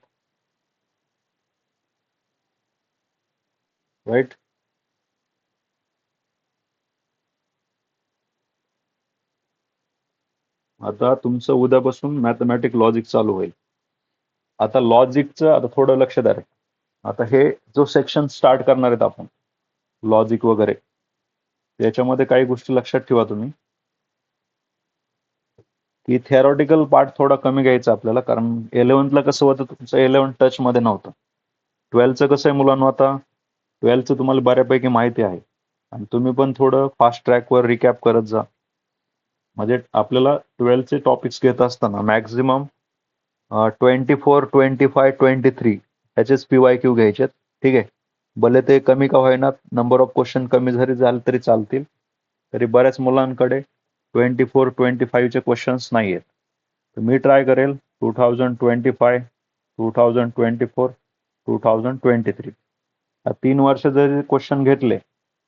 राईट. आता तुमचं उद्यापासून मॅथमॅटिक लॉजिक चालू होईल. आता लॉजिकचं आता थोडं लक्ष द्या. आता हे जो सेक्शन स्टार्ट करणार आहेत आपण लॉजिक वगैरे, याच्यामध्ये काही गोष्टी लक्षात ठेवा तुम्ही, की थेरॉटिकल पार्ट थोडा कमी घ्यायचा आपल्याला, कारण 11th कसं होतं तुमचं 11 टच मध्ये नव्हतं. 12th कसं आहे मुलांना, आता 12th तुम्हाला बऱ्यापैकी माहिती आहे आणि तुम्ही पण थोडं फास्ट ट्रॅकवर रिकॅप करत जा. म्हणजे आपल्याला 12th टॉपिक्स घेत असताना मॅक्झिमम 24, 25, 23 याचेच PYQ घ्यायचे. ठीक आहे, भले ते कमी का होईना, नंबर ऑफ क्वेश्चन कमी जरी झाले तरी चालतील, तरी बऱ्याच मुलांकडे 24-25चे क्वेश्चन्स नाही आहेत. तर मी ट्राय करेल 2025, 2024, 2023 या 3 वर्ष जरी क्वेश्चन घेतले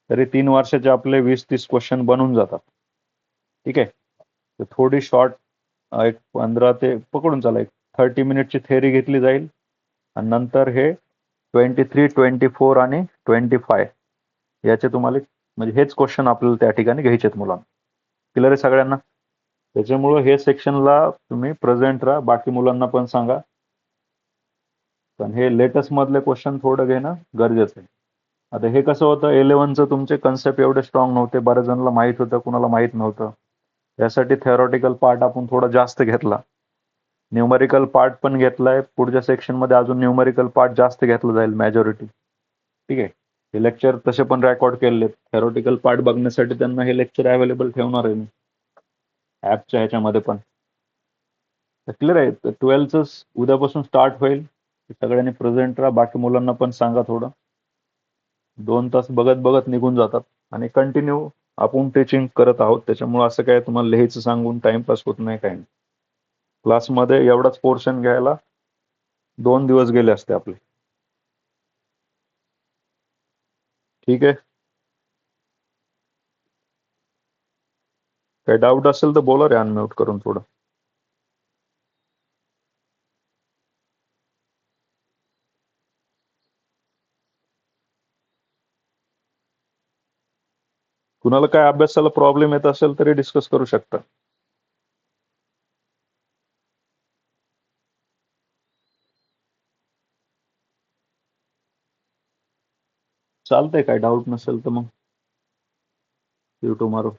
तरी 3 वर्षाचे आपले 20-30 क्वेश्चन बनून जातात. ठीक आहे. तर थोडी शॉर्ट एक 15 ते पकडून चला, एक 30 मिनिटची थेअरी घेतली जाईल आणि नंतर हे 23, 24 आणि 25 याचे तुम्हाला म्हणजे हेच क्वेश्चन आपल्याला त्या ठिकाणी घ्यायचे आहेत मुलांना. क्लिअर आहे सगळ्यांना? त्याच्यामुळं हे सेक्शनला तुम्ही प्रेझेंट राहा, बाकी मुलांना पण सांगा. पण हे लेटेस्ट मधले क्वेश्चन थोडं घेणं गरजेचं आहे. आता हे कसं होतं, 11चं तुमचे कन्सेप्ट एवढे स्ट्रॉंग नव्हते, बऱ्याच जणांना माहित होतं, कुणाला माहित नव्हतं. त्यासाठी थेरॉटिकल पार्ट आपण थोडा जास्त घेतला, न्यूमरिकल पार्ट पण घेतलाय. पुढच्या सेक्शनमध्ये अजून न्यूमरिकल पार्ट जास्त घेतला जाईल, मेजॉरिटी. ठीक आहे. हे लेक्चर तसे पण रेकॉर्ड केलेले, थेरॉटिकल पार्ट बघण्यासाठी त्यांना हे लेक्चर अवेलेबल ठेवणार आहे मी ॲपच्या ह्याच्यामध्ये पण. क्लिअर आहे? तर 12चं उद्यापासून स्टार्ट होईल. सगळ्यांनी प्रेझेंट राहा, बाकी मुलांना पण सांगा. थोडं 2 तास बघत बघत निघून जातात आणि कंटिन्यू आपण टीचिंग करत आहोत, त्याच्यामुळे असं काय तुम्हाला लिहायचं सांगून टाइमपास होत नाही, काही नाही. क्लासमध्ये एवढाच पोर्शन घ्यायला 2 दिवस गेले असते आपले. ठीक आहे. काही डाऊट असेल तर बोला रे, अनम्यूट करून थोडं. कुणाला काय अभ्यासाला प्रॉब्लेम येत असेल तरी डिस्कस करू शकता. चालतंय, काय डाऊट नसेल तर मग सी यू टुमॉरो.